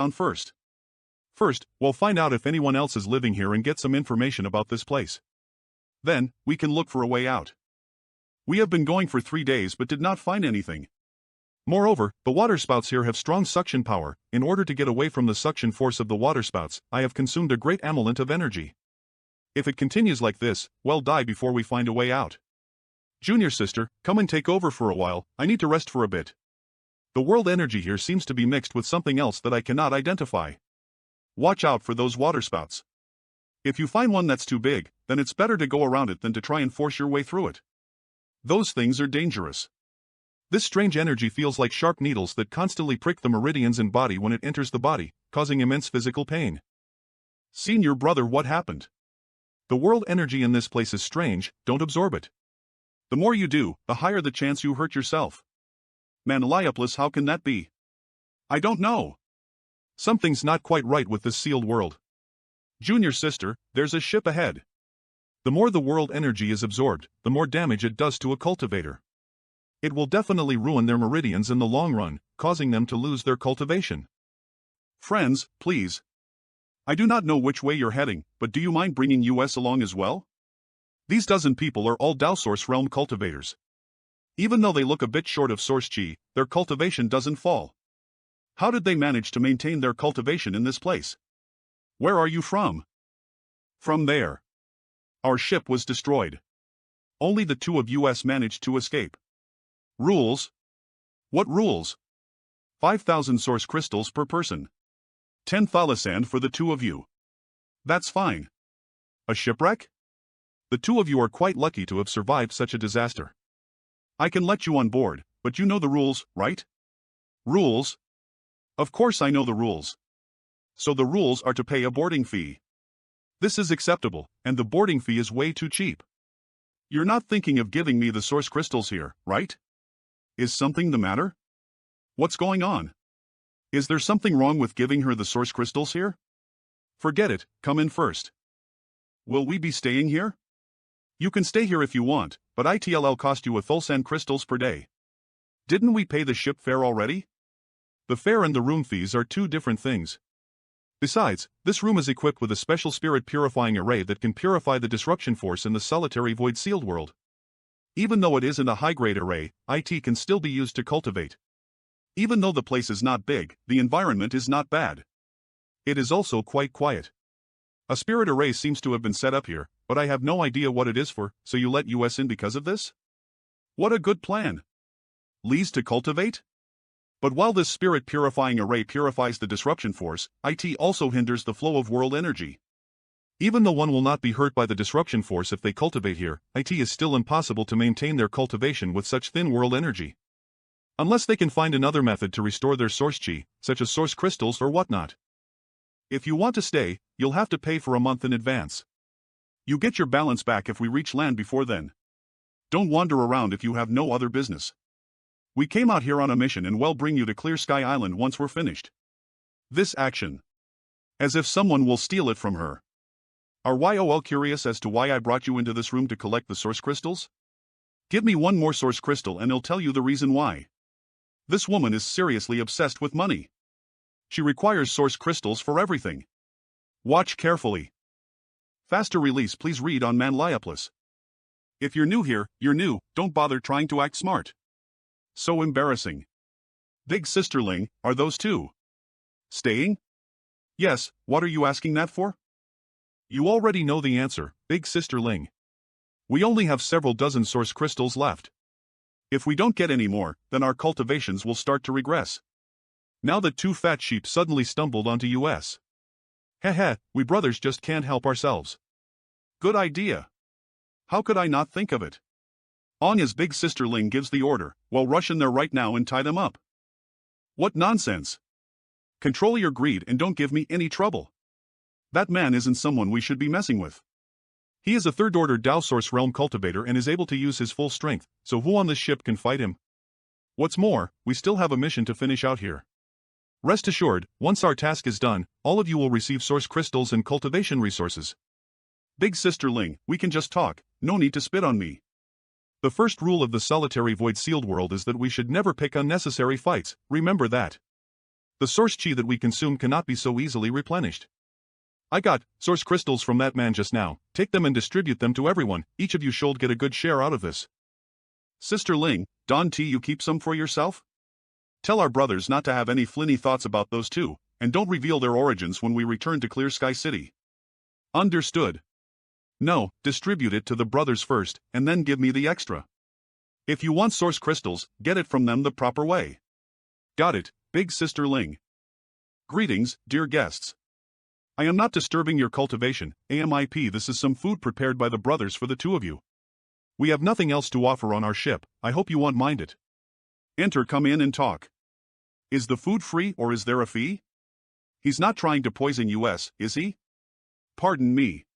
down first. First, we'll find out if anyone else is living here and get some information about this place. Then, we can look for a way out. We have been going for 3 days but did not find anything. Moreover, the waterspouts here have strong suction power. In order to get away from the suction force of the waterspouts, I have consumed a great amulet of energy. If it continues like this, we'll die before we find a way out. Junior sister, come and take over for a while, I need to rest for a bit. The world energy here seems to be mixed with something else that I cannot identify. Watch out for those waterspouts. If you find one that's too big, then it's better to go around it than to try and force your way through it. Those things are dangerous. This strange energy feels like sharp needles that constantly prick the meridians in body when it enters the body, causing immense physical pain. Senior brother, what happened? The world energy in this place is strange, don't absorb it. The more you do, the higher the chance you hurt yourself. Manhwa, how can that be? I don't know. Something's not quite right with this sealed world. Junior sister, there's a ship ahead. The more the world energy is absorbed, the more damage it does to a cultivator. It will definitely ruin their meridians in the long run, causing them to lose their cultivation. Friends, please. I do not know which way you're heading, but do you mind bringing us along as well? These dozen people are all Dao Source Realm cultivators. Even though they look a bit short of Source Chi, their cultivation doesn't fall. How did they manage to maintain their cultivation in this place? Where are you from? From there. Our ship was destroyed. Only the two of us managed to escape. Rules? What rules? 5,000 source crystals per person. 10 thalisand for the two of you. That's fine. A shipwreck? The two of you are quite lucky to have survived such a disaster. I can let you on board, but you know the rules, right? Rules? Of course I know the rules. So the rules are to pay a boarding fee. This is acceptable, and the boarding fee is way too cheap. You're not thinking of giving me the source crystals here, right? Is something the matter? What's going on? Is there something wrong with giving her the source crystals here? Forget it, come in first. Will we be staying here? You can stay here if you want, but it'll cost you 1,000 crystals per day. Didn't we pay the ship fare already? The fare and the room fees are two different things. Besides, this room is equipped with a special spirit purifying array that can purify the disruption force in the solitary void sealed world. Even though it isn't a high-grade array, it can still be used to cultivate. Even though the place is not big, the environment is not bad. It is also quite quiet. A spirit array seems to have been set up here, but I have no idea what it is for, so you let us in because of this? What a good plan. Leads to cultivate? But while this spirit purifying array purifies the disruption force, it also hinders the flow of world energy. Even though one will not be hurt by the disruption force if they cultivate here, it is still impossible to maintain their cultivation with such thin world energy. Unless they can find another method to restore their source chi, such as source crystals or whatnot. If you want to stay, you'll have to pay for a month in advance. You get your balance back if we reach land before then. Don't wander around if you have no other business. We came out here on a mission and we'll bring you to Clear Sky Island once we're finished. This action. As if someone will steal it from her. Are you curious as to why I brought you into this room to collect the source crystals? Give me one more source crystal and I'll tell you the reason why. This woman is seriously obsessed with money. She requires source crystals for everything. Watch carefully. Faster release, please read on Manhwa. If you're new here, you're new, don't bother trying to act smart. So embarrassing. Big sisterling, are those two staying? Yes, what are you asking that for? You already know the answer, big sisterling. We only have several dozen source crystals left. If we don't get any more, then our cultivations will start to regress. Now that two fat sheep suddenly stumbled onto us. Heh, we brothers just can't help ourselves. Good idea. How could I not think of it? Anya's big sisterling gives the order, well rush in there right now and tie them up. What nonsense. Control your greed and don't give me any trouble. That man isn't someone we should be messing with. He is a third-order Dao Source Realm cultivator and is able to use his full strength, so who on this ship can fight him? What's more, we still have a mission to finish out here. Rest assured, once our task is done, all of you will receive source crystals and cultivation resources. Big sisterling, we can just talk, no need to spit on me. The first rule of the solitary void sealed world is that we should never pick unnecessary fights, remember that. The source chi that we consume cannot be so easily replenished. I got source crystals from that man just now. Take them and distribute them to everyone. Each of you should get a good share out of this. Sister Ling, Don T, you keep some for yourself? Tell our brothers not to have any flinny thoughts about those two, and don't reveal their origins when we return to Clear Sky City. Understood. No, distribute it to the brothers first, and then give me the extra. If you want source crystals, get it from them the proper way. Got it, Big Sister Ling. Greetings, dear guests. I am not disturbing your cultivation, AMIP. This is some food prepared by the brothers for the two of you. We have nothing else to offer on our ship. I hope you won't mind it. Enter, come in and talk. Is the food free or is there a fee? He's not trying to poison us, is he? Pardon me.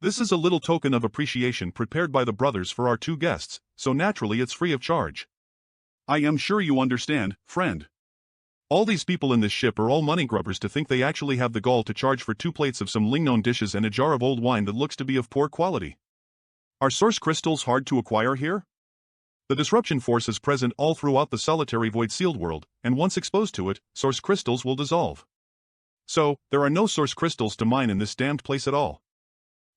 This is a little token of appreciation prepared by the brothers for our two guests, so naturally it's free of charge. I am sure you understand, friend. All these people in this ship are all money grubbers to think they actually have the gall to charge for 2 plates of some Lingnon dishes and a jar of old wine that looks to be of poor quality. Are source crystals hard to acquire here? The disruption force is present all throughout the solitary void sealed world, and once exposed to it, source crystals will dissolve. So, there are no source crystals to mine in this damned place at all.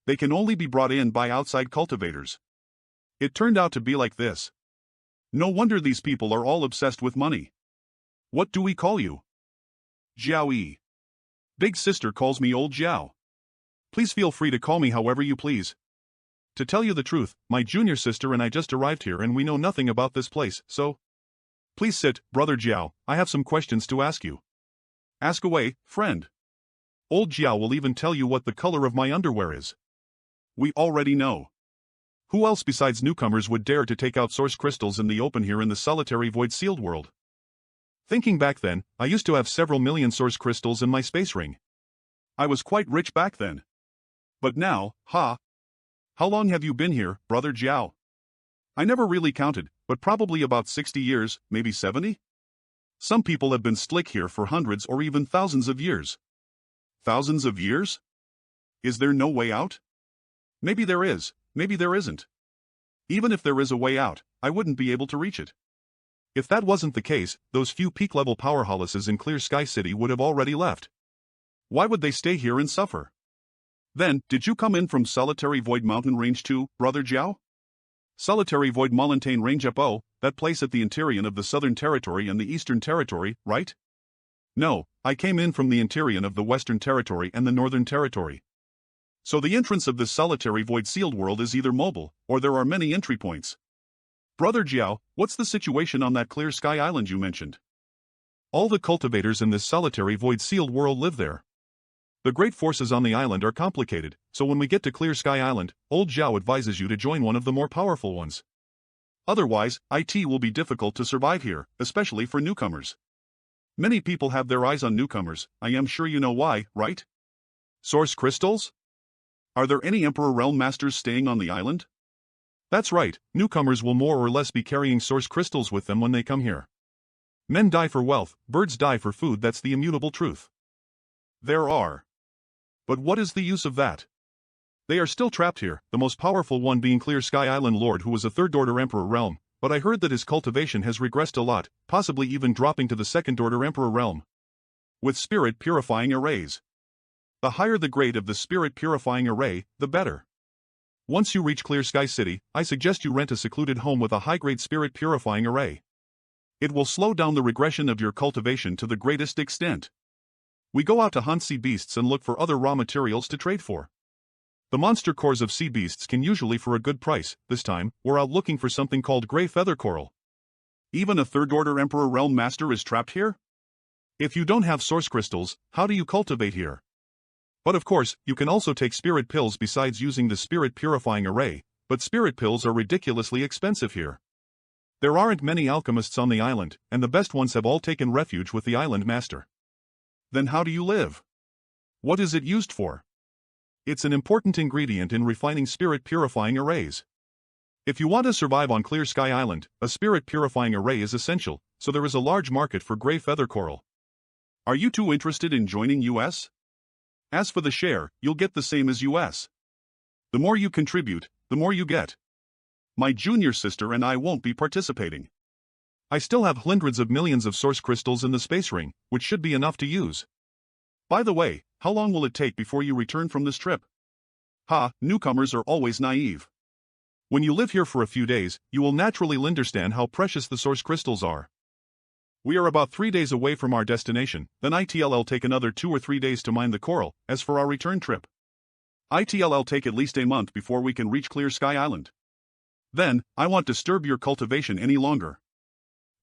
They can only be brought in by outside cultivators. It turned out to be like this. No wonder these people are all obsessed with money. What do we call you? Jiao Yi. Big Sister calls me Old Jiao. Please feel free to call me however you please. To tell you the truth, my junior sister and I just arrived here and we know nothing about this place, so... Please sit, Brother Jiao, I have some questions to ask you. Ask away, friend. Old Jiao will even tell you what the color of my underwear is. We already know. Who else besides newcomers would dare to take out source crystals in the open here in the solitary void sealed world? Thinking back then, I used to have several million source crystals in my space ring. I was quite rich back then. But now, How long have you been here, Brother Jiao? I never really counted, but probably about 60 years, maybe 70? Some people have been slick here for hundreds or even thousands of years. Thousands of years? Is there no way out? Maybe there is, maybe there isn't. Even if there is a way out, I wouldn't be able to reach it. If that wasn't the case, those few peak-level powerhouses in Clear Sky City would have already left. Why would they stay here and suffer? Then, did you come in from Solitary Void Mountain Range 2, Brother Jiao? Solitary Void Mountain Range Up, that place at the interior of the Southern Territory and the Eastern Territory, right? No, I came in from the interior of the Western Territory and the Northern Territory. So the entrance of this solitary void sealed world is either mobile, or there are many entry points. Brother Jiao, what's the situation on that Clear Sky Island you mentioned? All the cultivators in this solitary void sealed world live there. The great forces on the island are complicated, so when we get to Clear Sky Island, Old Jiao advises you to join one of the more powerful ones. Otherwise, it will be difficult to survive here, especially for newcomers. Many people have their eyes on newcomers, I am sure you know why, right? Source crystals? Are there any Emperor Realm Masters staying on the island? That's right, newcomers will more or less be carrying source crystals with them when they come here. Men die for wealth, birds die for food, that's the immutable truth. There are. But what is the use of that? They are still trapped here, the most powerful one being Clear Sky Island Lord, who was a third-order Emperor Realm, but I heard that his cultivation has regressed a lot, possibly even dropping to the second-order Emperor Realm. With spirit purifying arrays. The higher the grade of the spirit purifying array, the better. Once you reach Clear Sky City, I suggest you rent a secluded home with a high-grade spirit purifying array. It will slow down the regression of your cultivation to the greatest extent. We go out to hunt sea beasts and look for other raw materials to trade for. The monster cores of sea beasts can usually for a good price. This time, we're out looking for something called gray feather coral. Even a third-order Emperor Realm Master is trapped here? If you don't have source crystals, how do you cultivate here? But of course, you can also take spirit pills besides using the spirit purifying array, but spirit pills are ridiculously expensive here. There aren't many alchemists on the island, and the best ones have all taken refuge with the island master. Then how do you live? What is it used for? It's an important ingredient in refining spirit purifying arrays. If you want to survive on Clear Sky Island, a spirit purifying array is essential, so there is a large market for gray feather coral. Are you two interested in joining us? As for the share, you'll get the same as us. The more you contribute, the more you get. My junior sister and I won't be participating. I still have hundreds of millions of source crystals in the space ring, which should be enough to use. By the way, how long will it take before you return from this trip? Ha, newcomers are always naive. When you live here for a few days, you will naturally understand how precious the source crystals are. We are about 3 days away from our destination, then it'll take another 2 or 3 days to mine the coral. As for our return trip, it'll take at least a month before we can reach Clear Sky Island. Then, I won't disturb your cultivation any longer.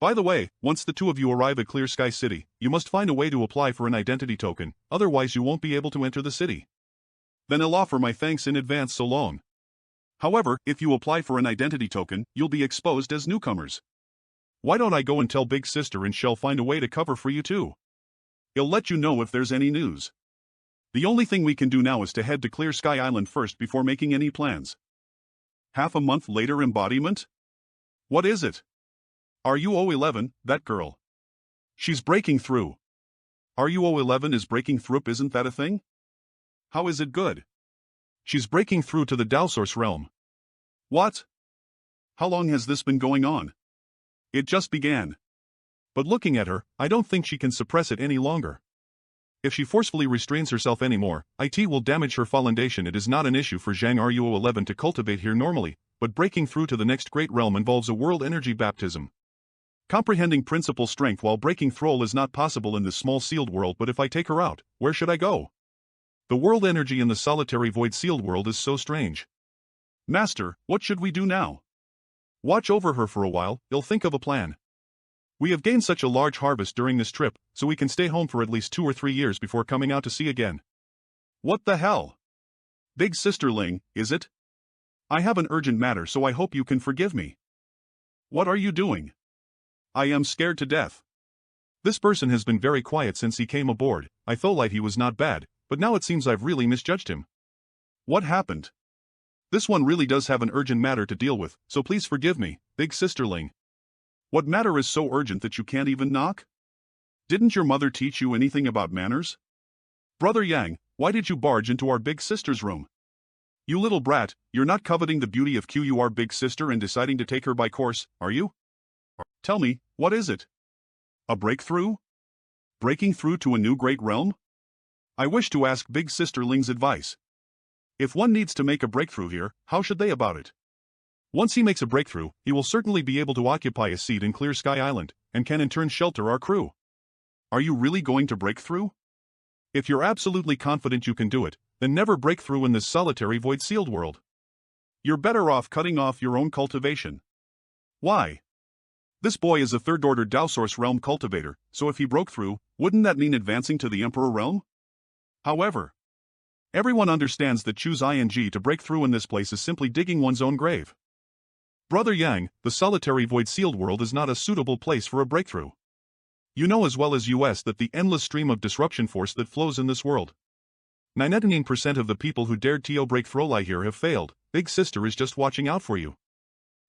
By the way, once the two of you arrive at Clear Sky City, you must find a way to apply for an identity token, otherwise you won't be able to enter the city. Then I'll offer my thanks in advance so long. However, if you apply for an identity token, you'll be exposed as newcomers. Why don't I go and tell Big Sister and she'll find a way to cover for you too? He'll let you know if there's any news. The only thing we can do now is to head to Clear Sky Island first before making any plans. Half a month later embodiment? What is it? RUO11, that girl. She's breaking through. RUO11 is breaking through, isn't that a thing? How is it good? She's breaking through to the Tao Source realm. What? How long has this been going on? It just began. But looking at her, I don't think she can suppress it any longer. If she forcefully restrains herself anymore, it will damage her foundation. It is not an issue for Zhang RUO11 to cultivate here normally, but breaking through to the next great realm involves a world energy baptism. Comprehending principal strength while breaking through is not possible in this small sealed world, but if I take her out, where should I go? The world energy in the solitary void sealed world is so strange. Master, what should we do now? Watch over her for a while, you'll think of a plan. We have gained such a large harvest during this trip, so we can stay home for at least 2 or 3 years before coming out to sea again. What the hell? Big Sister Ling, is it? I have an urgent matter, so I hope you can forgive me. What are you doing? I am scared to death. This person has been very quiet since he came aboard. I felt like he was not bad, but now it seems I've really misjudged him. What happened? This one really does have an urgent matter to deal with, so please forgive me, Big Sister Ling. What matter is so urgent that you can't even knock? Didn't your mother teach you anything about manners? Brother Yang, why did you barge into our big sister's room? You little brat, you're not coveting the beauty of your big sister and deciding to take her by force, are you? Tell me, what is it? A breakthrough? Breaking through to a new great realm? I wish to ask Big Sister Ling's advice. If one needs to make a breakthrough here, how should they about it? Once he makes a breakthrough, he will certainly be able to occupy a seat in Clear Sky Island, and can in turn shelter our crew. Are you really going to break through? If you're absolutely confident you can do it, then never break through in this solitary void sealed world. You're better off cutting off your own cultivation. Why? This boy is a third-order Tao Source realm cultivator, so if he broke through, wouldn't that mean advancing to the Emperor realm? However, everyone understands that choose ing to break through in this place is simply digging one's own grave. Brother Yang, the solitary void sealed world is not a suitable place for a breakthrough. You know as well as us that the endless stream of disruption force that flows in this world. 99% of the people who dared to break through here have failed. Big Sister is just watching out for you.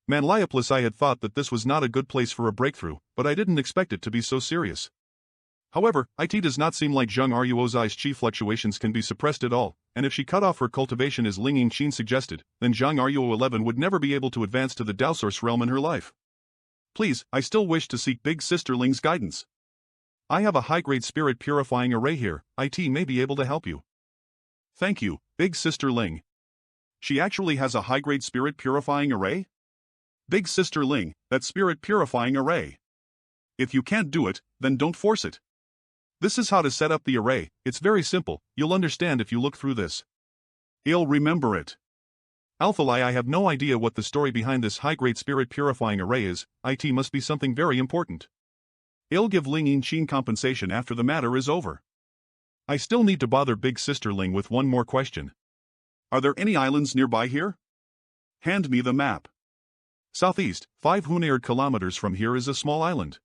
Manliopoulos, I had thought that this was not a good place for a breakthrough, but I didn't expect it to be so serious. However, it does not seem like Zhang Ruo's chi fluctuations can be suppressed at all, and if she cut off her cultivation as Ling Yingqin suggested, then Zhang Ruo11 would never be able to advance to the Tao Source realm in her life. Please, I still wish to seek Big Sister Ling's guidance. I have a high-grade spirit purifying array here, it may be able to help you. Thank you, Big Sister Ling. She actually has a high-grade spirit purifying array? Big Sister Ling, that spirit purifying array. If you can't do it, then don't force it. This is how to set up the array, it's very simple, you'll understand if you look through this. I'll remember it. Alphalai, I have no idea what the story behind this high-grade spirit purifying array is, it must be something very important. I'll give Ling Yingqin compensation after the matter is over. I still need to bother Big Sister Ling with one more question. Are there any islands nearby here? Hand me the map. Southeast, 500 kilometers from here is a small island.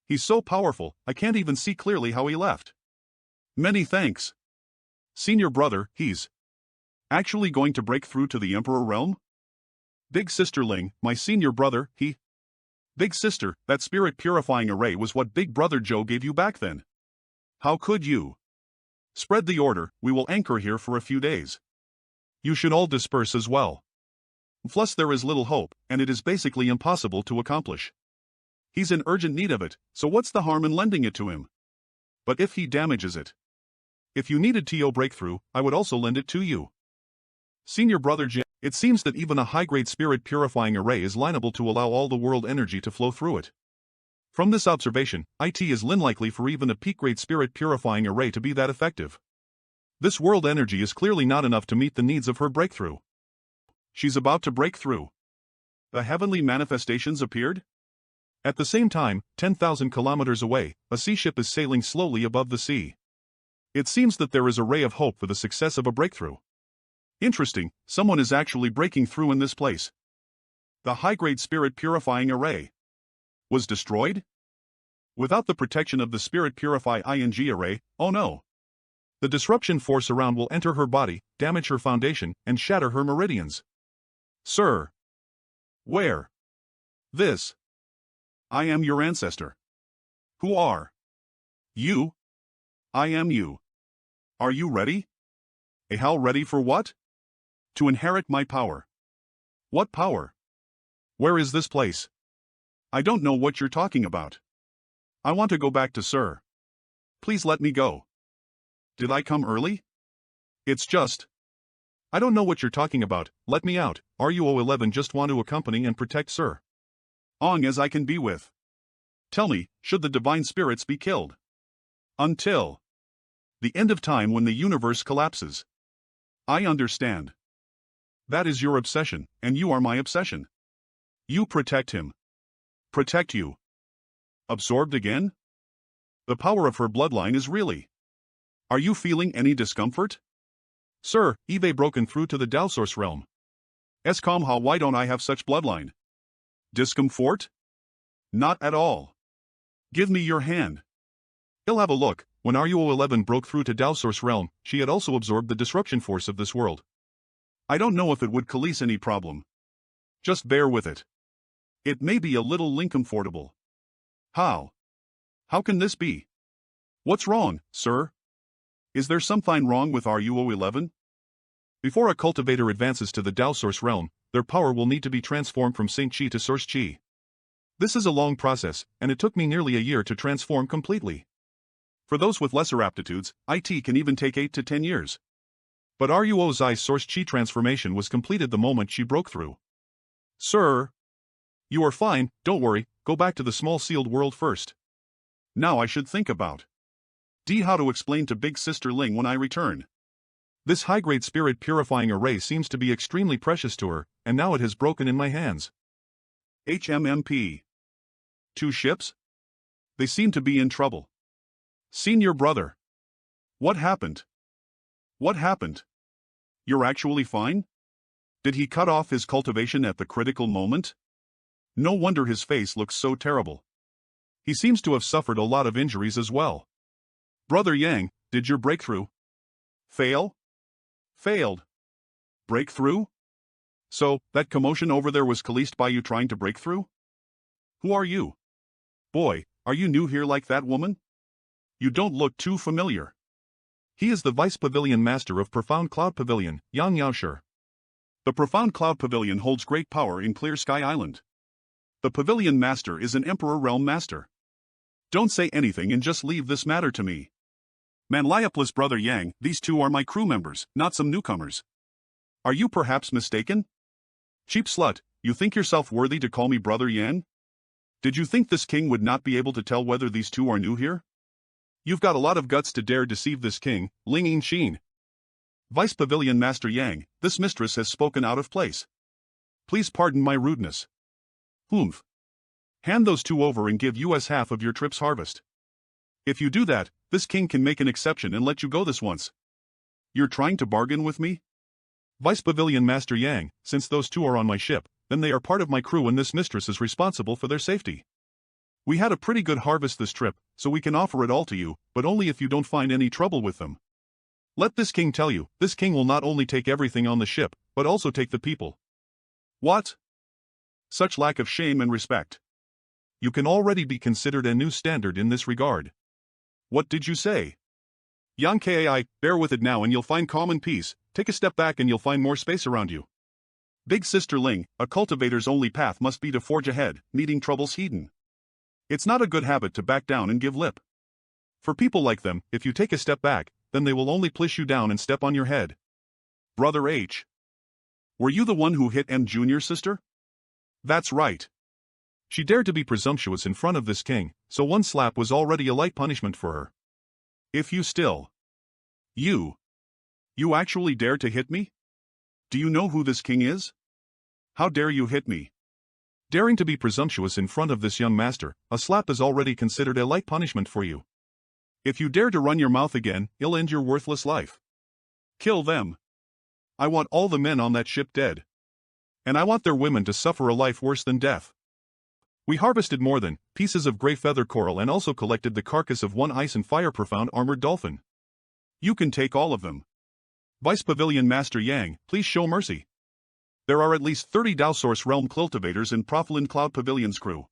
He's so powerful, I can't even see clearly how he left. Many thanks. Senior brother, he's actually going to break through to the Emperor realm? Big Sister Ling, my senior brother, he... Big Sister, that spirit purifying array was what Big Brother Joe gave you back then. How could you? Spread the order, we will anchor here for a few days. You should all disperse as well. Plus there is little hope, and it is basically impossible to accomplish. He's in urgent need of it, so what's the harm in lending it to him? But if he damages it? If you needed TO breakthrough, I would also lend it to you. Senior Brother Jin, it seems that even a high-grade spirit purifying array is liable to allow all the world energy to flow through it. From this observation, it is unlikely for even a peak-grade spirit purifying array to be that effective. This world energy is clearly not enough to meet the needs of her breakthrough. She's about to break through. The heavenly manifestations appeared? At the same time, 10,000 kilometers away, a sea ship is sailing slowly above the sea. It seems that there is a ray of hope for the success of a breakthrough. Interesting, someone is actually breaking through in this place. The high-grade spirit purifying array was destroyed? Without the protection of the spirit purify ing array, oh no. The disruption force around will enter her body, damage her foundation, and shatter her meridians. Sir. Where? This. I am your ancestor. Who are you? I am you. Are you ready? How ready for what? To inherit my power. What power? Where is this place? I don't know what you're talking about. I want to go back to Sir. Please let me go. Did I come early? It's just. I don't know what you're talking about, let me out. RUO11 just want to accompany and protect Sir. Ong as I can be with. Tell me, should the divine spirits be killed? Until the end of time when the universe collapses. I understand. That is your obsession, and you are my obsession. You protect him. Protect you. Absorbed again? The power of her bloodline is really. Are you feeling any discomfort? Sir, Eve broken through to the Tao Source realm. Escom, why don't I have such bloodline? Discomfort? Not at all. Give me your hand. He'll have a look. When RUO11 broke through to Tao Source realm, she had also absorbed the disruption force of this world. I don't know if it would cause any problem. Just bear with it. It may be a little uncomfortable. How? How can this be? What's wrong, sir? Is there something wrong with RUO11? Before a cultivator advances to the Tao Source realm, their power will need to be transformed from Saint Chi to Source Chi. This is a long process, and it took me nearly a year to transform completely. For those with lesser aptitudes, IT can even take 8 to 10 years. But RUO's Source Chi transformation was completed the moment she broke through. Sir. You are fine, don't worry, go back to the small sealed world first. Now I should think about how to explain to Big Sister Ling when I return. This high-grade spirit purifying array seems to be extremely precious to her, and now it has broken in my hands. HMMP. 2 ships? They seem to be in trouble. Senior brother. What happened? What happened? You're actually fine? Did he cut off his cultivation at the critical moment? No wonder his face looks so terrible. He seems to have suffered a lot of injuries as well. Brother Yang, did your breakthrough fail? Failed. Breakthrough? So, that commotion over there was caused by you trying to break through? Who are you? Boy, are you new here like that woman? You don't look too familiar. He is the Vice Pavilion Master of Profound Cloud Pavilion, Yang Yaoshi. The Profound Cloud Pavilion holds great power in Clear Sky Island. The Pavilion Master is an Emperor Realm Master. Don't say anything and just leave this matter to me. Manlaya Brother Yang, these two are my crew members, not some newcomers. Are you perhaps mistaken? Cheap slut, you think yourself worthy to call me Brother Yang? Did you think this king would not be able to tell whether these two are new here? You've got a lot of guts to dare deceive this king, Ling Yinxin. Vice Pavilion Master Yang, this mistress has spoken out of place. Please pardon my rudeness. Humph. Hand those two over and give us half of your trip's harvest. If you do that, this king can make an exception and let you go this once. You're trying to bargain with me? Vice Pavilion Master Yang, since those two are on my ship, then they are part of my crew and this mistress is responsible for their safety. We had a pretty good harvest this trip, so we can offer it all to you, but only if you don't find any trouble with them. Let this king tell you, this king will not only take everything on the ship, but also take the people. What? Such lack of shame and respect. You can already be considered a new standard in this regard. What did you say? Yang Kai, bear with it now and you'll find calm and peace, take a step back and you'll find more space around you. Big Sister Ling, a cultivator's only path must be to forge ahead, meeting troubles hidden. It's not a good habit to back down and give lip. For people like them, if you take a step back, then they will only push you down and step on your head. Brother H. Were you the one who hit M. Jr.'s sister? That's right. She dared to be presumptuous in front of this king, so one slap was already a light punishment for her. If you still... You actually dare to hit me? Do you know who this king is? How dare you hit me? Daring to be presumptuous in front of this young master, a slap is already considered a light punishment for you. If you dare to run your mouth again, it'll end your worthless life. Kill them. I want all the men on that ship dead. And I want their women to suffer a life worse than death. We harvested more than pieces of gray feather coral and also collected the carcass of one ice and fire profound armored dolphin. You can take all of them. Vice Pavilion Master Yang, please show mercy. There are at least 30 Dowsource Realm cultivators in Profilin Cloud Pavilion's crew.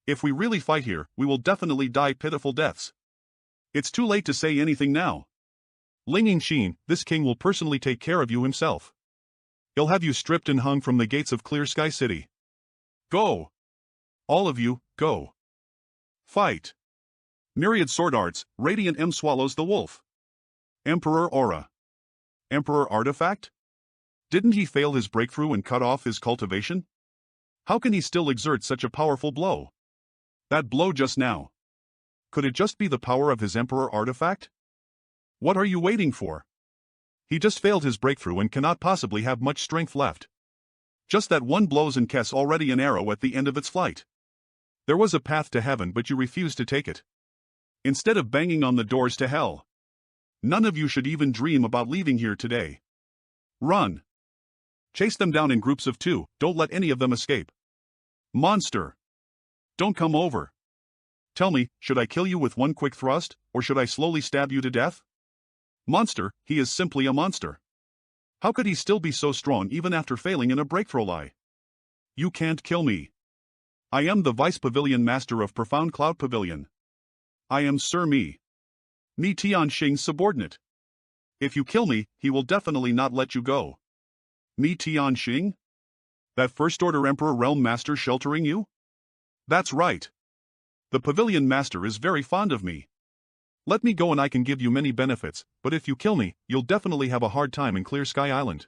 If we really fight here, we will definitely die pitiful deaths. It's too late to say anything now. Ling Yingxin, this king will personally take care of you himself. He'll have you stripped and hung from the gates of Clear Sky City. Go! All of you, go. Fight. Myriad sword arts, Radiant M swallows the wolf. Emperor Aura. Emperor Artifact? Didn't he fail his breakthrough and cut off his cultivation? How can he still exert such a powerful blow? That blow just now. Could it just be the power of his Emperor Artifact? What are you waiting for? He just failed his breakthrough and cannot possibly have much strength left. Just that one blows and Kess already an arrow at the end of its flight. There was a path to heaven but you refused to take it. Instead of banging on the doors to hell. None of you should even dream about leaving here today. Run. Chase them down in groups of 2, don't let any of them escape. Monster. Don't come over. Tell me, should I kill you with one quick thrust, or should I slowly stab you to death? Monster, he is simply a monster. How could he still be so strong even after failing in a breakthrough lie? You can't kill me. I am the Vice Pavilion Master of Profound Cloud Pavilion. I am Sir Mi Tianxing's subordinate. If you kill me, he will definitely not let you go. Mi Tianxing? That First Order Emperor Realm Master sheltering you? That's right. The Pavilion Master is very fond of me. Let me go and I can give you many benefits, but if you kill me, you'll definitely have a hard time in Clear Sky Island.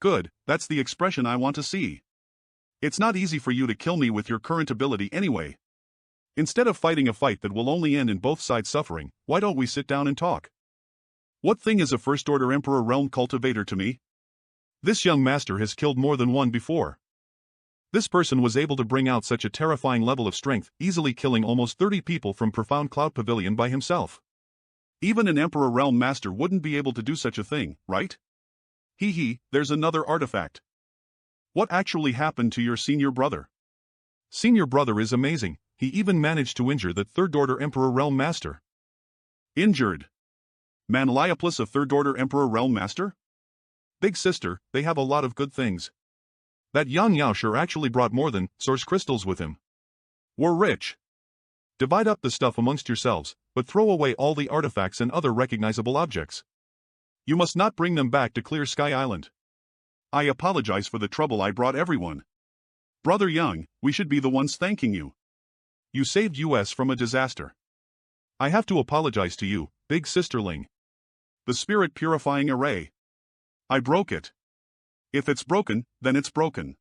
Good, that's the expression I want to see. It's not easy for you to kill me with your current ability anyway. Instead of fighting a fight that will only end in both sides suffering, why don't we sit down and talk? What thing is a First Order Emperor Realm cultivator to me? This young master has killed more than one before. This person was able to bring out such a terrifying level of strength, easily killing almost 30 people from Profound Cloud Pavilion by himself. Even an Emperor Realm Master wouldn't be able to do such a thing, right? There's another artifact. What actually happened to your senior brother? Senior brother is amazing, he even managed to injure the Third Order Emperor Realm Master. Injured? Manlioplis, a Third Order Emperor Realm Master? Big sister, they have a lot of good things. That Yang Yaosher actually brought more than source crystals with him. We're rich. Divide up the stuff amongst yourselves, but throw away all the artifacts and other recognizable objects. You must not bring them back to Clear Sky Island. I apologize for the trouble I brought everyone. Brother Young, we should be the ones thanking you. You saved us from a disaster. I have to apologize to you, big sisterling. The spirit purifying array. I broke it. If it's broken, then it's broken.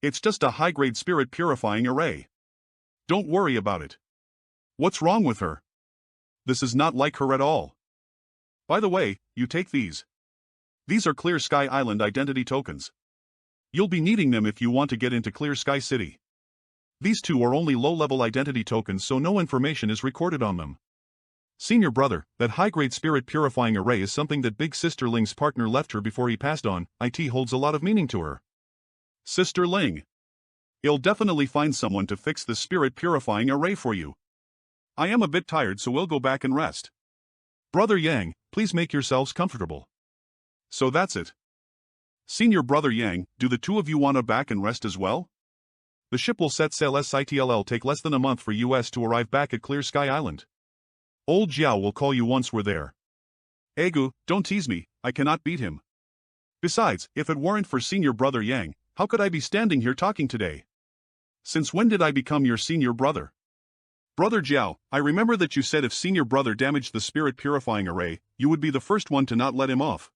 It's just a high-grade spirit purifying array. Don't worry about it. What's wrong with her? This is not like her at all. By the way, you take these. These are Clear Sky Island identity tokens. You'll be needing them if you want to get into Clear Sky City. These two are only low-level identity tokens so no information is recorded on them. Senior brother, that high-grade spirit purifying array is something that Big Sister Ling's partner left her before he passed on. It holds a lot of meaning to her. Sister Ling. You'll definitely find someone to fix the spirit purifying array for you. I am a bit tired so we'll go back and rest. Brother Yang, please make yourselves comfortable. So that's it. Senior brother Yang, do the two of you want to back and rest as well? The ship will set sail SITLL take less than a month for US to arrive back at Clear Sky Island. Old Jiao will call you once we're there. Egu, don't tease me, I cannot beat him. Besides, if it weren't for senior brother Yang, how could I be standing here talking today? Since when did I become your senior brother? Brother Jiao, I remember that you said if senior brother damaged the spirit purifying array, you would be the first one to not let him off.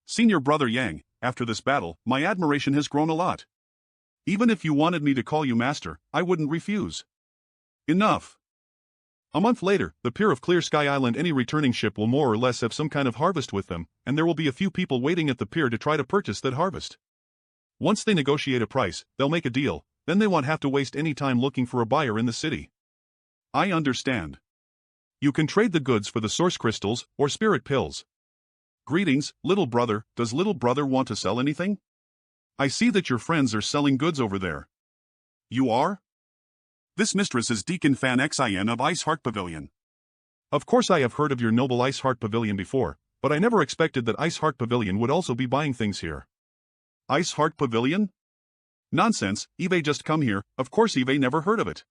Senior brother Yang, after this battle, my admiration has grown a lot. Even if you wanted me to call you master, I wouldn't refuse. Enough. A month later, the pier of Clear Sky Island. Any returning ship will more or less have some kind of harvest with them, and there will be a few people waiting at the pier to try to purchase that harvest. Once they negotiate a price, they'll make a deal, then they won't have to waste any time looking for a buyer in the city. I understand. You can trade the goods for the source crystals or spirit pills. Greetings, little brother. Does little brother want to sell anything? I see that your friends are selling goods over there. You are? This mistress is Deacon Fan Xin of Ice Heart Pavilion. Of course I have heard of your noble Ice Heart Pavilion before, but I never expected that Ice Heart Pavilion would also be buying things here. Ice Heart Pavilion? Nonsense, Eve just come here, of course Eve never heard of it.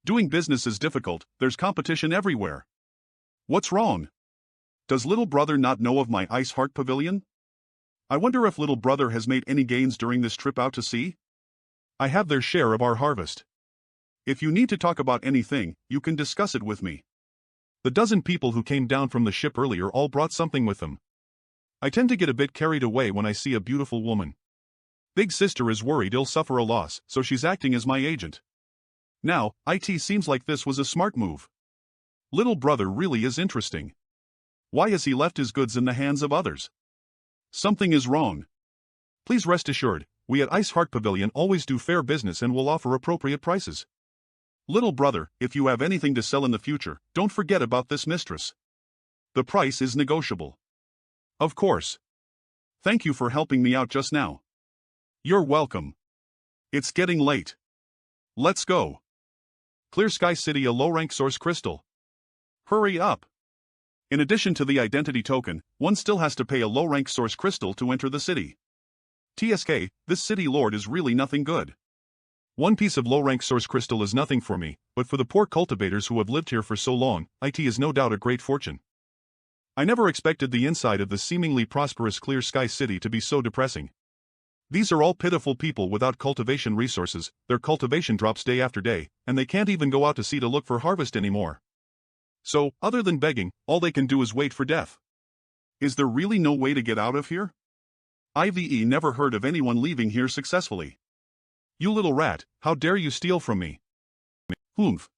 Doing business is difficult, there's competition everywhere. What's wrong? Does little brother not know of my Ice Heart Pavilion? I wonder if little brother has made any gains during this trip out to sea? I have their share of our harvest. If you need to talk about anything, you can discuss it with me. The dozen people who came down from the ship earlier all brought something with them. I tend to get a bit carried away when I see a beautiful woman. Big sister is worried I'll suffer a loss, so she's acting as my agent. Now, it seems like this was a smart move. Little brother really is interesting. Why has he left his goods in the hands of others? Something is wrong. Please rest assured, we at Ice Heart Pavilion always do fair business and will offer appropriate prices. Little brother, if you have anything to sell in the future, don't forget about this mistress. The price is negotiable. Of course. Thank you for helping me out just now. You're welcome. It's getting late. Let's go. Clear Sky City, a low-rank source crystal. Hurry up. In addition to the identity token, one still has to pay a low-rank source crystal to enter the city. TSK, this city lord is really nothing good. One piece of low-rank source crystal is nothing for me, but for the poor cultivators who have lived here for so long, it is no doubt a great fortune. I never expected the inside of the seemingly prosperous Clear Sky City to be so depressing. These are all pitiful people without cultivation resources, their cultivation drops day after day, and they can't even go out to sea to look for harvest anymore. So, other than begging, all they can do is wait for death. Is there really no way to get out of here? IVE never heard of anyone leaving here successfully. You little rat, how dare you steal from me? Humph.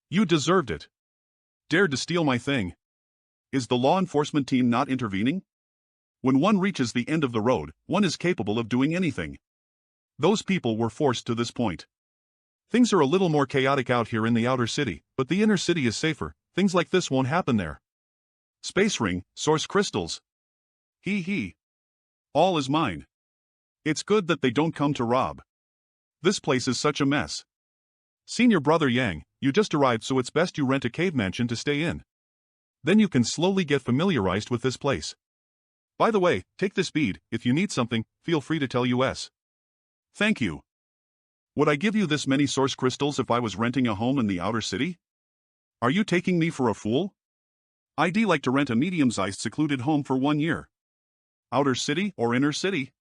You deserved it. Dared to steal my thing. Is the law enforcement team not intervening? When one reaches the end of the road, one is capable of doing anything. Those people were forced to this point. Things are a little more chaotic out here in the outer city, but the inner city is safer. Things like this won't happen there. Space ring, source crystals. Hee. All is mine. It's good that they don't come to rob. This place is such a mess. Senior brother Yang, you just arrived, so it's best you rent a cave mansion to stay in. Then you can slowly get familiarized with this place. By the way, take this bead. If you need something, feel free to tell us. Thank you. Would I give you this many source crystals if I was renting a home in the outer city? Are you taking me for a fool? I'd like to rent a medium-sized secluded home for 1 year. Outer city or inner city?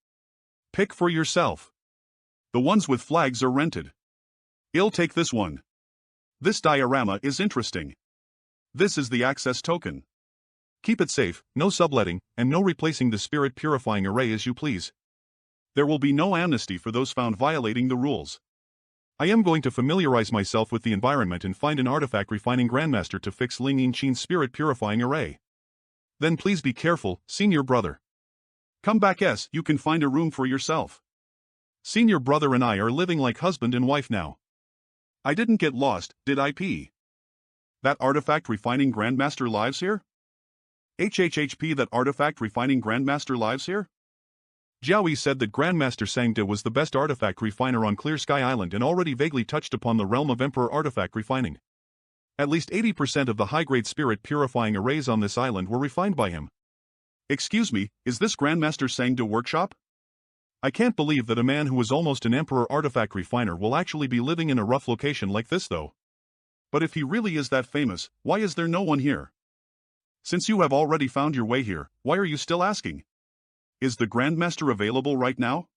Pick for yourself. The ones with flags are rented. I'll take this one. This diorama is interesting. This is the access token. Keep it safe, no subletting, and no replacing the spirit purifying array as you please. There will be no amnesty for those found violating the rules. I am going to familiarize myself with the environment and find an artifact refining grandmaster to fix Ling Yinchin's spirit purifying array. Then please be careful, senior brother. Come back as you can find a room for yourself. Senior brother and I are living like husband and wife now. I didn't get lost, did I? That artifact refining grandmaster lives here? HHHP, that artifact refining grandmaster lives here? Jiaoyi said that Grandmaster Sangde was the best artifact refiner on Clear Sky Island and already vaguely touched upon the realm of Emperor artifact refining. At least 80% of the high-grade spirit purifying arrays on this island were refined by him. Excuse me, is this Grandmaster Sangde workshop? I can't believe that a man who is almost an Emperor artifact refiner will actually be living in a rough location like this though. But if he really is that famous, why is there no one here? Since you have already found your way here, why are you still asking? Is the Grandmaster available right now?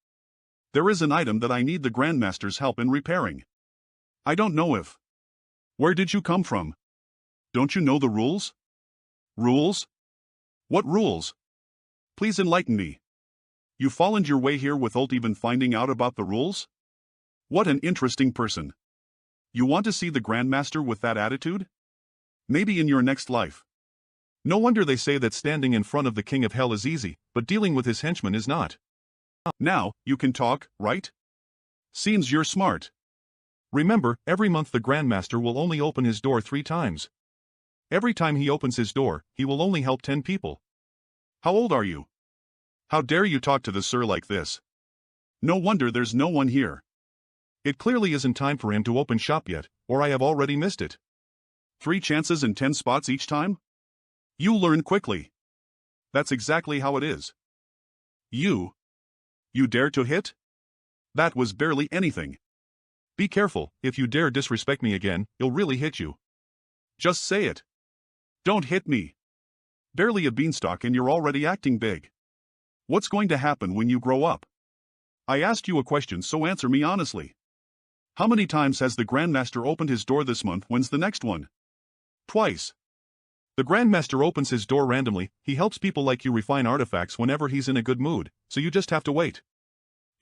There is an item that I need the Grandmaster's help in repairing. I don't know if. Where did you come from? Don't you know the rules? Rules? What rules? Please enlighten me. You followed your way here without even finding out about the rules? What an interesting person. You want to see the Grandmaster with that attitude? Maybe in your next life. No wonder they say that standing in front of the King of Hell is easy, but dealing with his henchmen is not. Now, you can talk, right? Seems you're smart. Remember, every month the Grandmaster will only open his door 3 times. Every time he opens his door, he will only help 10 people. How old are you? How dare you talk to the sir like this? No wonder there's no one here. It clearly isn't time for him to open shop yet, or I have already missed it. 3 chances and 10 spots each time? You learn quickly. That's exactly how it is. You dare to hit? That was barely anything. Be careful, if you dare disrespect me again, I'll really hit you. Just say it. Don't hit me. Barely a beanstalk and you're already acting big. What's going to happen when you grow up? I asked you a question, so answer me honestly. How many times has the Grandmaster opened his door this month? When's the next one? Twice. The Grandmaster opens his door randomly. He helps people like you refine artifacts whenever he's in a good mood, so you just have to wait.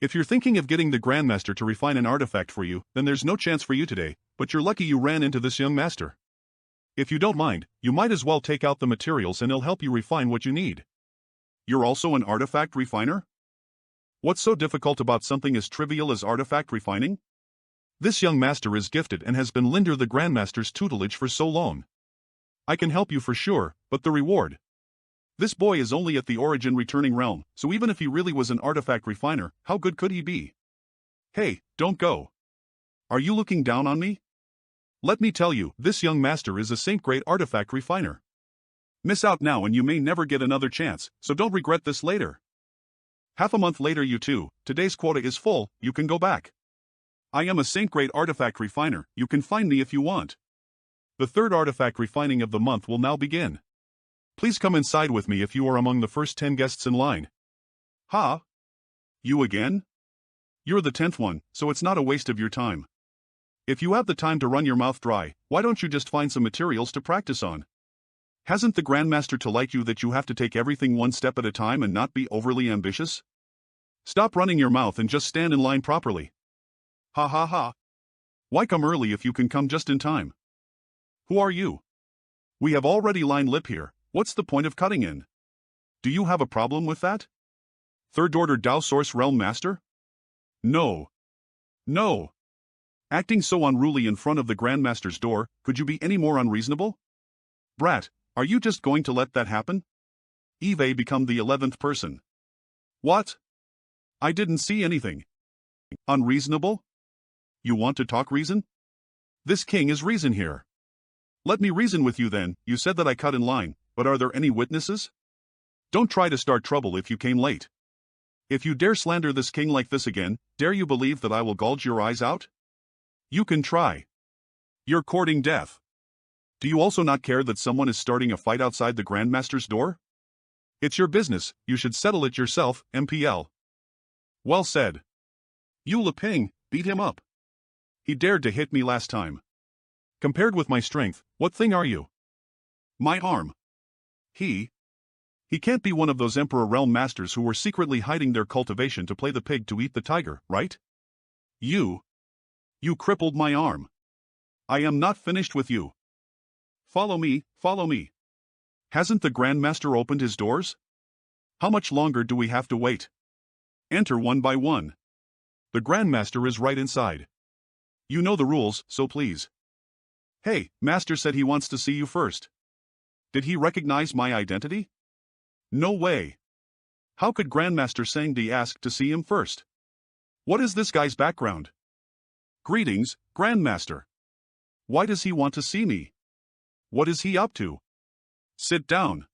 If you're thinking of getting the Grandmaster to refine an artifact for you, then there's no chance for you today, but you're lucky you ran into this young master. If you don't mind, you might as well take out the materials and he'll help you refine what you need. You're also an artifact refiner? What's so difficult about something as trivial as artifact refining? This young master is gifted and has been under the Grandmaster's tutelage for so long. I can help you for sure, but the reward. This boy is only at the origin returning realm, so even if he really was an artifact refiner, how good could he be? Hey, don't go. Are you looking down on me? Let me tell you, this young master is a saint-grade artifact refiner. Miss out now and you may never get another chance, so don't regret this later. Half a month later you two, today's quota is full, you can go back. I am a saint-grade artifact refiner, you can find me if you want. The 3rd artifact refining of the month will now begin. Please come inside with me if you are among the first 10 guests in line. Ha? You again? You're the 10th one, so it's not a waste of your time. If you have the time to run your mouth dry, why don't you just find some materials to practice on? Hasn't the Grandmaster to like you that you have to take everything one step at a time and not be overly ambitious? Stop running your mouth and just stand in line properly. Ha ha ha. Why come early if you can come just in time? Who are you? We have already lined lip here, what's the point of cutting in? Do you have a problem with that? 3rd Order Dao Source Realm Master? No. No. Acting so unruly in front of the Grandmaster's door, could you be any more unreasonable? Brat, are you just going to let that happen? Eve become the 11th person. What? I didn't see anything. Unreasonable? You want to talk reason? This king is reason here. Let me reason with you then, you said that I cut in line, but are there any witnesses? Don't try to start trouble if you came late. If you dare slander this king like this again, dare you believe that I will gouge your eyes out? You can try. You're courting death. Do you also not care that someone is starting a fight outside the Grandmaster's door? It's your business, you should settle it yourself, MPL. Well said. You Leping, beat him up. He dared to hit me last time. Compared with my strength, what thing are you? My arm. He can't be one of those Emperor Realm Masters who were secretly hiding their cultivation to play the pig to eat the tiger, right? You crippled my arm. I am not finished with you. Follow me, follow me. Hasn't the Grandmaster opened his doors? How much longer do we have to wait? Enter one by one. The Grandmaster is right inside. You know the rules, so please. Hey, Master said he wants to see you first. Did he recognize my identity? No way. How could Grandmaster Sangdi ask to see him first? What is this guy's background? Greetings, Grandmaster. Why does he want to see me? What is he up to? Sit down.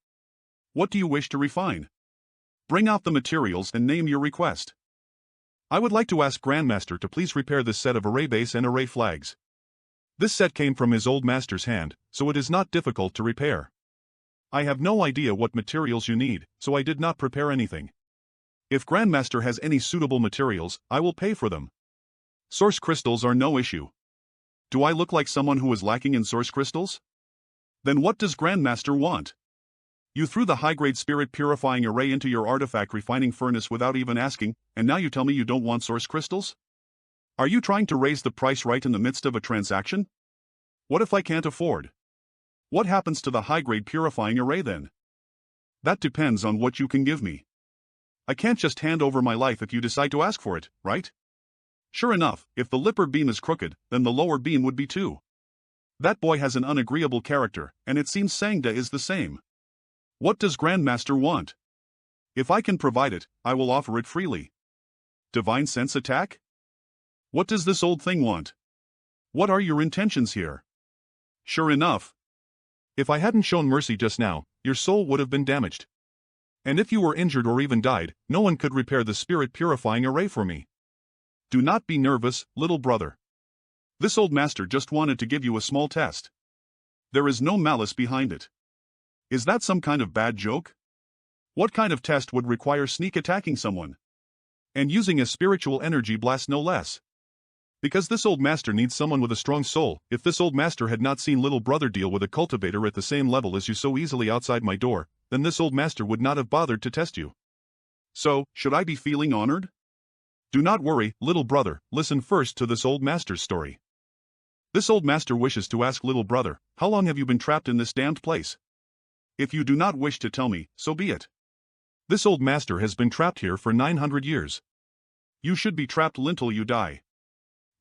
What do you wish to refine? Bring out the materials and name your request. I would like to ask Grandmaster to please repair this set of array base and array flags. This set came from his old master's hand, so it is not difficult to repair. I have no idea what materials you need, so I did not prepare anything. If Grandmaster has any suitable materials, I will pay for them. Source crystals are no issue. Do I look like someone who is lacking in source crystals? Then what does Grandmaster want? You threw the high-grade spirit purifying array into your artifact refining furnace without even asking, and now you tell me you don't want source crystals? Are you trying to raise the price right in the midst of a transaction? What if I can't afford? What happens to the high-grade purifying array then? That depends on what you can give me. I can't just hand over my life if you decide to ask for it, right? Sure enough, if the lipper beam is crooked, then the lower beam would be too. That boy has an unagreeable character, and it seems Sangda is the same. What does Grandmaster want? If I can provide it, I will offer it freely. Divine Sense attack? What does this old thing want? What are your intentions here? Sure enough. If I hadn't shown mercy just now, your soul would have been damaged. And if you were injured or even died, no one could repair the spirit purifying array for me. Do not be nervous, little brother. This old master just wanted to give you a small test. There is no malice behind it. Is that some kind of bad joke? What kind of test would require sneak attacking someone? And using a spiritual energy blast no less? Because this old master needs someone with a strong soul. If this old master had not seen little brother deal with a cultivator at the same level as you so easily outside my door, then this old master would not have bothered to test you. So, should I be feeling honored? Do not worry, little brother, listen first to this old master's story. This old master wishes to ask little brother, how long have you been trapped in this damned place? If you do not wish to tell me, so be it. This old master has been trapped here for 900 years. You should be trapped until you die.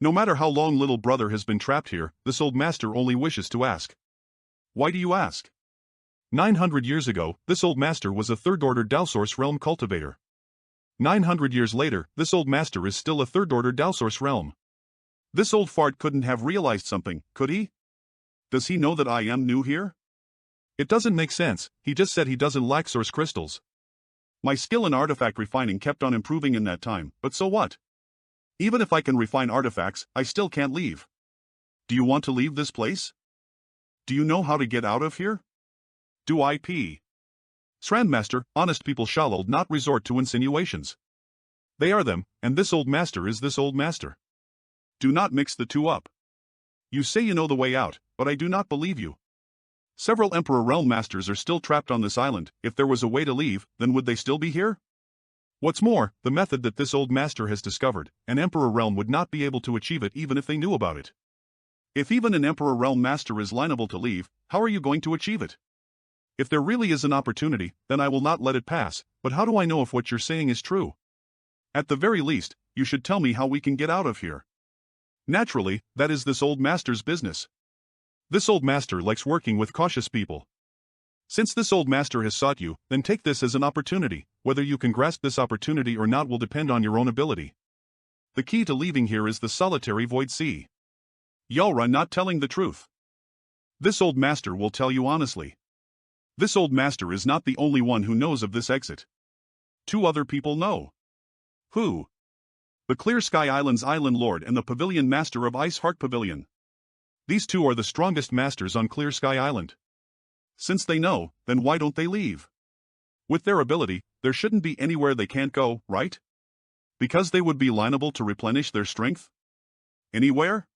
No matter how long little brother has been trapped here, this old master only wishes to ask. Why do you ask? 900 years ago, this old master was a third-order Dao Source Realm cultivator. 900 years later, this old master is still a third-order Dao Source Realm. This old fart couldn't have realized something, could he? Does he know that I am new here? It doesn't make sense, he just said he doesn't lack source crystals. My skill in artifact refining kept on improving in that time, but so what? Even if I can refine artifacts, I still can't leave. Do you want to leave this place? Do you know how to get out of here? Do I pee? Grandmaster, honest people shall not resort to insinuations. They are them, and this old master is this old master. Do not mix the two up. You say you know the way out, but I do not believe you. Several Emperor Realm Masters are still trapped on this island. If there was a way to leave, then would they still be here? What's more, the method that this old master has discovered, an Emperor Realm would not be able to achieve it even if they knew about it. If even an Emperor Realm Master is liable to leave, how are you going to achieve it? If there really is an opportunity, then I will not let it pass, but how do I know if what you're saying is true? At the very least, you should tell me how we can get out of here. Naturally, that is this old master's business. This old master likes working with cautious people. Since this old master has sought you, then take this as an opportunity. Whether you can grasp this opportunity or not will depend on your own ability. The key to leaving here is the solitary void sea. You're not telling the truth. This old master will tell you honestly. This old master is not the only one who knows of this exit. 2 other people know. Who? The Clear Sky Island's Island Lord and the Pavilion Master of Ice Heart Pavilion. These 2 are the strongest masters on Clear Sky Island. Since they know, then why don't they leave? With their ability, there shouldn't be anywhere they can't go, right? Because they would be liable to replenish their strength? Anywhere?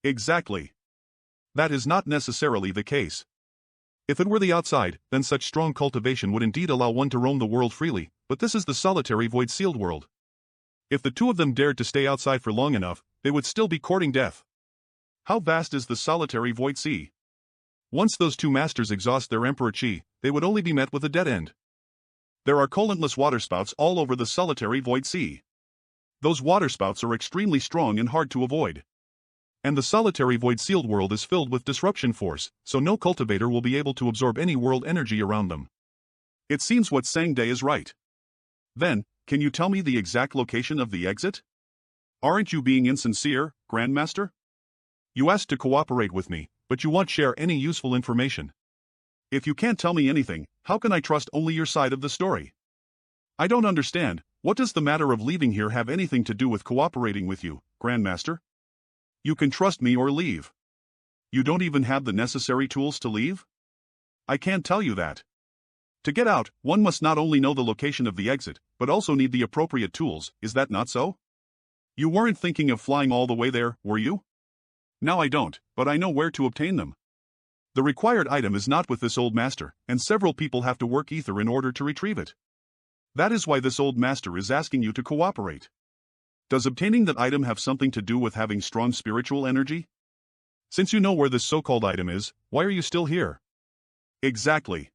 Exactly. That is not necessarily the case. If it were the outside, then such strong cultivation would indeed allow one to roam the world freely, but this is the solitary void sealed world. If the 2 of them dared to stay outside for long enough, they would still be courting death. How vast is the solitary void sea? Once those 2 masters exhaust their Emperor Chi, they would only be met with a dead end. There are collentless waterspouts all over the solitary void sea. Those waterspouts are extremely strong and hard to avoid. And the solitary void sealed world is filled with disruption force, so no cultivator will be able to absorb any world energy around them. It seems what Sangde is right. Then, can you tell me the exact location of the exit? Aren't you being insincere, Grandmaster? You asked to cooperate with me, but you won't share any useful information. If you can't tell me anything, how can I trust only your side of the story? I don't understand, what does the matter of leaving here have anything to do with cooperating with you, Grandmaster? You can trust me or leave. You don't even have the necessary tools to leave? I can't tell you that. To get out, one must not only know the location of the exit, but also need the appropriate tools, is that not so? You weren't thinking of flying all the way there, were you? Now I don't, but I know where to obtain them. The required item is not with this old master, and several people have to work ether in order to retrieve it. That is why this old master is asking you to cooperate. Does obtaining that item have something to do with having strong spiritual energy? Since you know where this so-called item is, why are you still here? Exactly.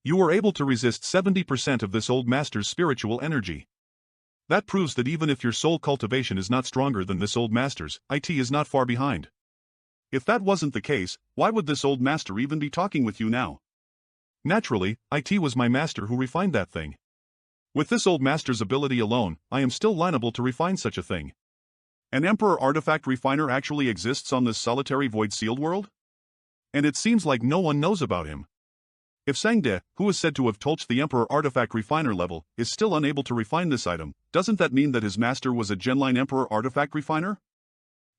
You were able to resist 70% of this old master's spiritual energy. That proves that even if your soul cultivation is not stronger than this old master's, it is not far behind. If that wasn't the case, why would this old master even be talking with you now? Naturally, it was my master who refined that thing. With this old master's ability alone, I am still liable to refine such a thing. An Emperor artifact refiner actually exists on this solitary void-sealed world? And it seems like no one knows about him. If Sangde, who is said to have touched the Emperor artifact refiner level, is still unable to refine this item, doesn't that mean that his master was a Genline Emperor artifact refiner?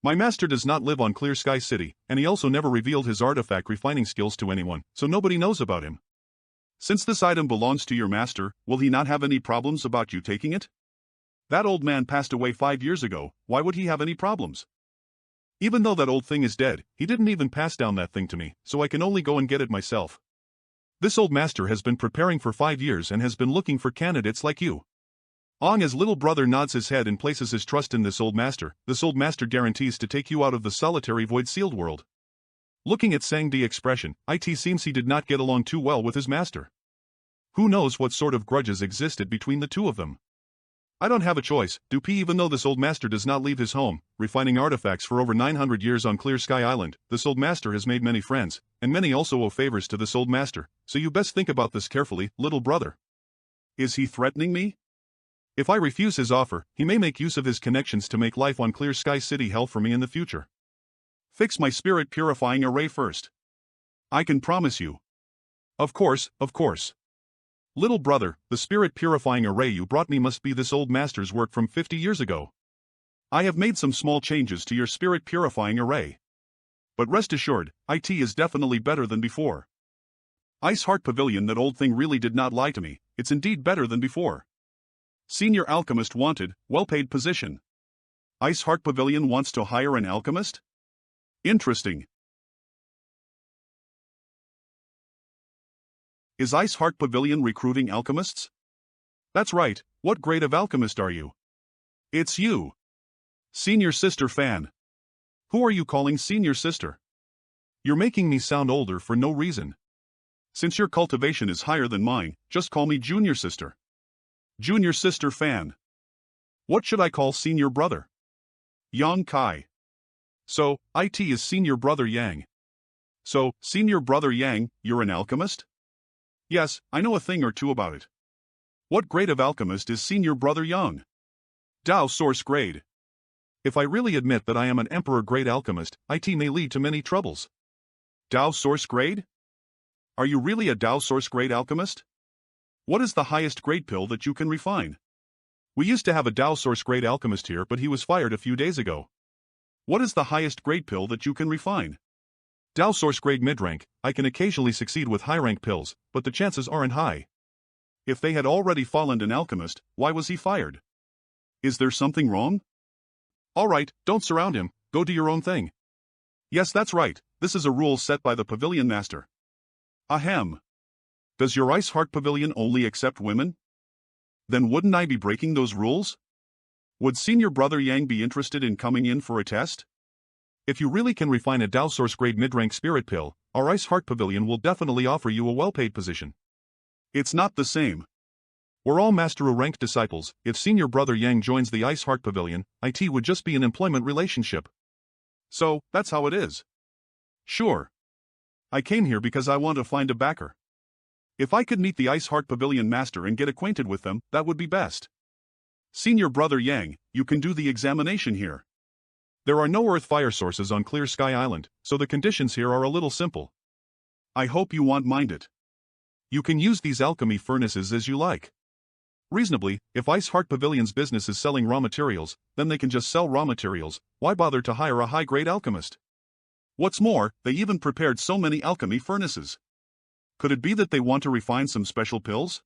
My master does not live on Clear Sky City, and he also never revealed his artifact refining skills to anyone, so nobody knows about him. Since this item belongs to your master, will he not have any problems about you taking it? That old man passed away 5 years ago, why would he have any problems? Even though that old thing is dead, he didn't even pass down that thing to me, so I can only go and get it myself. This old master has been preparing for 5 years and has been looking for candidates like you. As little brother nods his head and places his trust in this old master guarantees to take you out of the solitary void-sealed world. Looking at Sangdi's expression, it seems he did not get along too well with his master. Who knows what sort of grudges existed between the two of them. I don't have a choice, even though this old master does not leave his home, refining artifacts for over 900 years on Clear Sky Island. This old master has made many friends, and many also owe favors to this old master, so you best think about this carefully, little brother. Is he threatening me? If I refuse his offer, he may make use of his connections to make life on Clear Sky City hell for me in the future. Fix my spirit purifying array first. I can promise you. Of course. Little brother, the spirit purifying array you brought me must be this old master's work from 50 years ago. I have made some small changes to your spirit purifying array. But rest assured, it is definitely better than before. Ice Heart Pavilion, that old thing really did not lie to me, it's indeed better than before. Senior Alchemist wanted, well-paid position. Ice Heart Pavilion wants to hire an alchemist? Interesting. Is Ice Heart Pavilion recruiting alchemists? That's right, what grade of alchemist are you? It's you. Senior Sister Fan. Who are you calling Senior Sister? You're making me sound older for no reason. Since your cultivation is higher than mine, just call me Junior Sister. Junior Sister Fan. What should I call Senior Brother? Yang Kai. So, it is Senior Brother Yang. So, Senior Brother Yang, you're an alchemist? Yes, I know a thing or two about it. What grade of alchemist is Senior Brother Yang? Dao Source Grade. If I really admit that I am an Emperor Grade alchemist, it may lead to many troubles. Dao Source Grade? Are you really a Dao Source Grade alchemist? What is the highest grade pill that you can refine? We used to have a Dao Source Grade alchemist here, but he was fired a few days ago. What is the highest grade pill that you can refine? Dao Source Grade mid-rank, I can occasionally succeed with high-rank pills, but the chances aren't high. If they had already fallen an alchemist, why was he fired? Is there something wrong? Alright, don't surround him, go do your own thing. Yes, that's right, this is a rule set by the Pavilion Master. Ahem. Does your Ice Heart Pavilion only accept women? Then wouldn't I be breaking those rules? Would Senior Brother Yang be interested in coming in for a test? If you really can refine a Dao Source Grade mid-rank spirit pill, our Ice Heart Pavilion will definitely offer you a well-paid position. It's not the same. We're all Master ranked disciples. If Senior Brother Yang joins the Ice Heart Pavilion, it would just be an employment relationship. So, that's how it is. Sure. I came here because I want to find a backer. If I could meet the Ice Heart Pavilion Master and get acquainted with them, that would be best. Senior Brother Yang, you can do the examination here. There are no earth fire sources on Clear Sky Island, so the conditions here are a little simple. I hope you won't mind it. You can use these alchemy furnaces as you like. Reasonably, if Ice Heart Pavilion's business is selling raw materials, then they can just sell raw materials. Why bother to hire a high-grade alchemist? What's more, they even prepared so many alchemy furnaces. Could it be that they want to refine some special pills?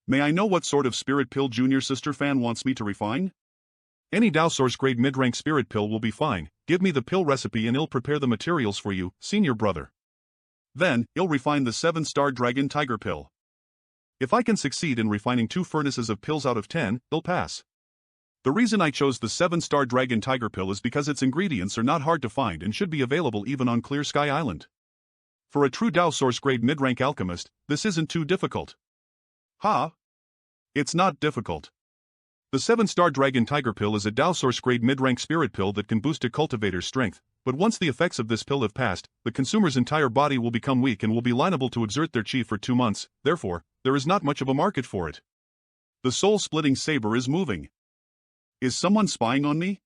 May I know what sort of spirit pill Junior Sister Fan wants me to refine? Any Dow Source grade mid-rank spirit pill will be fine. Give me the pill recipe and I'll prepare the materials for you, senior brother. Then, I'll refine the 7-star dragon tiger pill. If I can succeed in refining 2 furnaces of pills out of 10, I'll pass. The reason I chose the 7-star dragon tiger pill is because its ingredients are not hard to find and should be available even on Clear Sky Island. For a true Dow Source grade mid-rank alchemist, this isn't too difficult. Ha! It's not difficult. The 7-star dragon tiger pill is a Dow Source grade mid-rank spirit pill that can boost a cultivator's strength, but once the effects of this pill have passed, the consumer's entire body will become weak and will be liable to exert their chi for 2 months, therefore, there is not much of a market for it. The soul-splitting saber is moving. Is someone spying on me?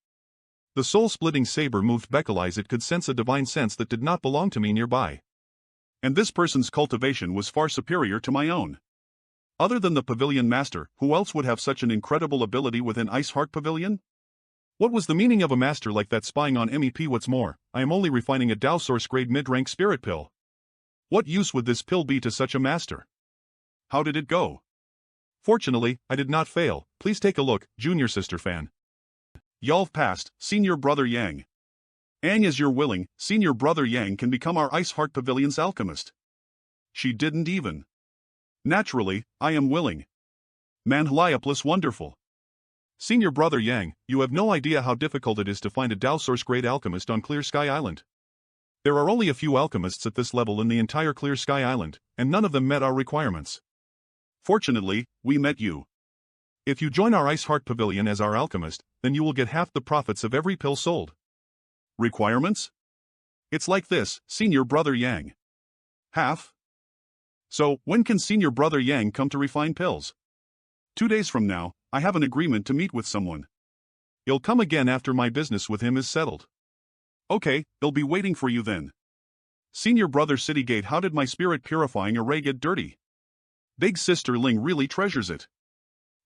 The soul-splitting saber moved Beckel as it could sense a divine sense that did not belong to me nearby. And this person's cultivation was far superior to my own. Other than the Pavilion Master, who else would have such an incredible ability within Ice Heart Pavilion? What was the meaning of a master like that spying on MEP? What's more, I am only refining a Dow Source grade mid-rank spirit pill. What use would this pill be to such a master? How did it go? Fortunately, I did not fail. Please take a look, junior sister fan. Y'all passed, senior brother Yang. And as you're willing, senior brother Yang can become our Ice Heart Pavilion's alchemist. She didn't even. Naturally, I am willing. Manhwa plus wonderful. Senior brother Yang, you have no idea how difficult it is to find a Dow Source grade alchemist on Clear Sky Island. There are only a few alchemists at this level in the entire Clear Sky Island, and none of them met our requirements. Fortunately, we met you. If you join our Ice Heart Pavilion as our alchemist, then you will get half the profits of every pill sold. Requirements? It's like this, senior brother Yang. Half? So, when can senior brother Yang come to refine pills? 2 days from now, I have an agreement to meet with someone. He'll come again after my business with him is settled. Okay, he'll be waiting for you then. Senior brother Citygate, how did my spirit purifying array get dirty? Big sister Ling really treasures it.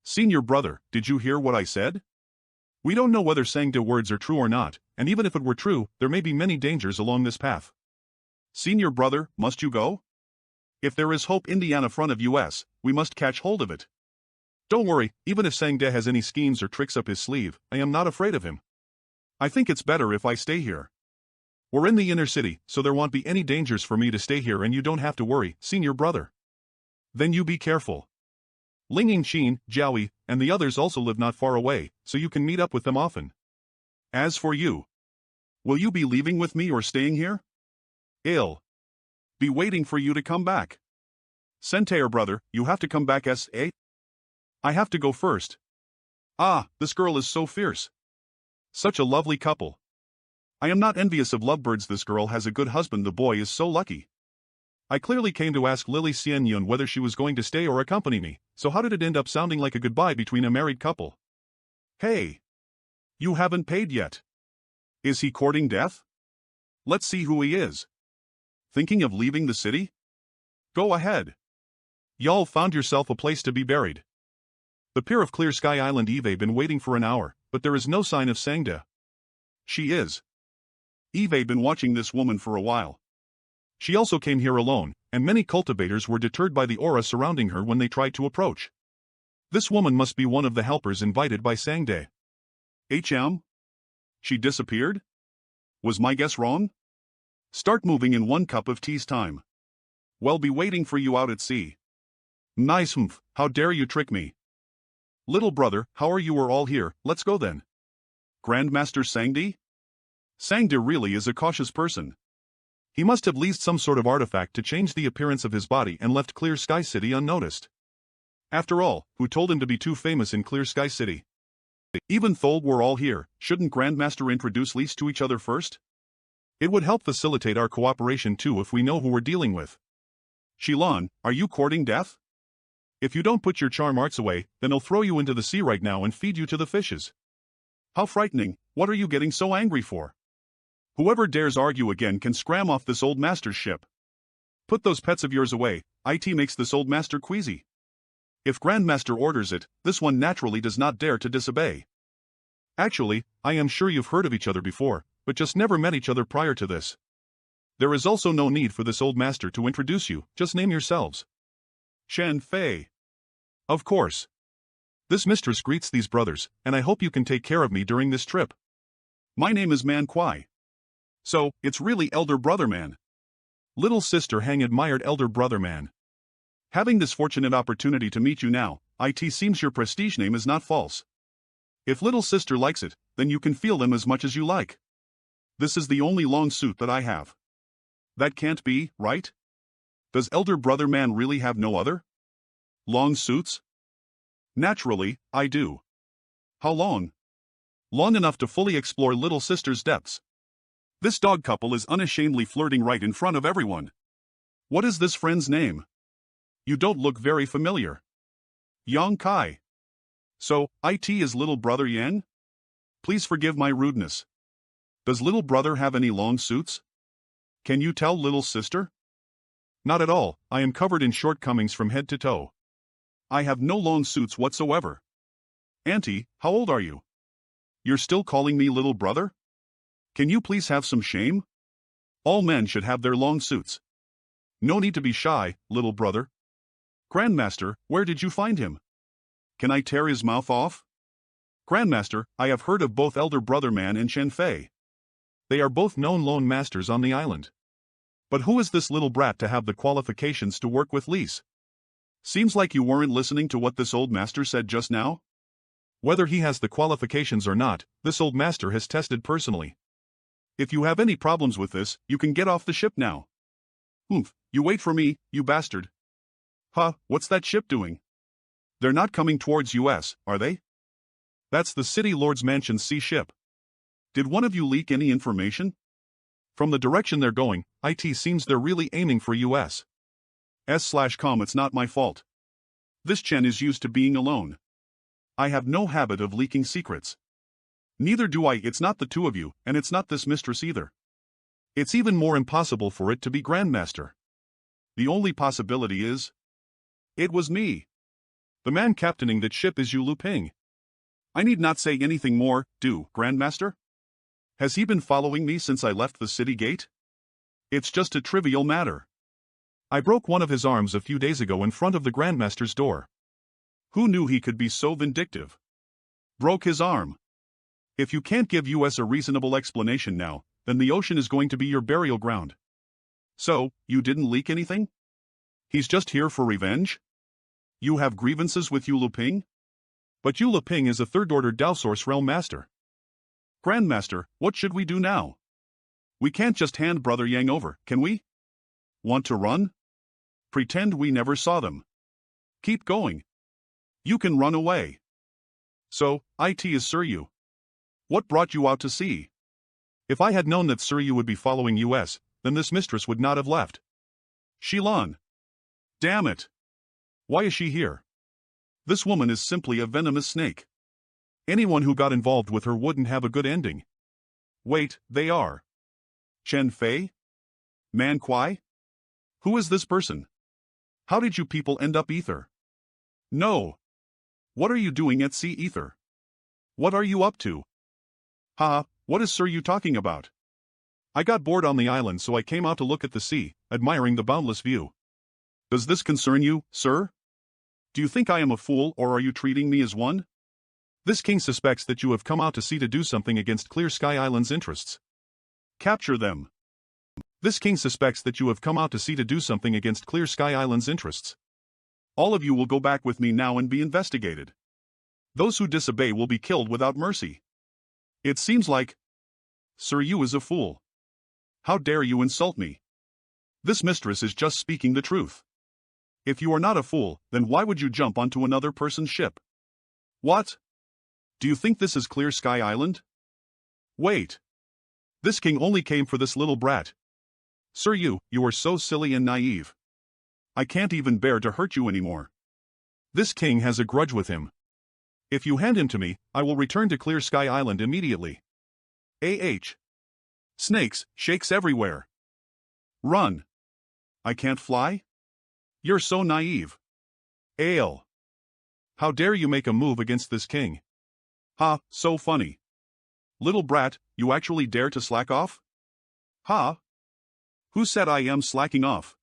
Senior brother, did you hear what I said? We don't know whether Sangda words are true or not, and even if it were true, there may be many dangers along this path. Senior brother, must you go? If there is hope Indiana front of US, we must catch hold of it. Don't worry, even if Sangde has any schemes or tricks up his sleeve, I am not afraid of him. I think it's better if I stay here. We're in the inner city, so there won't be any dangers for me to stay here and you don't have to worry, senior brother. Then you be careful. Ling Yingqin, Jiaoyi, and the others also live not far away, so you can meet up with them often. As for you, will you be leaving with me or staying here? I'll be waiting for you to come back. Sentair brother, you have to come back S.A.? I have to go first. Ah, this girl is so fierce. Such a lovely couple. I am not envious of lovebirds. This girl has a good husband. The boy is so lucky. I clearly came to ask Lily Xian Yun whether she was going to stay or accompany me, so how did it end up sounding like a goodbye between a married couple? Hey! You haven't paid yet. Is he courting death? Let's see who he is. Thinking of leaving the city? Go ahead. Y'all found yourself a place to be buried. The pier of Clear Sky Island Eve been waiting for an hour, but there is no sign of Sangda. She is. Eve been watching this woman for a while. She also came here alone, and many cultivators were deterred by the aura surrounding her when they tried to approach. This woman must be one of the helpers invited by Sangde. HM? She disappeared? Was my guess wrong? Start moving in 1 cup of tea's time. Well, be waiting for you out at sea. Nice humph, how dare you trick me? Little brother, how are you? We're all here, let's go then. Grandmaster Sangdi? Sangdi really is a cautious person. He must have leased some sort of artifact to change the appearance of his body and left Clear Sky City unnoticed. After all, who told him to be too famous in Clear Sky City? Even though we're all here, shouldn't Grandmaster introduce Lease to each other first? It would help facilitate our cooperation too if we know who we're dealing with. Shilan, are you courting death? If you don't put your charm arts away, then I'll throw you into the sea right now and feed you to the fishes. How frightening, what are you getting so angry for? Whoever dares argue again can scram off this old master's ship. Put those pets of yours away, it makes this old master queasy. If Grandmaster orders it, this one naturally does not dare to disobey. Actually, I am sure you've heard of each other before, but just never met each other prior to this. There is also no need for this old master to introduce you, just name yourselves. Shen Fei. Of course. This mistress greets these brothers, and I hope you can take care of me during this trip. My name is Manhwa. So, it's really elder brother man. Little sister Hang admired elder brother man. Having this fortunate opportunity to meet you now, it seems your prestige name is not false. If little sister likes it, then you can feel them as much as you like. This is the only long suit that I have. That can't be, right? Does elder brother man really have no other long suits? Naturally, I do. How long? Long enough to fully explore little sister's depths. This dog couple is unashamedly flirting right in front of everyone. What is this friend's name? You don't look very familiar. Yang Kai. So, it is little brother Yang? Please forgive my rudeness. Does little brother have any long suits? Can you tell little sister? Not at all, I am covered in shortcomings from head to toe. I have no long suits whatsoever. Auntie, how old are you? You're still calling me little brother? Can you please have some shame? All men should have their long suits. No need to be shy, little brother. Grandmaster, where did you find him? Can I tear his mouth off? Grandmaster, I have heard of both elder brother man and Chen Fei. They are both known lone masters on the island. But who is this little brat to have the qualifications to work with Lise? Seems like you weren't listening to what this old master said just now. Whether he has the qualifications or not, this old master has tested personally. If you have any problems with this, you can get off the ship now. Oomph, you wait for me, you bastard. Huh, what's that ship doing? They're not coming towards US, are they? That's the City Lord's Mansion's sea ship. Did one of you leak any information? From the direction they're going, it seems they're really aiming for US. S/com, it's not my fault. This Chen is used to being alone. I have no habit of leaking secrets. Neither do I. It's not the two of you, and it's not this mistress either. It's even more impossible for it to be Grandmaster. The only possibility is... it was me. The man captaining that ship is Yu Luping. I need not say anything more, do, Grandmaster? Has he been following me since I left the city gate? It's just a trivial matter. I broke one of his arms a few days ago in front of the Grandmaster's door. Who knew he could be so vindictive? Broke his arm. If you can't give us a reasonable explanation now, then the ocean is going to be your burial ground. So, you didn't leak anything? He's just here for revenge? You have grievances with Yu Luping? But Yu Luping is a third-order Dao Realm Master. Grandmaster, what should we do now? We can't just hand Brother Yang over, can we? Want to run? Pretend we never saw them. Keep going. You can run away. So, it is Sir Yu. What brought you out to sea? If I had known that Sir Yu would be following US, then this mistress would not have left. Shilan. Damn it. Why is she here? This woman is simply a venomous snake. Anyone who got involved with her wouldn't have a good ending. Wait, they are. Chen Fei? Manhwa? Who is this person? How did you people end up Ether? No. What are you doing at sea Ether? What are you up to? Ha, what is Sir Yu talking about? I got bored on the island, so I came out to look at the sea, admiring the boundless view. Does this concern you, sir? Do you think I am a fool, or are you treating me as one? This king suspects that you have come out to sea to do something against Clear Sky Island's interests. Capture them. This king suspects that you have come out to sea to do something against Clear Sky Island's interests. All of you will go back with me now and be investigated. Those who disobey will be killed without mercy. It seems like... Sir Yu is a fool. How dare you insult me? This mistress is just speaking the truth. If you are not a fool, then why would you jump onto another person's ship? What? Do you think this is Clear Sky Island? Wait. This king only came for this little brat. Sir Yu, you are so silly and naive. I can't even bear to hurt you anymore. This king has a grudge with him. If you hand him to me, I will return to Clear Sky Island immediately. Snakes, shakes everywhere. Run. I can't fly? You're so naive. Ale. How dare you make a move against this king? Ha, so funny. Little brat, you actually dare to slack off? Ha? Who said I am slacking off?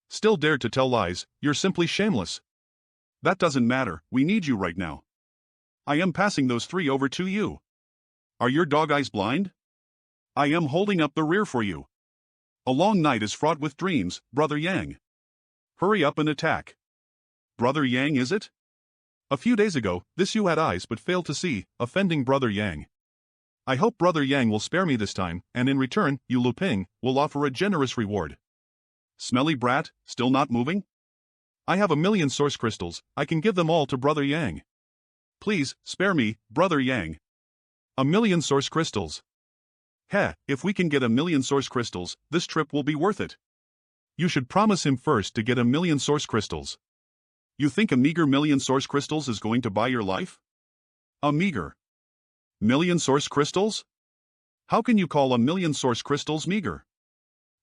Still dare to tell lies, you're simply shameless. That doesn't matter, we need you right now. I am passing those 3 over to you. Are your dog eyes blind? I am holding up the rear for you. A long night is fraught with dreams, Brother Yang. Hurry up and attack. Brother Yang, is it? A few days ago, this you had eyes but failed to see, offending Brother Yang. I hope Brother Yang will spare me this time, and in return, you Lu Ping will offer a generous reward. Smelly brat, still not moving? I have 1,000,000 source crystals, I can give them all to Brother Yang. Please, spare me, Brother Yang. 1,000,000 source crystals. Heh, if we can get 1,000,000 source crystals, this trip will be worth it. You should promise him first to get 1,000,000 source crystals. You think a meager 1,000,000 source crystals is going to buy your life? A meager 1,000,000 source crystals? How can you call 1,000,000 source crystals meager?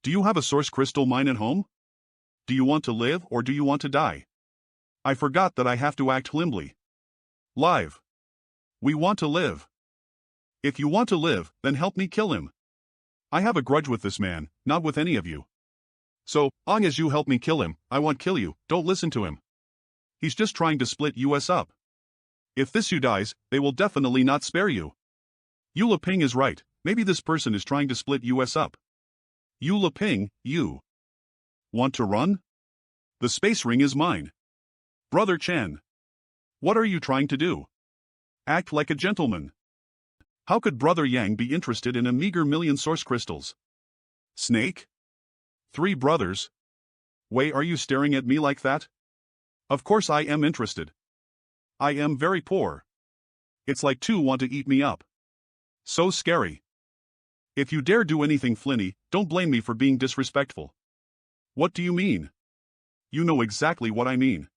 Do you have a source crystal mine at home? Do you want to live or do you want to die? I forgot that I have to act limbly. Live. We want to live. If you want to live, then help me kill him. I have a grudge with this man, not with any of you. So, long as you help me kill him, I won't kill you, don't listen to him. He's just trying to split us up. If this you dies, they will definitely not spare you. Yu Leping is right, maybe this person is trying to split us up. Yu Leping, you want to run? The space ring is mine. Brother Chen. What are you trying to do? Act like a gentleman. How could Brother Yang be interested in a meager 1,000,000 source crystals? Snake? 3 brothers? Why are you staring at me like that? Of course I am interested. I am very poor. It's like 2 want to eat me up. So scary. If you dare do anything flinny, don't blame me for being disrespectful. What do you mean? You know exactly what I mean.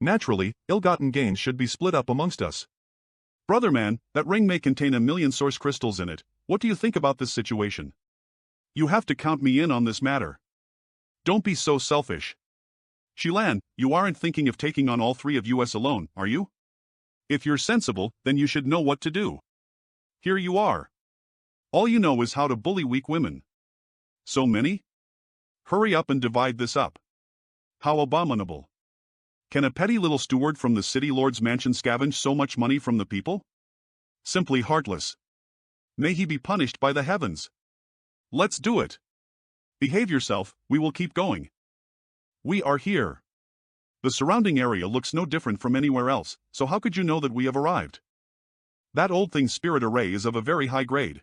Naturally, ill-gotten gains should be split up amongst us. Brother man, that ring may contain 1,000,000 source crystals in it. What do you think about this situation? You have to count me in on this matter. Don't be so selfish. Shilan, you aren't thinking of taking on all 3 of us alone, are you? If you're sensible, then you should know what to do. Here you are. All you know is how to bully weak women. So many? Hurry up and divide this up. How abominable. Can a petty little steward from the city lord's mansion scavenge so much money from the people? Simply heartless. May he be punished by the heavens. Let's do it. Behave yourself, we will keep going. We are here. The surrounding area looks no different from anywhere else, so how could you know that we have arrived? That old thing's spirit array is of a very high grade.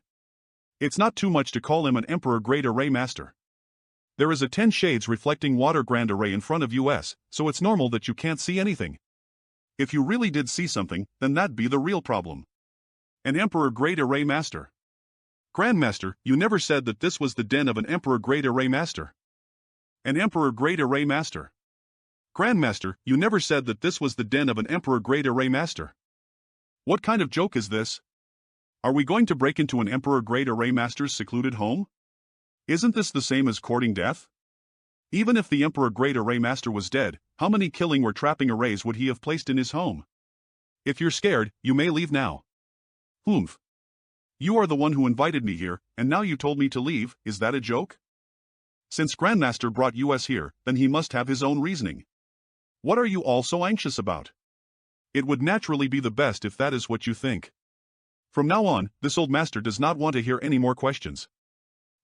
It's not too much to call him an emperor grade array master. There is a 10 shades reflecting water grand array in front of us, so it's normal that you can't see anything. If you really did see something, then that'd be the real problem. An emperor grade array master. Grandmaster, you never said that this was the den of an emperor grade array master. An emperor grade array master. Grandmaster, you never said that this was the den of an emperor grade array master. What kind of joke is this? Are we going to break into an emperor grade array master's secluded home? Isn't this the same as courting death? Even if the emperor grade array master was dead, how many killing or trapping arrays would he have placed in his home? If you're scared, you may leave now. Humph. You are the one who invited me here, and now you told me to leave, is that a joke? Since Grandmaster brought us here, then he must have his own reasoning. What are you all so anxious about? It would naturally be the best if that is what you think. From now on, this old master does not want to hear any more questions.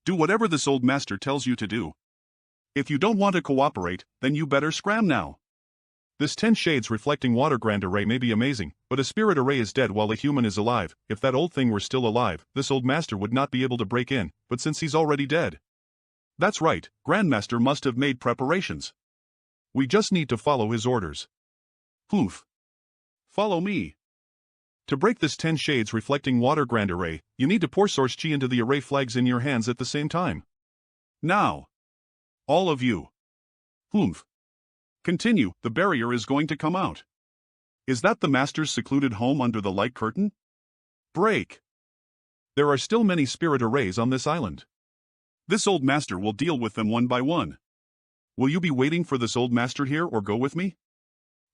Do whatever this old master tells you to do. If you don't want to cooperate, then you better scram now. This 10 shades reflecting water grand array may be amazing, but a spirit array is dead while a human is alive. If that old thing were still alive, this old master would not be able to break in, but since he's already dead. That's right, Grandmaster must have made preparations. We just need to follow his orders. Poof. Follow me. To break this 10 shades reflecting water grand array, you need to pour source chi into the array flags in your hands at the same time. Now. All of you. Humph. Continue, the barrier is going to come out. Is that the master's secluded home under the light curtain? Break. There are still many spirit arrays on this island. This old master will deal with them one by one. Will you be waiting for this old master here or go with me?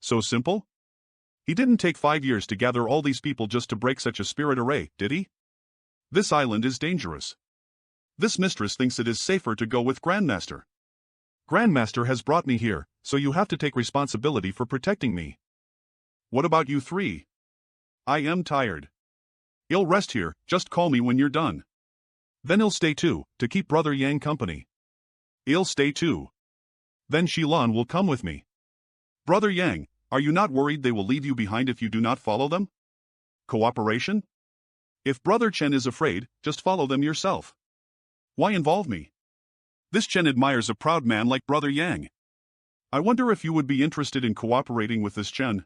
So simple? He didn't take 5 years to gather all these people just to break such a spirit array, did he? This island is dangerous. This mistress thinks it is safer to go with Grandmaster. Grandmaster has brought me here, so you have to take responsibility for protecting me. What about you 3? I am tired. I'll rest here, just call me when you're done. Then I'll stay too, to keep Brother Yang company. I'll stay too. Then Shilan will come with me. Brother Yang, are you not worried they will leave you behind if you do not follow them? Cooperation? If Brother Chen is afraid, just follow them yourself. Why involve me? This Chen admires a proud man like Brother Yang. I wonder if you would be interested in cooperating with this Chen.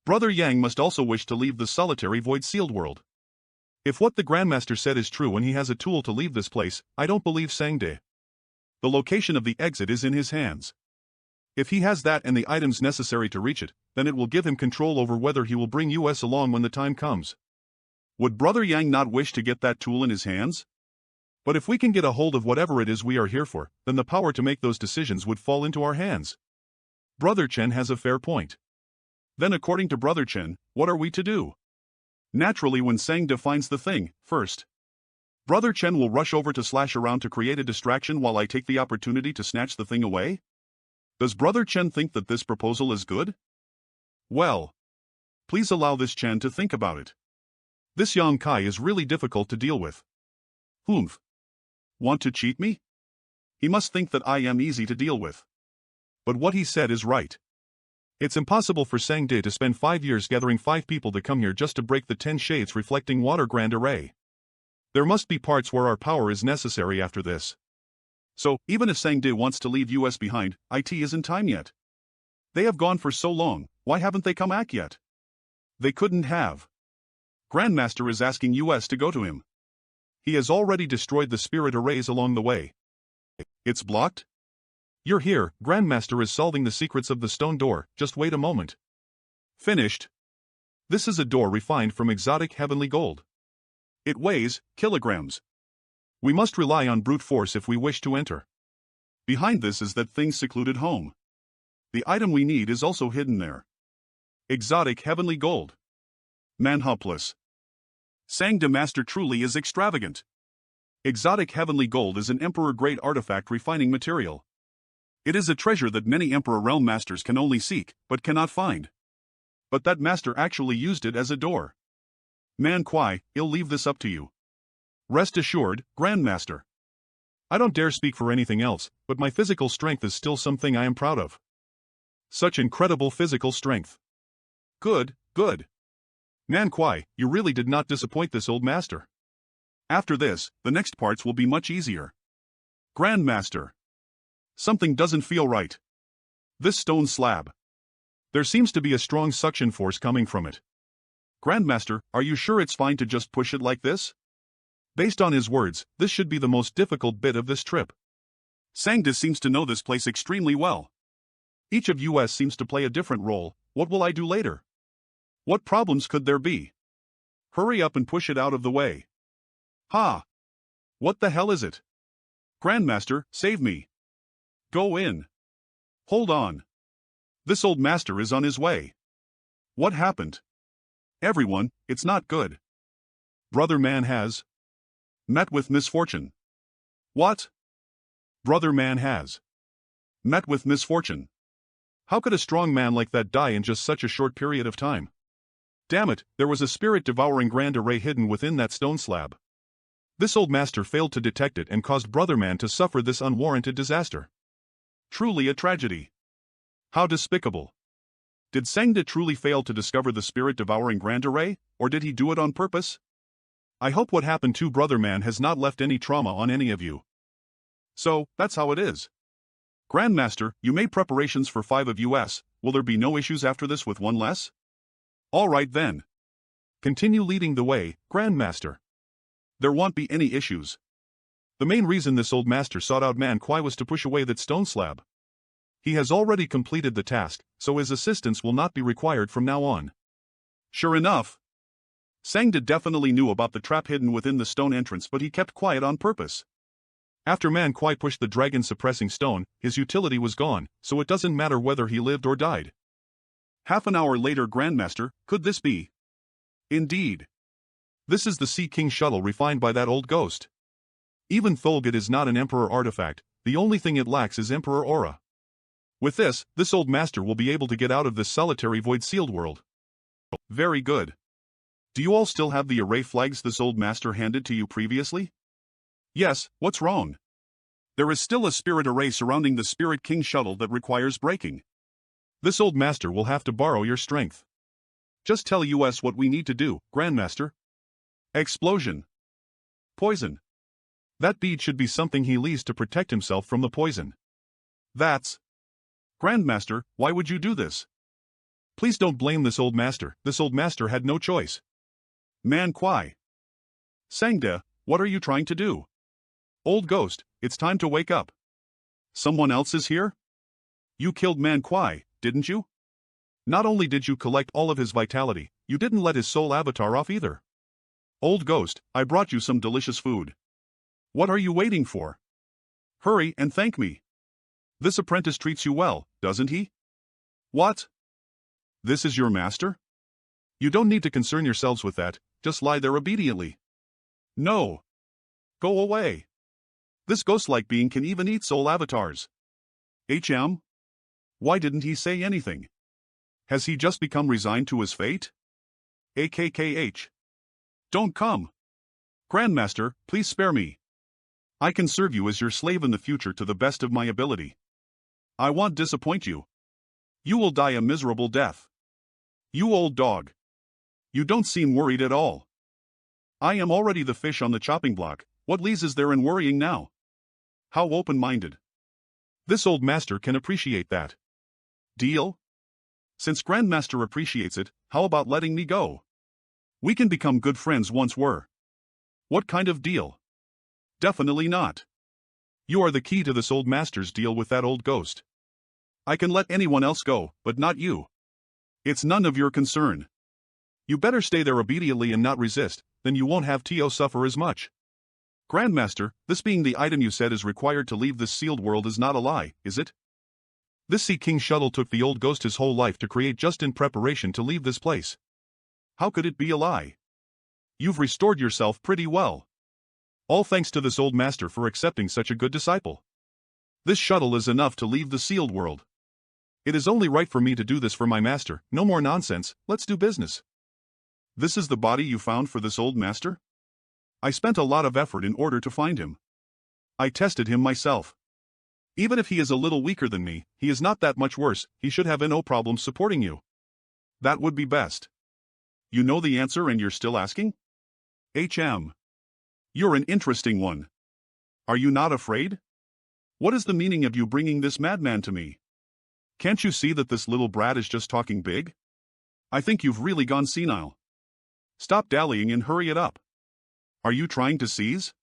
Brother Yang must also wish to leave the solitary void-sealed world. If what the Grandmaster said is true and he has a tool to leave this place, I don't believe Sangde. The location of the exit is in his hands. If he has that and the items necessary to reach it, then it will give him control over whether he will bring us along when the time comes. Would Brother Yang not wish to get that tool in his hands? But if we can get a hold of whatever it is we are here for, then the power to make those decisions would fall into our hands. Brother Chen has a fair point. Then according to Brother Chen, what are we to do? Naturally when Sang defines the thing, first. Brother Chen will rush over to slash around to create a distraction while I take the opportunity to snatch the thing away? Does Brother Chen think that this proposal is good? Well. Please allow this Chen to think about it. This Yang Kai is really difficult to deal with. Humph. Want to cheat me? He must think that I am easy to deal with. But what he said is right. It's impossible for Sang De to spend 5 years gathering 5 people to come here just to break the 10 shades reflecting water grand array. There must be parts where our power is necessary after this. So, even if Sang De wants to leave us behind, it isn't time yet. They have gone for so long, why haven't they come back yet? They couldn't have. Grandmaster is asking us to go to him. He has already destroyed the spirit arrays along the way. It's blocked? You're here, Grandmaster is solving the secrets of the stone door, just wait a moment. Finished. This is a door refined from exotic heavenly gold. It weighs kilograms. We must rely on brute force if we wish to enter. Behind this is that thing's secluded home. The item we need is also hidden there. Exotic heavenly gold. Manhwa Plus. Sang De Master truly is extravagant. Exotic heavenly gold is an emperor-grade artifact refining material. It is a treasure that many Emperor Realm Masters can only seek, but cannot find. But that master actually used it as a door. Man Kwai, I'll leave this up to you. Rest assured, Grandmaster. I don't dare speak for anything else, but my physical strength is still something I am proud of. Such incredible physical strength. Good, good. Man Kwai, you really did not disappoint this old master. After this, the next parts will be much easier. Grandmaster. Something doesn't feel right. This stone slab. There seems to be a strong suction force coming from it. Grandmaster, are you sure it's fine to just push it like this? Based on his words, this should be the most difficult bit of this trip. Sangda seems to know this place extremely well. Each of us seems to play a different role. What will I do later? What problems could there be? Hurry up and push it out of the way. Ha! What the hell is it? Grandmaster, save me. Go in. Hold on. This old master is on his way. What happened? Everyone, it's not good. Brother Man has met with misfortune. What? Brother Man has met with misfortune. How could a strong man like that die in just such a short period of time? Damn it, there was a spirit-devouring grand array hidden within that stone slab. This old master failed to detect it and caused Brother Man to suffer this unwarranted disaster. Truly a tragedy. How despicable. Did Sangda truly fail to discover the spirit-devouring grand array, or did he do it on purpose? I hope what happened to Brother Man has not left any trauma on any of you. So, that's how it is. Grandmaster, you made preparations for 5 of us, will there be no issues after this with one less? Alright then. Continue leading the way, Grandmaster. There won't be any issues. The main reason this old master sought out Man Kwai was to push away that stone slab. He has already completed the task, so his assistance will not be required from now on. Sure enough. Sangda definitely knew about the trap hidden within the stone entrance, but he kept quiet on purpose. After Man Kwai pushed the dragon-suppressing stone, his utility was gone, so it doesn't matter whether he lived or died. Half an hour later, Grandmaster, could this be? Indeed. This is the Sea King shuttle refined by that old ghost. Even though it is not an Emperor artifact, the only thing it lacks is Emperor aura. With this old master will be able to get out of this solitary void-sealed world. Very good. Do you all still have the array flags this old master handed to you previously? Yes, what's wrong? There is still a spirit array surrounding the Spirit King shuttle that requires breaking. This old master will have to borrow your strength. Just tell us what we need to do, Grandmaster. Explosion. Poison. That bead should be something he leaves to protect himself from the poison. That's... Grandmaster, why would you do this? Please don't blame this old master had no choice. Man Kwai. Sangda, what are you trying to do? Old ghost, it's time to wake up. Someone else is here? You killed Man Kwai, didn't you? Not only did you collect all of his vitality, you didn't let his soul avatar off either. Old ghost, I brought you some delicious food. What are you waiting for? Hurry and thank me. This apprentice treats you well, doesn't he? What? This is your master? You don't need to concern yourselves with that, just lie there obediently. No. Go away. This ghost-like being can even eat soul avatars. Why didn't he say anything? Has he just become resigned to his fate? AKKH. Don't come. Grandmaster, please spare me. I can serve you as your slave in the future to the best of my ability. I won't disappoint you. You will die a miserable death. You old dog. You don't seem worried at all. I am already the fish on the chopping block, what leads is there in worrying now? How open-minded. This old master can appreciate that. Deal? Since Grandmaster appreciates it, how about letting me go? We can become good friends once were. What kind of deal? Definitely not. You are the key to this old master's deal with that old ghost. I can let anyone else go, but not you. It's none of your concern. You better stay there obediently and not resist, then you won't have to suffer as much. Grandmaster, this being the item you said is required to leave this sealed world is not a lie, is it? This Sea King shuttle took the old ghost his whole life to create just in preparation to leave this place. How could it be a lie? You've restored yourself pretty well. All thanks to this old master for accepting such a good disciple. This shuttle is enough to leave the sealed world. It is only right for me to do this for my master, no more nonsense, let's do business. This is the body you found for this old master? I spent a lot of effort in order to find him. I tested him myself. Even if he is a little weaker than me, he is not that much worse, he should have no problem supporting you. That would be best. You know the answer and you're still asking? You're an interesting one. Are you not afraid? What is the meaning of you bringing this madman to me? Can't you see that this little brat is just talking big? I think you've really gone senile. Stop dallying and hurry it up. Are you trying to seize?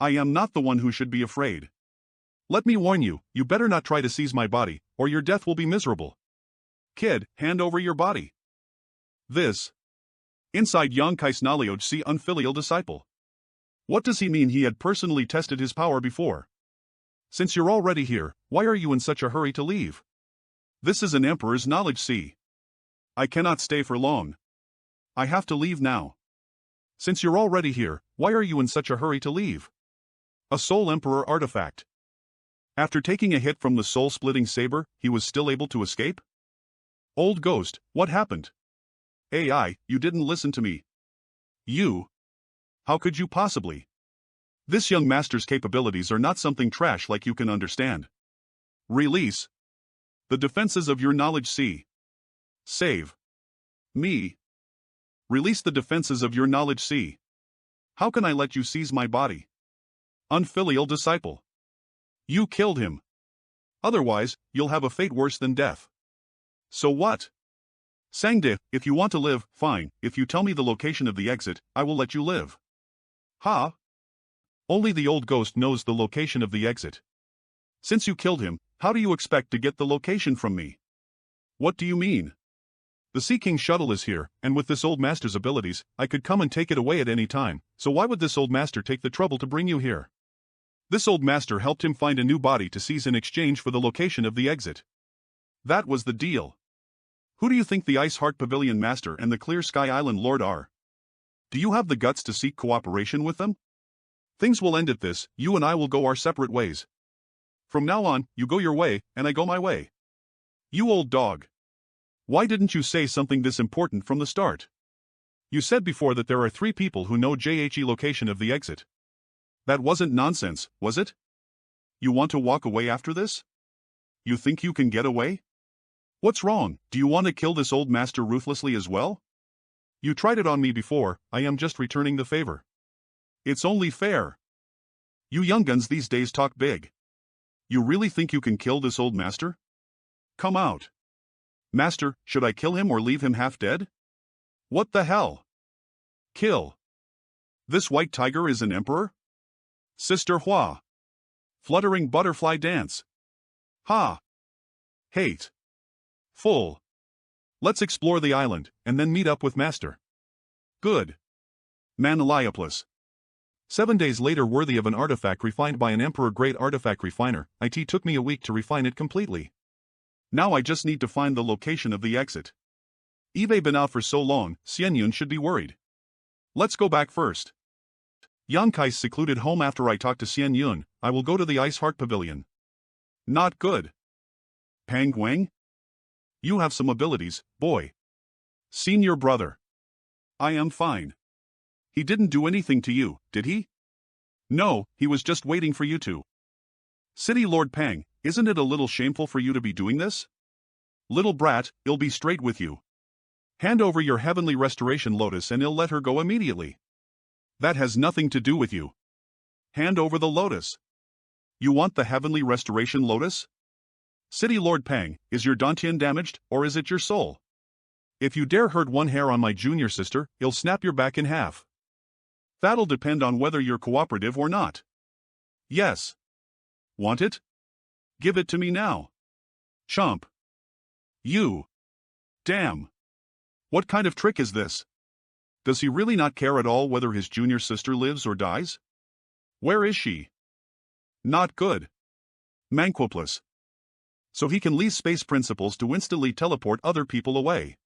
I am not the one who should be afraid. Let me warn you, you better not try to seize my body, or your death will be miserable. Kid, hand over your body. This. Inside Yang Kai's knowledge see unfilial disciple. What does he mean he had personally tested his power before? Since you're already here, why are you in such a hurry to leave? This is an emperor's knowledge see. I cannot stay for long. I have to leave now. Since you're already here, why are you in such a hurry to leave? A soul emperor artifact. After taking a hit from the soul-splitting saber, he was still able to escape? Old ghost, what happened? AI, you didn't listen to me. You? How could you possibly? This young master's capabilities are not something trash like you can understand. Release the defenses of your knowledge see. Save me. Release the defenses of your knowledge see. How can I let you seize my body? Unfilial disciple. You killed him. Otherwise, you'll have a fate worse than death. So what? Sangde, if you want to live, fine, if you tell me the location of the exit, I will let you live. Ha? Only the old ghost knows the location of the exit. Since you killed him, how do you expect to get the location from me? What do you mean? The Sea King shuttle is here, and with this old master's abilities, I could come and take it away at any time, so why would this old master take the trouble to bring you here? This old master helped him find a new body to seize in exchange for the location of the exit. That was the deal. Who do you think the Ice Heart Pavilion Master and the Clear Sky Island Lord are? Do you have the guts to seek cooperation with them? Things will end at this, you and I will go our separate ways. From now on, you go your way, and I go my way. You old dog. Why didn't you say something this important from the start? You said before that there are 3 people who know JHE location of the exit. That wasn't nonsense, was it? You want to walk away after this? You think you can get away? What's wrong? Do you want to kill this old master ruthlessly as well? You tried it on me before, I am just returning the favor. It's only fair. You young guns these days talk big. You really think you can kill this old master? Come out. Master, should I kill him or leave him half dead? What the hell? Kill. This white tiger is an emperor? Sister Hua. Fluttering butterfly dance. Ha. Hate. Full. Let's explore the island, and then meet up with Master. Good. Manhwa. 7 days later, worthy of an artifact refined by an emperor-grade artifact refiner, it took me a week to refine it completely. Now I just need to find the location of the exit. Eve been out for so long, Xianyun should be worried. Let's go back first. Yankai's secluded home. After I talk to Xianyun, I will go to the Ice Heart Pavilion. Not good. Pang Guang? You have some abilities, boy. Senior brother. I am fine. He didn't do anything to you, did he? No, he was just waiting for you to. City Lord Pang, isn't it a little shameful for you to be doing this? Little brat, I'll be straight with you. Hand over your heavenly restoration lotus and I'll let her go immediately. That has nothing to do with you. Hand over the lotus. You want the heavenly restoration lotus? City Lord Pang, is your dantian damaged, or is it your soul? If you dare hurt one hair on my junior sister, I'll snap your back in half. That'll depend on whether you're cooperative or not. Yes. Want it? Give it to me now. Chomp. You. Damn. What kind of trick is this? Does he really not care at all whether his junior sister lives or dies? Where is she? Not good. Manquoplus. So he can lease space principles to instantly teleport other people away.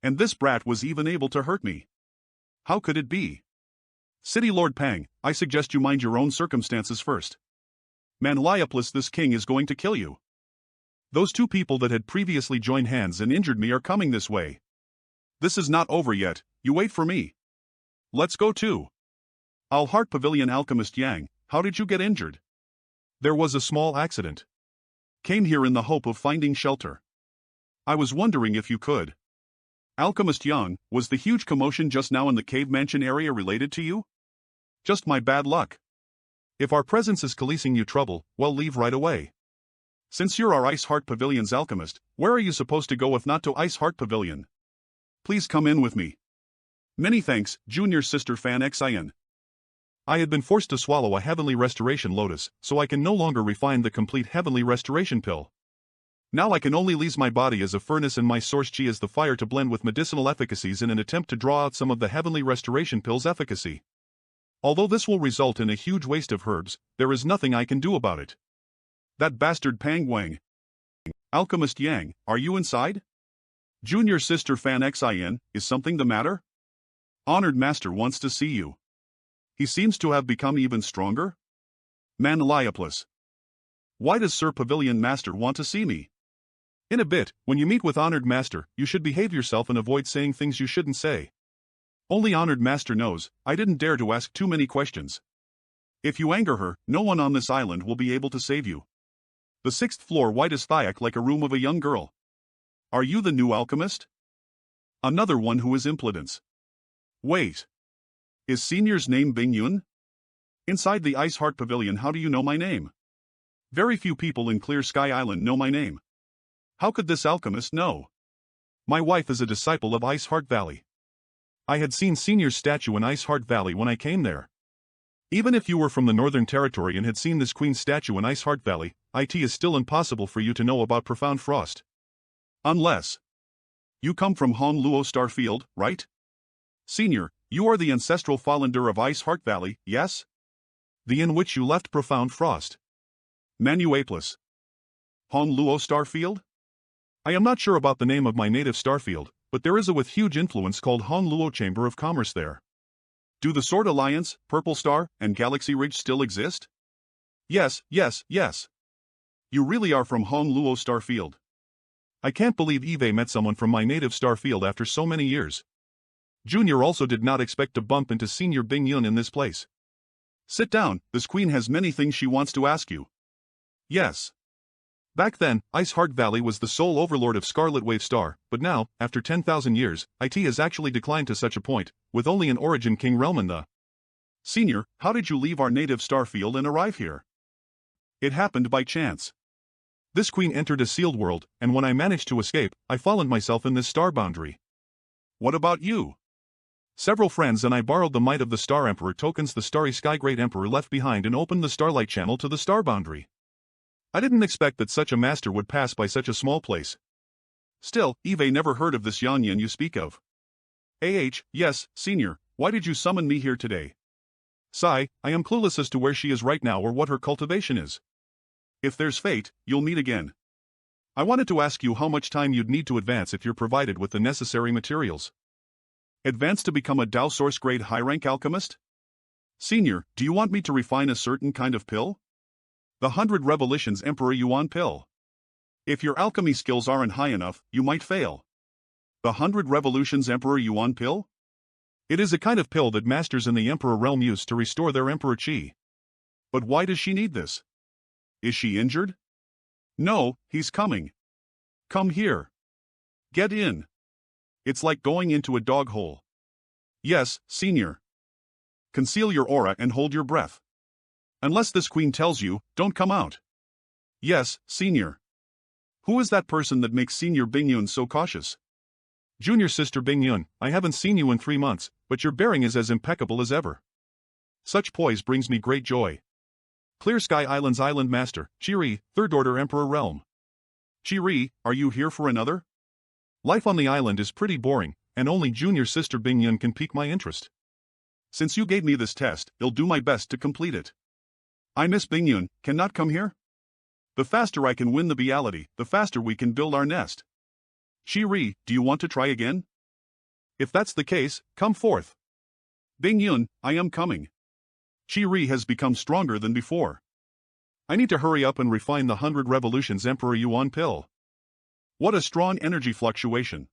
And this brat was even able to hurt me. How could it be? City Lord Pang, I suggest you mind your own circumstances first. Manhwa, this king is going to kill you. Those 2 people that had previously joined hands and injured me are coming this way. This is not over yet, you wait for me. Let's go too. Al Heart Pavilion Alchemist Yang, how did you get injured? There was a small accident. Came here in the hope of finding shelter. I was wondering if you could. Alchemist Yang, was the huge commotion just now in the cave mansion area related to you? Just my bad luck. If our presence is causing you trouble, well, leave right away. Since you're our Ice Heart Pavilion's alchemist, where are you supposed to go if not to Ice Heart Pavilion? Please come in with me. Many thanks, Junior Sister Fan Xin. I had been forced to swallow a heavenly restoration lotus, so I can no longer refine the complete heavenly restoration pill. Now I can only lease my body as a furnace and my source chi as the fire to blend with medicinal efficacies in an attempt to draw out some of the heavenly restoration pill's efficacy. Although this will result in a huge waste of herbs, there is nothing I can do about it. That bastard Pang Wang. Alchemist Yang, are you inside? Junior Sister Fan Xin, is something the matter? Honored Master wants to see you. He seems to have become even stronger? Manhwa. Why does Sir Pavilion Master want to see me? In a bit, when you meet with Honored Master, you should behave yourself and avoid saying things you shouldn't say. Only Honored Master knows, I didn't dare to ask too many questions. If you anger her, no one on this island will be able to save you. The 6th floor white as thiac like a room of a young girl. Are you the new alchemist? Another one who is impudence. Wait. Is Senior's name Bing Yun? Inside the Ice Heart Pavilion, how do you know my name? Very few people in Clear Sky Island know my name. How could this alchemist know? My wife is a disciple of Ice Heart Valley. I had seen Senior's statue in Ice Heart Valley when I came there. Even if you were from the Northern Territory and had seen this Queen's statue in Ice Heart Valley, it is still impossible for you to know about Profound Frost. Unless you come from Honluo Starfield, right? Senior, you are the ancestral Fallander of Ice Heart Valley, yes? The in which you left Profound Frost. Manhwa. Honluo Starfield? I am not sure about the name of my native Starfield, but there is a with huge influence called Honluo Chamber of Commerce there. Do the Sword Alliance, Purple Star, and Galaxy Ridge still exist? Yes, yes, yes. You really are from Honluo Starfield. I can't believe Eve met someone from my native Starfield after so many years. Junior also did not expect to bump into Senior Bingyun in this place. Sit down, this queen has many things she wants to ask you. Yes. Back then, Ice Heart Valley was the sole overlord of Scarlet Wave Star, but now, after 10,000 years, IT has actually declined to such a point, with only an Origin King realm in the... Senior, how did you leave our native star field and arrive here? It happened by chance. This queen entered a sealed world, and when I managed to escape, I fallen myself in this star boundary. What about you? Several friends and I borrowed the might of the Star Emperor tokens the Starry Sky Great Emperor left behind and opened the Starlight Channel to the star boundary. I didn't expect that such a master would pass by such a small place. Still, Eve never heard of this Yanyan you speak of. Yes, Senior, why did you summon me here today? Sigh, I am clueless as to where she is right now or what her cultivation is. If there's fate, you'll meet again. I wanted to ask you how much time you'd need to advance if you're provided with the necessary materials. Advance to become a Dao Source Grade high-rank alchemist? Senior, do you want me to refine a certain kind of pill? The 100 Revolutions Emperor Yuan pill. If your alchemy skills aren't high enough, you might fail. The 100 Revolutions Emperor Yuan pill? It is a kind of pill that masters in the Emperor realm use to restore their Emperor Chi. But why does she need this? Is she injured? No, he's coming. Come here. Get in. It's like going into a dog hole. Yes, Senior. Conceal your aura and hold your breath. Unless this queen tells you, don't come out. Yes, Senior. Who is that person that makes Senior Bingyun so cautious? Junior Sister Bingyun, I haven't seen you in 3 months, but your bearing is as impeccable as ever. Such poise brings me great joy. Clear Sky Island's Island Master, Chiri, Third Order Emperor Realm. Chiri, are you here for another? Life on the island is pretty boring, and only Junior Sister Bingyun can pique my interest. Since you gave me this test, I'll do my best to complete it. I miss Bingyun, cannot come here? The faster I can win the reality, the faster we can build our nest. Chiri, do you want to try again? If that's the case, come forth. Bingyun, I am coming. Chiri has become stronger than before. I need to hurry up and refine the 100 Revolutions Emperor Yuan pill. What a strong energy fluctuation.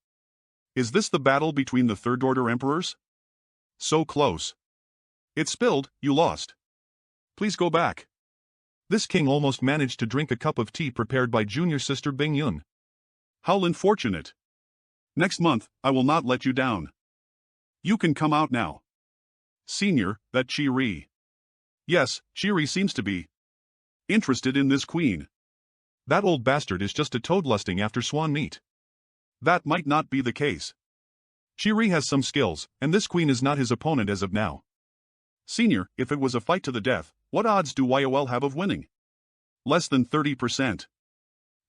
Is this the battle between the Third Order Emperors? So close. It spilled, you lost. Please go back. This king almost managed to drink a cup of tea prepared by Junior Sister Bingyun. How unfortunate. Next month, I will not let you down. You can come out now. Senior, that Chiri. Yes, Chiri seems to be interested in this queen. That old bastard is just a toad lusting after swan meat. That might not be the case. Chiri has some skills, and this queen is not his opponent as of now. Senior, if it was a fight to the death, what odds do YOL have of winning? Less than 30%.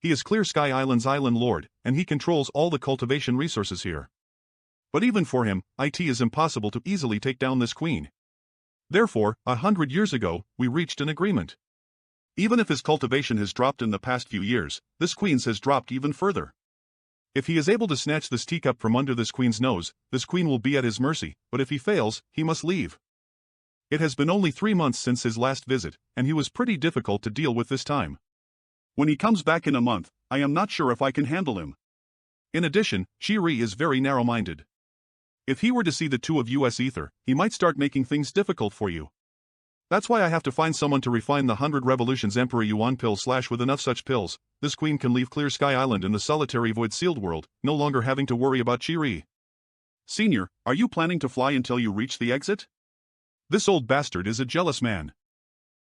He is Clear Sky Island's island lord, and he controls all the cultivation resources here. But even for him, it is impossible to easily take down this queen. Therefore, 100 years ago, we reached an agreement. Even if his cultivation has dropped in the past few years, this queen's has dropped even further. If he is able to snatch this teacup from under this queen's nose, this queen will be at his mercy, but if he fails, he must leave. It has been only 3 months since his last visit, and he was pretty difficult to deal with this time. When he comes back in a month, I am not sure if I can handle him. In addition, Chiri is very narrow-minded. If he were to see the two of you as ether, he might start making things difficult for you. That's why I have to find someone to refine the 100 Revolutions Emperor Yuan pill / with enough such pills, this queen can leave Clear Sky Island in the solitary void sealed world, no longer having to worry about Chiri. Senior, are you planning to fly until you reach the exit? This old bastard is a jealous man.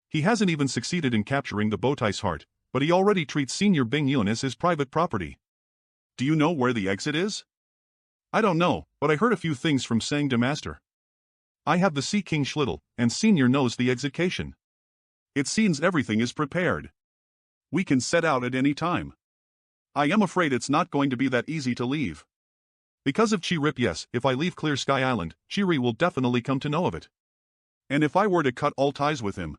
He hasn't even succeeded in capturing the Bowtie's heart, but he already treats Senior Bingyun as his private property. Do you know where the exit is? I don't know, but I heard a few things from Sang de Master. I have the Sea King Schlittle, and Senior knows the execution. It seems everything is prepared. We can set out at any time. I am afraid it's not going to be that easy to leave. Because of Chi-Rip, yes, if I leave Clear Sky Island, Chiri will definitely come to know of it. And if I were to cut all ties with him?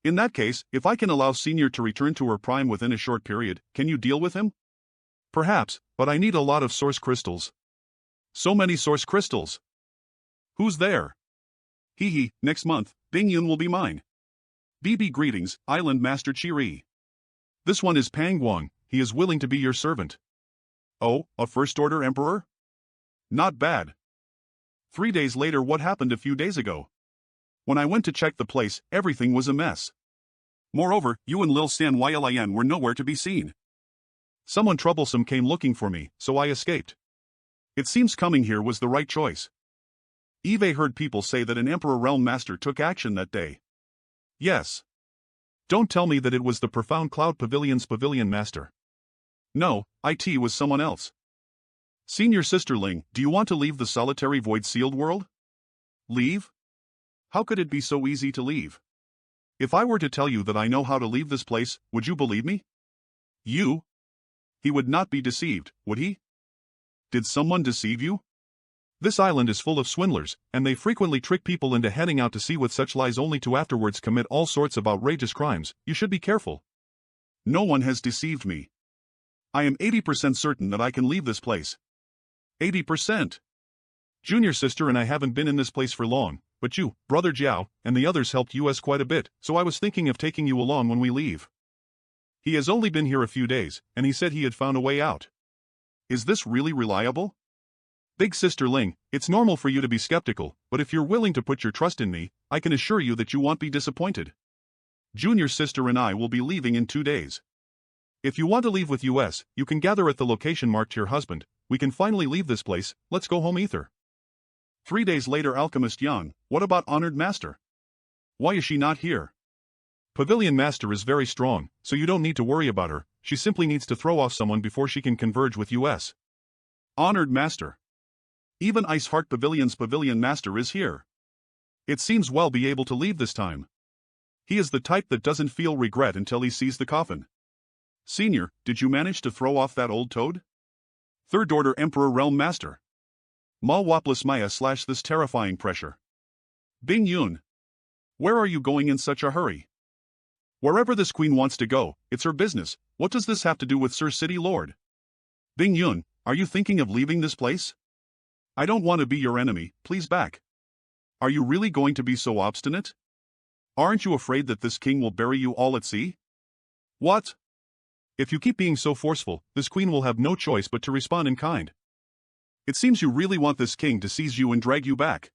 In that case, if I can allow Senior to return to her prime within a short period, can you deal with him? Perhaps, but I need a lot of source crystals. So many source crystals. Who's there? Hee, next month, Bingyun will be mine. BB greetings, Island Master Chiri. This one is Pangguang, he is willing to be your servant. Oh, a First Order Emperor? Not bad. 3 days later, what happened a few days ago? When I went to check the place, everything was a mess. Moreover, you and Lil Stan Ylin were nowhere to be seen. Someone troublesome came looking for me, so I escaped. It seems coming here was the right choice. Eve heard people say that an Emperor Realm Master took action that day. Yes. Don't tell me that it was the Profound Cloud Pavilion's Pavilion Master. No, it was someone else. Senior Sisterling, do you want to leave the solitary void-sealed world? Leave? How could it be so easy to leave? If I were to tell you that I know how to leave this place, would you believe me? You? He would not be deceived, would he? Did someone deceive you? This island is full of swindlers, and they frequently trick people into heading out to sea with such lies only to afterwards commit all sorts of outrageous crimes. You should be careful. No one has deceived me. I am 80% certain that I can leave this place. 80%. Junior sister and I haven't been in this place for long, but you, Brother Jiao, and the others helped us quite a bit, so I was thinking of taking you along when we leave. He has only been here a few days, and he said he had found a way out. Is this really reliable? Big Sister Ling, it's normal for you to be skeptical, but if you're willing to put your trust in me, I can assure you that you won't be disappointed. Junior sister and I will be leaving in 2 days. If you want to leave with us, you can gather at the location marked to your husband. We can finally leave this place. Let's go home, Ether. 3 days later, Alchemist Yang, what about Honored Master? Why is she not here? Pavilion Master is very strong, so you don't need to worry about her. She simply needs to throw off someone before she can converge with us. Honored Master. Even Ice Heart Pavilion's Pavilion Master is here. It seems we'll be able to leave this time. He is the type that doesn't feel regret until he sees the coffin. Senior, did you manage to throw off that old toad? Third Order Emperor Realm Master. Malwapless Maya / this terrifying pressure. Bing Yun. Where are you going in such a hurry? Wherever this queen wants to go, it's her business. What does this have to do with Sir City Lord? Bing Yun, are you thinking of leaving this place? I don't want to be your enemy, please back. Are you really going to be so obstinate? Aren't you afraid that this king will bury you all at sea? What? If you keep being so forceful, this queen will have no choice but to respond in kind. It seems you really want this king to seize you and drag you back.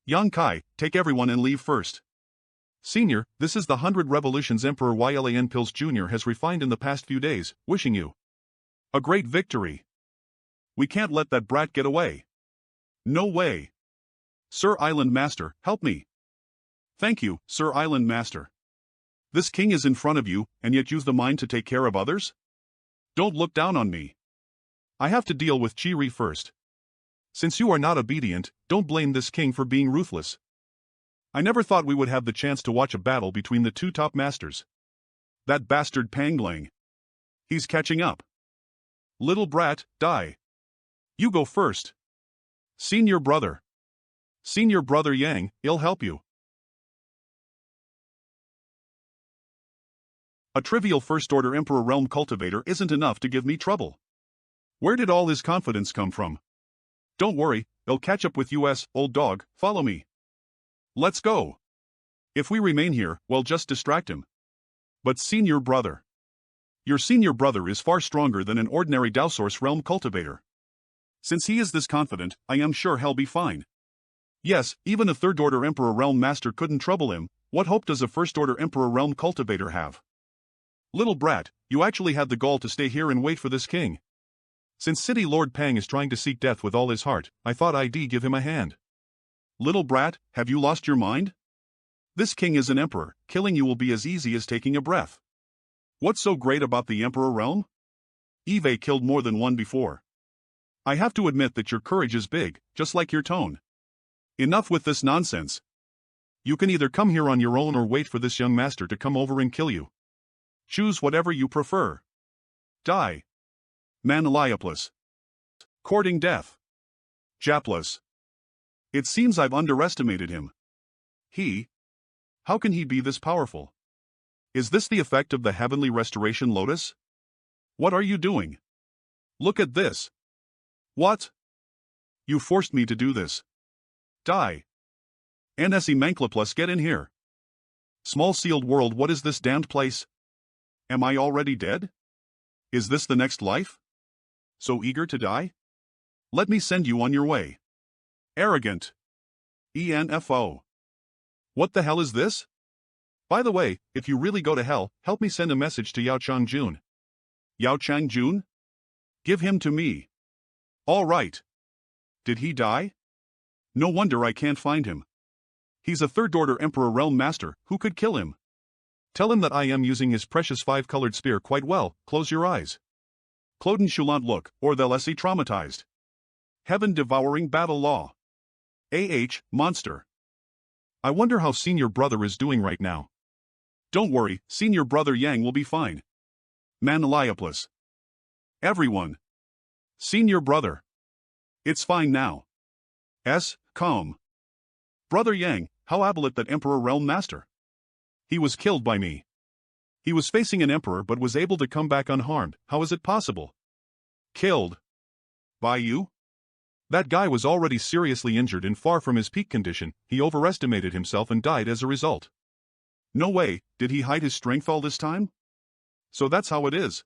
Yang Kai, take everyone and leave first. Senior, this is the 100 Revolutions Emperor Ylan Pils Jr. has refined in the past few days, wishing you a great victory. We can't let that brat get away. No way. Sir Island Master, help me. Thank you, Sir Island Master. This king is in front of you, and yet you've the mind to take care of others? Don't look down on me. I have to deal with Chiri first. Since you are not obedient, don't blame this king for being ruthless. I never thought we would have the chance to watch a battle between the two top masters. That bastard Panglang. He's catching up. Little brat, die. You go first. Senior brother. Senior brother Yang, I'll help you. A trivial First Order Emperor Realm Cultivator isn't enough to give me trouble. Where did all his confidence come from? Don't worry, I'll catch up with us, old dog, follow me. Let's go. If we remain here, we'll just distract him. But senior brother. Your senior brother is far stronger than an ordinary Dowsource Realm Cultivator. Since he is this confident, I am sure he'll be fine. Yes, even a Third Order Emperor Realm Master couldn't trouble him. What hope does a First Order Emperor Realm Cultivator have? Little brat, you actually had the gall to stay here and wait for this king. Since City Lord Pang is trying to seek death with all his heart, I thought I'd give him a hand. Little brat, have you lost your mind? This king is an emperor, killing you will be as easy as taking a breath. What's so great about the Emperor Realm? Eve killed more than one before. I have to admit that your courage is big, just like your tone. Enough with this nonsense. You can either come here on your own or wait for this young master to come over and kill you. Choose whatever you prefer. Die. Manhwa. Courting death. Japless. It seems I've underestimated him. How can he be this powerful? Is this the effect of the Heavenly Restoration Lotus? What are you doing? Look at this. What? You forced me to do this. Die. NSE Manklaplus, get in here. Small sealed world, what is this damned place? Am I already dead? Is this the next life? So eager to die? Let me send you on your way. Arrogant. ENFO. What the hell is this? By the way, if you really go to hell, help me send a message to Yao Changjun. Yao Changjun? Give him to me. All right. Did he die? No wonder I can't find him. He's a third-order Emperor Realm Master, who could kill him? Tell him that I am using his precious five-colored spear quite well. Close your eyes. Cloden Shulant look, or they'll see traumatized. Heaven-devouring battle law. Monster. I wonder how senior brother is doing right now. Don't worry, senior brother Yang will be fine. Manhwa. Everyone. Senior brother. It's fine now. Calm. Brother Yang, how about that Emperor Realm Master? He was killed by me. He was facing an emperor but was able to come back unharmed. How is it possible? Killed. By you? That guy was already seriously injured and far from his peak condition. He overestimated himself and died as a result. No way, did he hide his strength all this time? So that's how it is.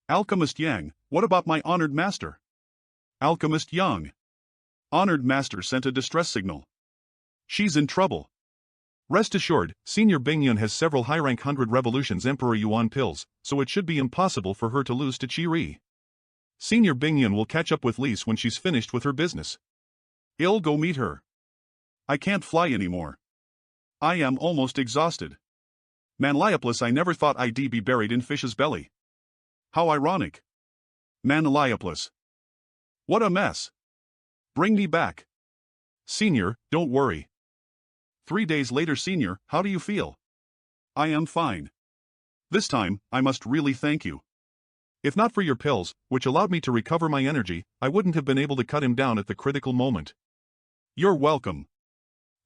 Alchemist Yang, what about my honored master? Alchemist Yang. Honored master sent a distress signal. She's in trouble. Rest assured, Senior Bingyun has several high-rank 100 Revolutions Emperor Yuan pills, so it should be impossible for her to lose to Qi-Ri. Senior Bingyun will catch up with Lise when she's finished with her business. I'll go meet her. I can't fly anymore. I am almost exhausted. Manhwa, I never thought I'd be buried in fish's belly. How ironic. Manhwa. What a mess. Bring me back. Senior, don't worry. 3 days later, Senior, how do you feel? I am fine. This time, I must really thank you. If not for your pills, which allowed me to recover my energy, I wouldn't have been able to cut him down at the critical moment. You're welcome.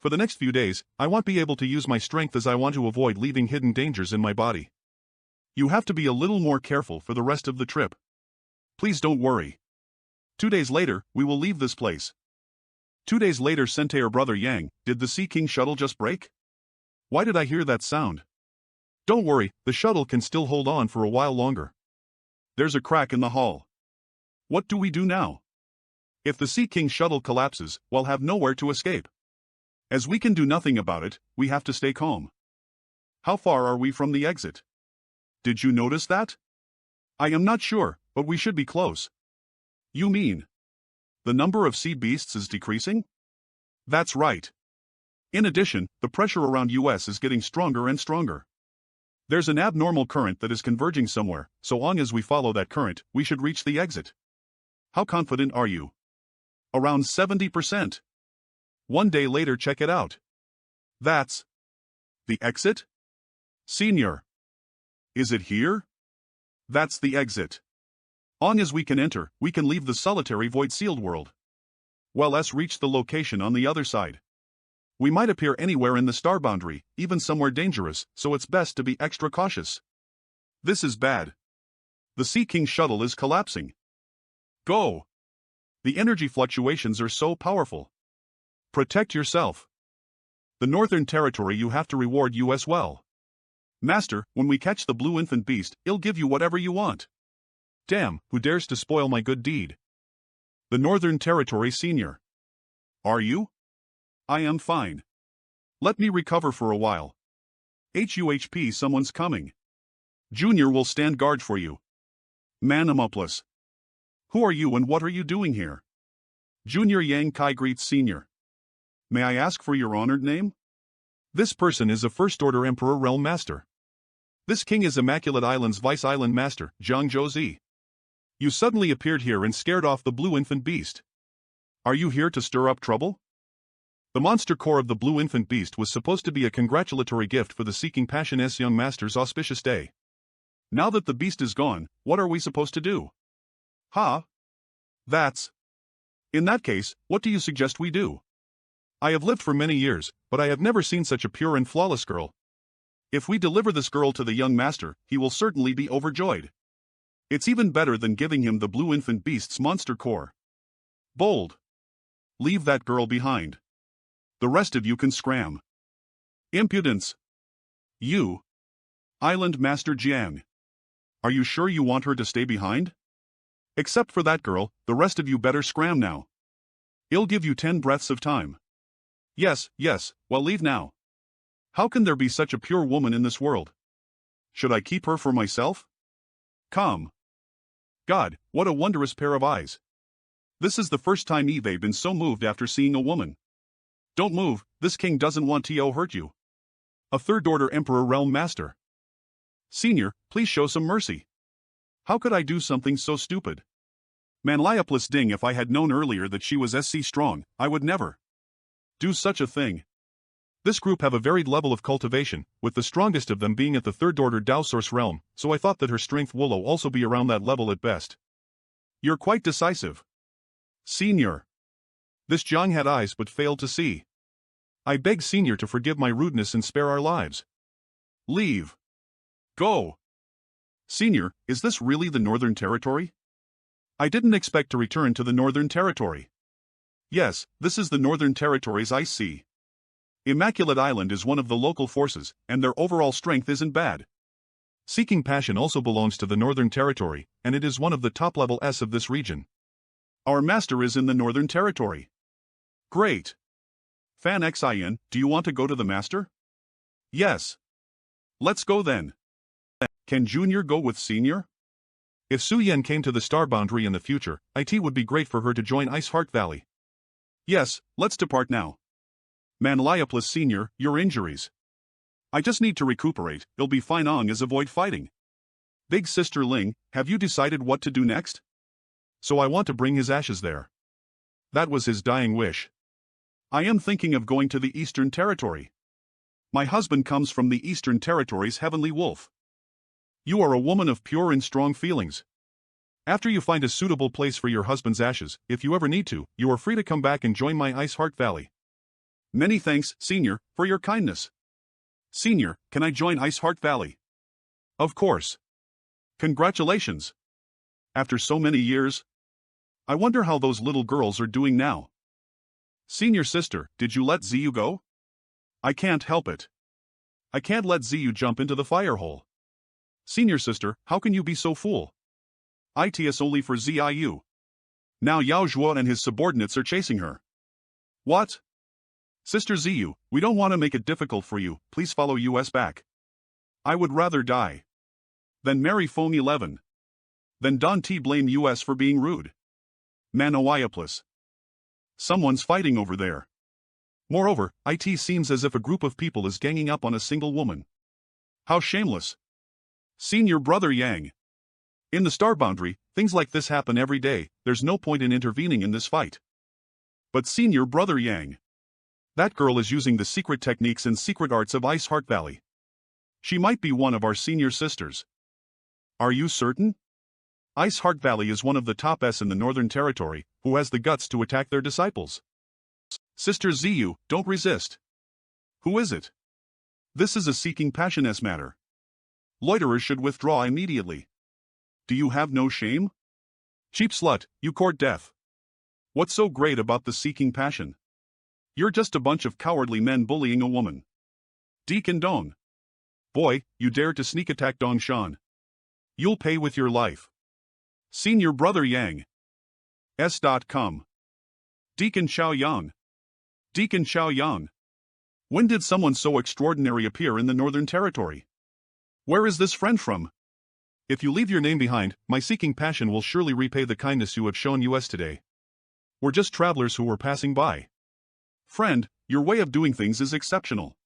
For the next few days, I won't be able to use my strength as I want to avoid leaving hidden dangers in my body. You have to be a little more careful for the rest of the trip. Please don't worry. 2 days later, we will leave this place. 2 days later, Sentayor Brother Yang, did the Sea King shuttle just break? Why did I hear that sound? Don't worry, the shuttle can still hold on for a while longer. There's a crack in the hull. What do we do now? If the Sea King shuttle collapses, we'll have nowhere to escape. As we can do nothing about it, we have to stay calm. How far are we from the exit? Did you notice that? I am not sure, but we should be close. You mean the number of sea beasts is decreasing? That's right. In addition, the pressure around US is getting stronger and stronger. There's an abnormal current that is converging somewhere, so long as we follow that current, we should reach the exit. How confident are you? Around 70%. 1 day later, check it out. That's the exit? Senior. Is it here? That's the exit. Long as we can enter, we can leave the solitary void-sealed world. Well, let's reach the location on the other side. We might appear anywhere in the star boundary, even somewhere dangerous, so it's best to be extra cautious. This is bad. The Sea King shuttle is collapsing. Go! The energy fluctuations are so powerful. Protect yourself. The Northern Territory, you have to reward US well. Master, when we catch the blue infant beast, it'll give you whatever you want. Damn, who dares to spoil my good deed? The Northern Territory Senior. Are you? I am fine. Let me recover for a while. HUHP, someone's coming. Junior will stand guard for you. Manhwa. Who are you and what are you doing here? Junior Yang Kai greets Senior. May I ask for your honored name? This person is a First-Order Emperor Realm Master. This king is Immaculate Island's Vice Island Master, Zhang Zhouzi. You suddenly appeared here and scared off the blue infant beast. Are you here to stir up trouble? The monster core of the blue infant beast was supposed to be a congratulatory gift for the Seeking Passion's young master's auspicious day. Now that the beast is gone, what are we supposed to do? That's... In that case, what do you suggest we do? I have lived for many years, but I have never seen such a pure and flawless girl. If we deliver this girl to the young master, he will certainly be overjoyed. It's even better than giving him the blue infant beast's monster core. Bold. Leave that girl behind. The rest of you can scram. Impudence. You. Island Master Jiang. Are you sure you want her to stay behind? Except for that girl, the rest of you better scram now. He'll give you 10 breaths of time. Yes, yes, well leave now. How can there be such a pure woman in this world? Should I keep her for myself? Come. God, what a wondrous pair of eyes. This is the first time Eve been so moved after seeing a woman. Don't move, this king doesn't want to hurt you. A third-order Emperor Realm Master. Senior, please show some mercy. How could I do something so stupid? Manhwa Ding, if I had known earlier that she was SC strong, I would never do such a thing. This group have a varied level of cultivation, with the strongest of them being at the third-order Dao Source realm, so I thought that her strength will also be around that level at best. You're quite decisive. Senior. This Jiang had eyes but failed to see. I beg Senior to forgive my rudeness and spare our lives. Leave. Go. Senior, is this really the Northern Territory? I didn't expect to return to the Northern Territory. Yes, this is the Northern Territories I see. Immaculate Island is one of the local forces, and their overall strength isn't bad. Seeking Passion also belongs to the Northern Territory, and it is one of the top-level S of this region. Our master is in the Northern Territory. Great. Fan Xin, do you want to go to the master? Yes. Let's go then. Can Junior go with Senior? If Su Yan came to the star boundary in the future, it would be great for her to join Ice Heart Valley. Yes, let's depart now. Manhwa Senior, your injuries. I just need to recuperate, it'll be fine long as avoid fighting. Big Sister Ling, have you decided what to do next? So I want to bring his ashes there. That was his dying wish. I am thinking of going to the Eastern Territory. My husband comes from the Eastern Territory's Heavenly Wolf. You are a woman of pure and strong feelings. After you find a suitable place for your husband's ashes, if you ever need to, you are free to come back and join my Ice Heart Valley. Many thanks, Senior, for your kindness. Senior, can I join Ice Heart Valley? Of course. Congratulations. After so many years. I wonder how those little girls are doing now. Senior sister, did you let Ziyu go? I can't help it. I can't let Ziyu jump into the fire hole. Senior sister, how can you be so fool? It's only for Ziyu. Now Yao Zhuo and his subordinates are chasing her. What? Sister Ziyu, we don't want to make it difficult for you, please follow us back. I would rather die than marry Feng 11. Then Don T blame us for being rude. Manhwa. Someone's fighting over there. Moreover, it seems as if a group of people is ganging up on a single woman. How shameless. Senior brother Yang. In the star boundary, things like this happen every day, there's no point in intervening in this fight. But Senior brother Yang. That girl is using the secret techniques and secret arts of Ice Heart Valley. She might be one of our senior sisters. Are you certain? Ice Heart Valley is one of the top S in the Northern Territory, who has the guts to attack their disciples. Sister Ziyu, don't resist. Who is it? This is a Seeking Passion S matter. Loiterers should withdraw immediately. Do you have no shame? Cheap slut, you court death. What's so great about the Seeking Passion? You're just a bunch of cowardly men bullying a woman. Deacon Dong. Boy, you dare to sneak attack Dong Shan. You'll pay with your life. Senior brother Yang. S.com. Deacon Xiao Yang. Deacon Xiao Yang. When did someone so extraordinary appear in the Northern Territory? Where is this friend from? If you leave your name behind, my Seeking Passion will surely repay the kindness you have shown us today. We're just travelers who were passing by. Friend, your way of doing things is exceptional.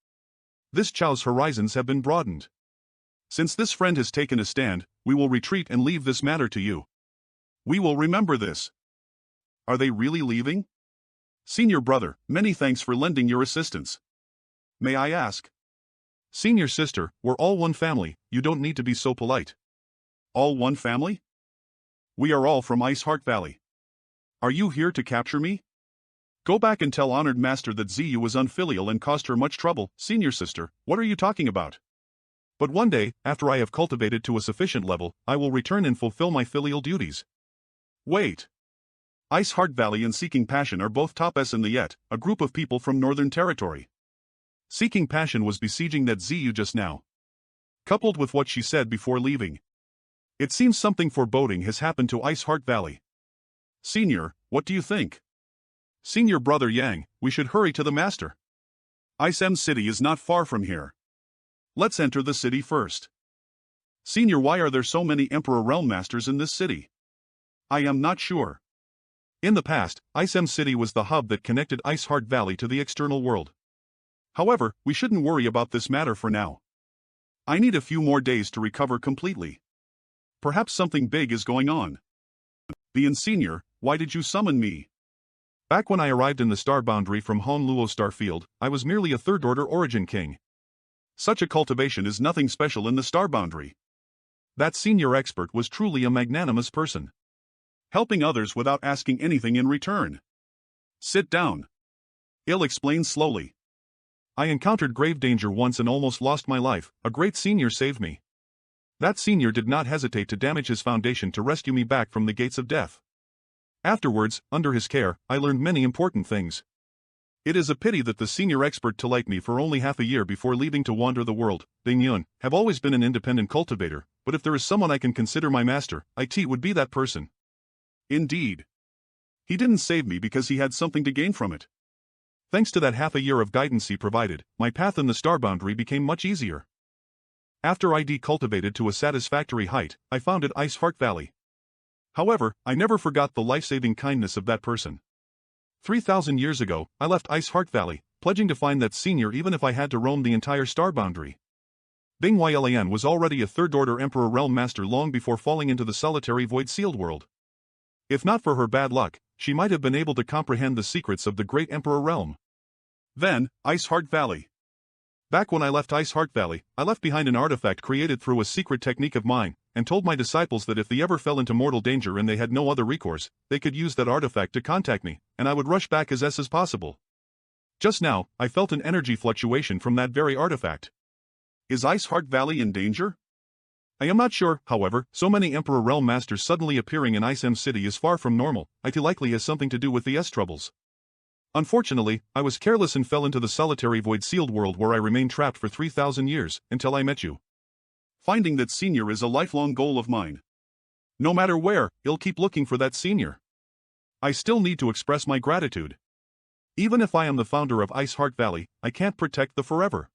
This Chao's horizons have been broadened. Since this friend has taken a stand, we will retreat and leave this matter to you. We will remember this. Are they really leaving? Senior brother, many thanks for lending your assistance. May I ask? Senior sister, we're all one family, you don't need to be so polite. All one family? We are all from Ice Heart Valley. Are you here to capture me? Go back and tell Honored Master that Ziyu was unfilial and caused her much trouble. Senior sister, what are you talking about? But one day, after I have cultivated to a sufficient level, I will return and fulfill my filial duties. Wait. Ice Heart Valley and Seeking Passion are both top S in the Yet, a group of people from Northern Territory. Seeking Passion was besieging that Ziyu just now. Coupled with what she said before leaving. It seems something foreboding has happened to Ice Heart Valley. Senior, what do you think? Senior Brother Yang, we should hurry to the master. Ice City is not far from here. Let's enter the city first. Senior, why are there so many Emperor Realm Masters in this city? I am not sure. In the past, Ice City was the hub that connected Ice Heart Valley to the external world. However, we shouldn't worry about this matter for now. I need a few more days to recover completely. Perhaps something big is going on. The Senior, why did you summon me? Back when I arrived in the star boundary from Honluo Starfield, I was merely a third-order origin king. Such a cultivation is nothing special in the star boundary. That senior expert was truly a magnanimous person, helping others without asking anything in return. Sit down. I'll explain slowly. I encountered grave danger once and almost lost my life. A great senior saved me. That senior did not hesitate to damage his foundation to rescue me back from the gates of death. Afterwards, under his care, I learned many important things. It is a pity that the senior expert to like me for only half a year before leaving to wander the world, Ding Yun, have always been an independent cultivator, but if there is someone I can consider my master, it would be that person. Indeed. He didn't save me because he had something to gain from it. Thanks to that half a year of guidance he provided, my path in the star boundary became much easier. After I decultivated to a satisfactory height, I founded Ice Heart Valley. However, I never forgot the life-saving kindness of that person. 3,000 years ago, I left Ice Heart Valley, pledging to find that senior even if I had to roam the entire star boundary. Bing Ylan was already a third-order Emperor Realm Master long before falling into the solitary void-sealed world. If not for her bad luck, she might have been able to comprehend the secrets of the great Emperor Realm. Then, Ice Heart Valley. Back when I left Ice Heart Valley, I left behind an artifact created through a secret technique of mine, and told my disciples that if they ever fell into mortal danger and they had no other recourse, they could use that artifact to contact me, and I would rush back as possible. Just now, I felt an energy fluctuation from that very artifact. Is Ice Heart Valley in danger? I am not sure, however, so many Emperor Realm Masters suddenly appearing in Ice City is far from normal. It likely has something to do with the troubles. Unfortunately, I was careless and fell into the solitary void-sealed world where I remained trapped for 3,000 years, until I met you. Finding that senior is a lifelong goal of mine. No matter where, I'll keep looking for that senior. I still need to express my gratitude. Even if I am the founder of Ice Heart Valley, I can't protect the forever.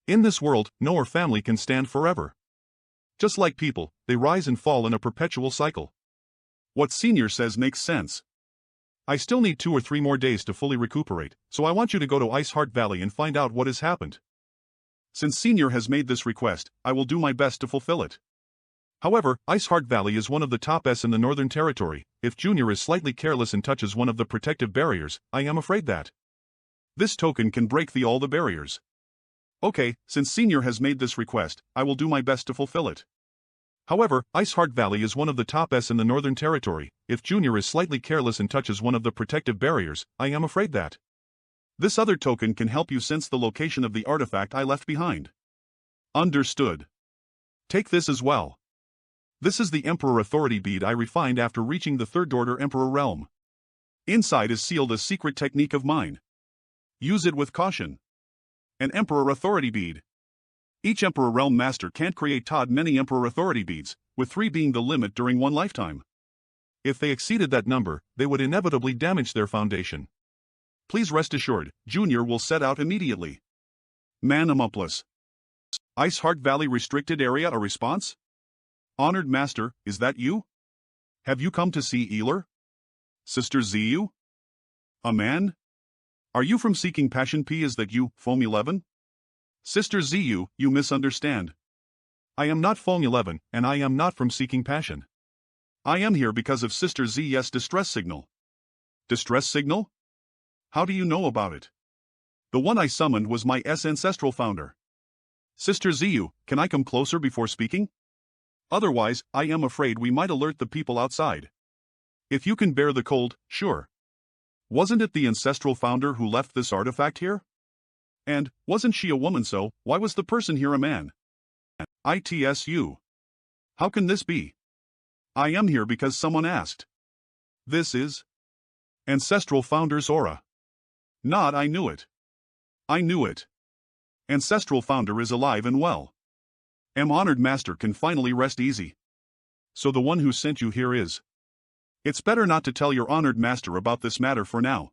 In this world, no family can stand forever. Just like people, they rise and fall in a perpetual cycle. What senior says makes sense. I still need 2 or 3 more days to fully recuperate, so I want you to go to Ice Heart Valley and find out what has happened. Since senior has made this request, I will do my best to fulfill it. However, Ice Heart Valley is one of the top S in the Northern Territory. If Junior is slightly careless and touches one of the protective barriers, I am afraid that this token can break all the barriers. Okay, since senior has made this request, I will do my best to fulfill it. However, Ice Heart Valley is one of the top S in the Northern Territory. If Junior is slightly careless and touches one of the protective barriers, I am afraid that this other token can help you sense the location of the artifact I left behind. Understood. Take this as well. This is the Emperor Authority bead I refined after reaching the Third Order Emperor realm. Inside is sealed a secret technique of mine. Use it with caution. An Emperor Authority bead. Each Emperor Realm Master can't create many Emperor Authority beads, with 3 being the limit during one lifetime. If they exceeded that number, they would inevitably damage their foundation. Please rest assured, Junior will set out immediately. Manhwa. Ice Heart Valley Restricted Area. A response? Honored Master, is that you? Have you come to see Eeler? Sister Ziyu? A man? Are you from Seeking Passion P? Is that you, Foam 11? Sister Ziyu, you misunderstand. I am not Foam 11, and I am not from Seeking Passion. I am here because of Sister Z's distress signal. Distress signal? How do you know about it? The one I summoned was my ancestral founder. Sister Ziyu, can I come closer before speaking? Otherwise, I am afraid we might alert the people outside. If you can bear the cold, sure. Wasn't it the ancestral founder who left this artifact here? And, wasn't she a woman, so why was the person here a man? ITSU. How can this be? I am here because someone asked. This is ancestral founder's aura. Not I knew it. I knew it. Ancestral founder is alive and well. Honored Master can finally rest easy. So the one who sent you here is. It's better not to tell your honored master about this matter for now.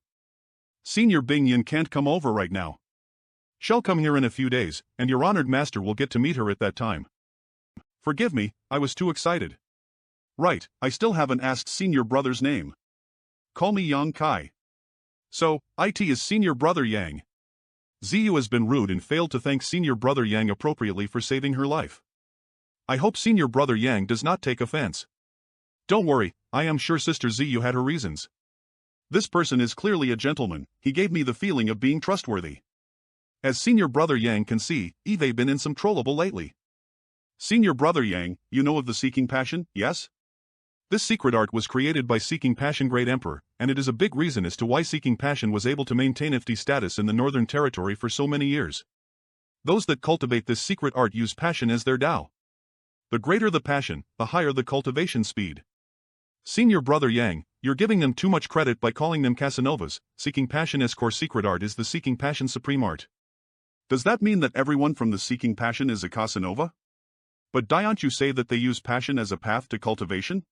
Senior Bingyan can't come over right now. She'll come here in a few days, and your honored master will get to meet her at that time. Forgive me, I was too excited. Right, I still haven't asked senior brother's name. Call me Yang Kai. So, it is senior brother Yang. Ziyu has been rude and failed to thank senior brother Yang appropriately for saving her life. I hope senior brother Yang does not take offense. Don't worry, I am sure sister Ziyu had her reasons. This person is clearly a gentleman, he gave me the feeling of being trustworthy. As senior brother Yang can see, Eve been in some trouble lately. Senior brother Yang, you know of the Seeking Passion, yes? This secret art was created by Seeking Passion Great Emperor, and it is a big reason as to why Seeking Passion was able to maintain its status in the Northern Territory for so many years. Those that cultivate this secret art use passion as their Tao. The greater the passion, the higher the cultivation speed. Senior brother Yang, you're giving them too much credit by calling them Casanovas. Seeking Passion's core secret art is the Seeking Passion Supreme Art. Does that mean that everyone from the Seeking Passion is a Casanova? But don't you say that they use passion as a path to cultivation?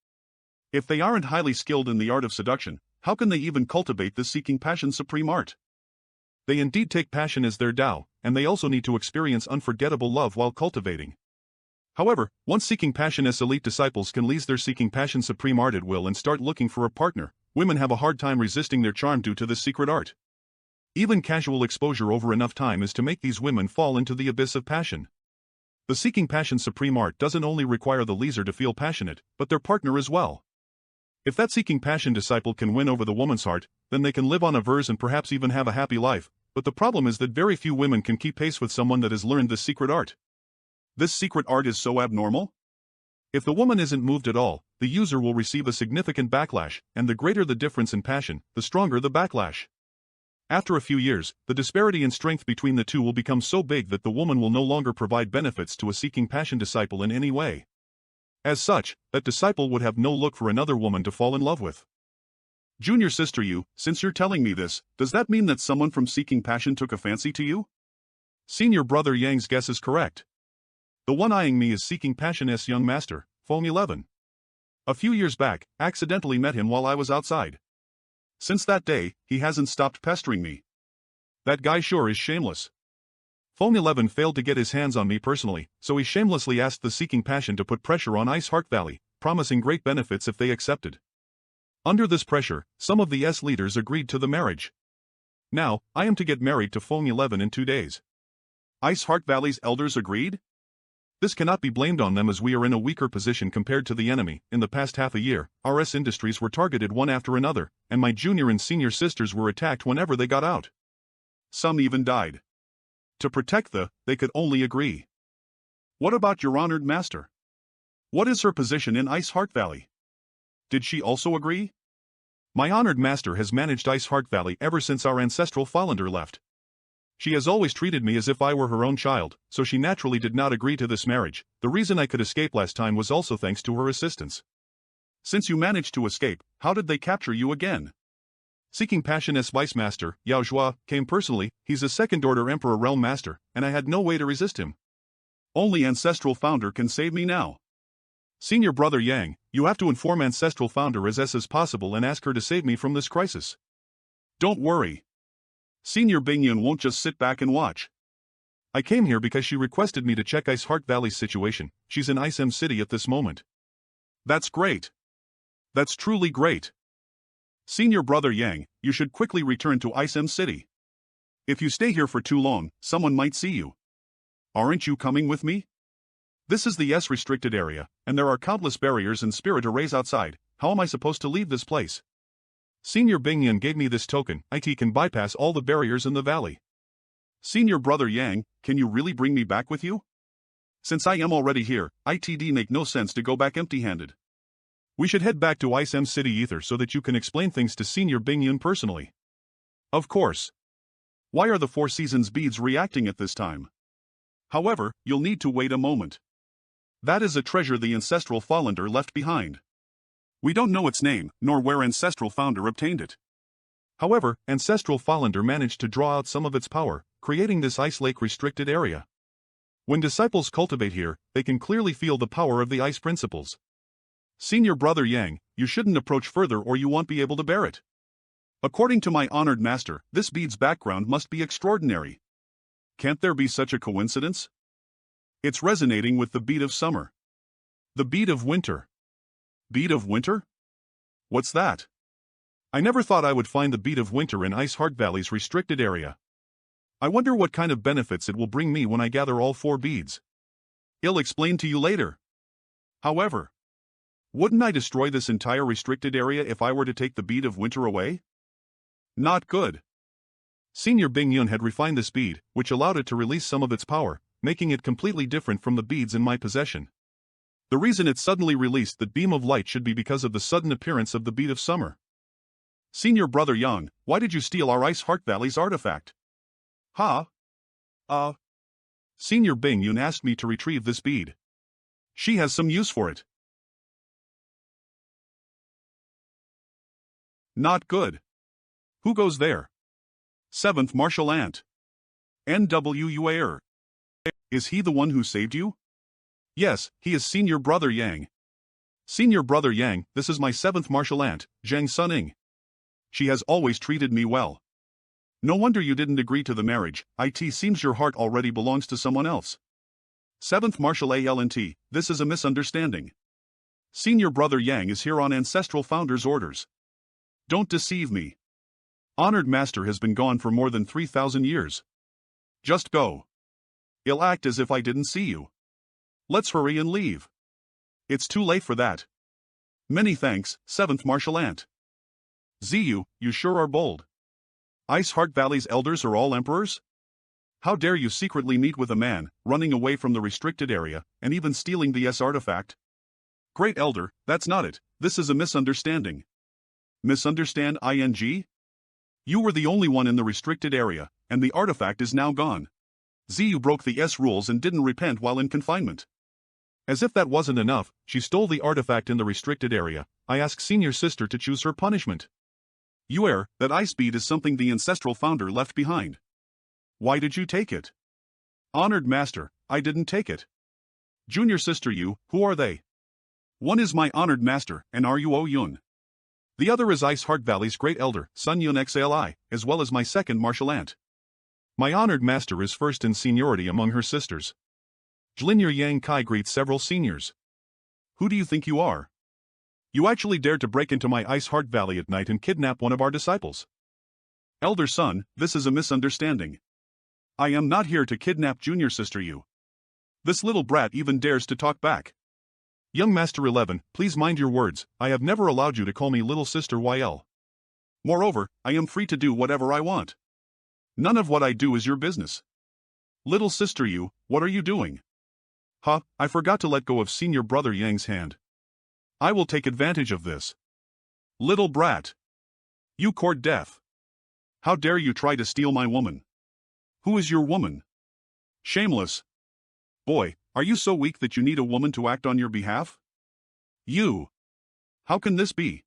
If they aren't highly skilled in the art of seduction, how can they even cultivate this Seeking Passion Supreme Art? They indeed take passion as their Tao, and they also need to experience unforgettable love while cultivating. However, once Seeking Passion's elite disciples can lease their Seeking Passion Supreme Art at will and start looking for a partner, women have a hard time resisting their charm due to this secret art. Even casual exposure over enough time is to make these women fall into the abyss of passion. The Seeking Passion Supreme Art doesn't only require the leaser to feel passionate, but their partner as well. If that Seeking Passion disciple can win over the woman's heart, then they can live on a verse and perhaps even have a happy life, but the problem is that very few women can keep pace with someone that has learned this secret art. This secret art is so abnormal? If the woman isn't moved at all, the user will receive a significant backlash, and the greater the difference in passion, the stronger the backlash. After a few years, the disparity in strength between the two will become so big that the woman will no longer provide benefits to a Seeking Passion disciple in any way. As such, that disciple would have no look for another woman to fall in love with. Junior sister you, since you're telling me this, does that mean that someone from Seeking Passion took a fancy to you? Senior brother Yang's guess is correct. The one eyeing me is Seeking Passion's young master, Foam 11. A few years back, accidentally met him while I was outside. Since that day, he hasn't stopped pestering me. That guy sure is shameless. Foam 11 failed to get his hands on me personally, so he shamelessly asked the Seeking Passion to put pressure on Ice Heart Valley, promising great benefits if they accepted. Under this pressure, some of the leaders agreed to the marriage. Now, I am to get married to Foam 11 in 2 days. Ice Heart Valley's elders agreed? This cannot be blamed on them as we are in a weaker position compared to the enemy. In the past half a year, our industries were targeted one after another, and my junior and senior sisters were attacked whenever they got out. Some even died. To protect they could only agree. What about your honored master? What is her position in Ice Heart Valley? Did she also agree? My honored master has managed Ice Heart Valley ever since our ancestral Fallander left. She has always treated me as if I were her own child, so she naturally did not agree to this marriage. The reason I could escape last time was also thanks to her assistance. Since you managed to escape, how did they capture you again? Seeking Passion's vice master, Yao Zhua, came personally. He's a second-order Emperor Realm Master, and I had no way to resist him. Only Ancestral Founder can save me now. Senior brother Yang, you have to inform Ancestral Founder as possible and ask her to save me from this crisis. Don't worry. Senior Bingyun won't just sit back and watch. I came here because she requested me to check Ice Heart Valley's situation. She's in Ice M City at this moment. That's great. That's truly great. Senior brother Yang, you should quickly return to Ice M City. If you stay here for too long, someone might see you. Aren't you coming with me? This is the restricted area, and there are countless barriers and spirit arrays outside. How am I supposed to leave this place? Senior Bingyan gave me this token. It can bypass all the barriers in the valley. Senior brother Yang, can you really bring me back with you? Since I am already here, it'd make no sense to go back empty-handed. We should head back to Ice M City Ether so that you can explain things to Senior Bingyan personally. Of course. Why are the Four Seasons beads reacting at this time? However, you'll need to wait a moment. That is a treasure the Ancestral Fallander left behind. We don't know its name, nor where Ancestral Founder obtained it. However, Ancestral Fallander managed to draw out some of its power, creating this ice lake restricted area. When disciples cultivate here, they can clearly feel the power of the ice principles. Senior brother Yang, you shouldn't approach further or you won't be able to bear it. According to my honored master, this bead's background must be extraordinary. Can't there be such a coincidence? It's resonating with the bead of summer. The bead of winter. Bead of winter? What's that? I never thought I would find the bead of winter in Ice Heart Valley's restricted area. I wonder what kind of benefits it will bring me when I gather all 4 beads. I'll explain to you later. However, wouldn't I destroy this entire restricted area if I were to take the bead of winter away? Not good. Senior Bing Yun had refined this bead, which allowed it to release some of its power, making it completely different from the beads in my possession. The reason it suddenly released that beam of light should be because of the sudden appearance of the bead of summer. Senior Brother Yang, why did you steal our Ice Heart Valley's artifact? Huh? Senior Bing Yun asked me to retrieve this bead. She has some use for it. Not good. Who goes there? 7th Martial Ant. NWUAR. Is he the one who saved you? Yes, he is Senior Brother Yang. Senior Brother Yang, this is my 7th Martial Ant, Zhang Suning. She has always treated me well. No wonder you didn't agree to the marriage. It seems your heart already belongs to someone else. 7th Martial ALNT, this is a misunderstanding. Senior Brother Yang is here on Ancestral Founder's orders. Don't deceive me. Honored Master has been gone for more than 3,000 years. Just go. I'll act as if I didn't see you. Let's hurry and leave. It's too late for that. Many thanks, 7th Martial Ant. Ziyu, you sure are bold. Ice Heart Valley's elders are all emperors? How dare you secretly meet with a man, running away from the restricted area, and even stealing the S artifact? Great Elder, that's not it, this is a misunderstanding. Misunderstand ing? You were the only one in the restricted area, and the artifact is now gone. Ziyu broke the S rules and didn't repent while in confinement. As if that wasn't enough, she stole the artifact in the restricted area. I asked Senior Sister to choose her punishment. You err, that ice bead is something the Ancestral Founder left behind. Why did you take it? Honored Master, I didn't take it. Junior Sister Yu, who are they? One is my Honored Master, and Ruo Yun. The other is Ice Heart Valley's Great Elder, Sun Yun XLI, as well as my 2nd Martial Ant. My Honored Master is first in seniority among her sisters. Jlinier Yang Kai greets several seniors. Who do you think you are? You actually dared to break into my Ice Heart Valley at night and kidnap one of our disciples. Elder son, this is a misunderstanding. I am not here to kidnap Junior Sister Yu. This little brat even dares to talk back. Young Master 11, please mind your words, I have never allowed you to call me Little Sister YL. Moreover, I am free to do whatever I want. None of what I do is your business. Little Sister Yu, what are you doing? Huh, I forgot to let go of Senior Brother Yang's hand. I will take advantage of this. Little brat. You court death. How dare you try to steal my woman? Who is your woman? Shameless. Boy, are you so weak that you need a woman to act on your behalf? You. How can this be?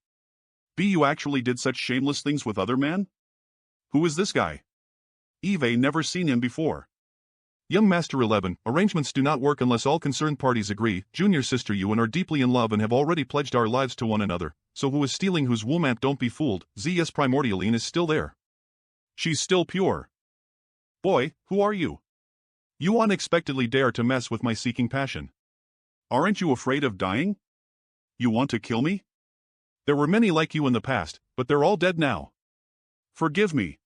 You actually did such shameless things with other men? Who is this guy? Eve never seen him before. Young Master 11, arrangements do not work unless all concerned parties agree. Junior Sister Yuan are deeply in love and have already pledged our lives to one another, so who is stealing whose womb? Don't be fooled, ZS Primordialine is still there. She's still pure. Boy, who are you? You unexpectedly dare to mess with my seeking passion. Aren't you afraid of dying? You want to kill me? There were many like you in the past, but they're all dead now. Forgive me.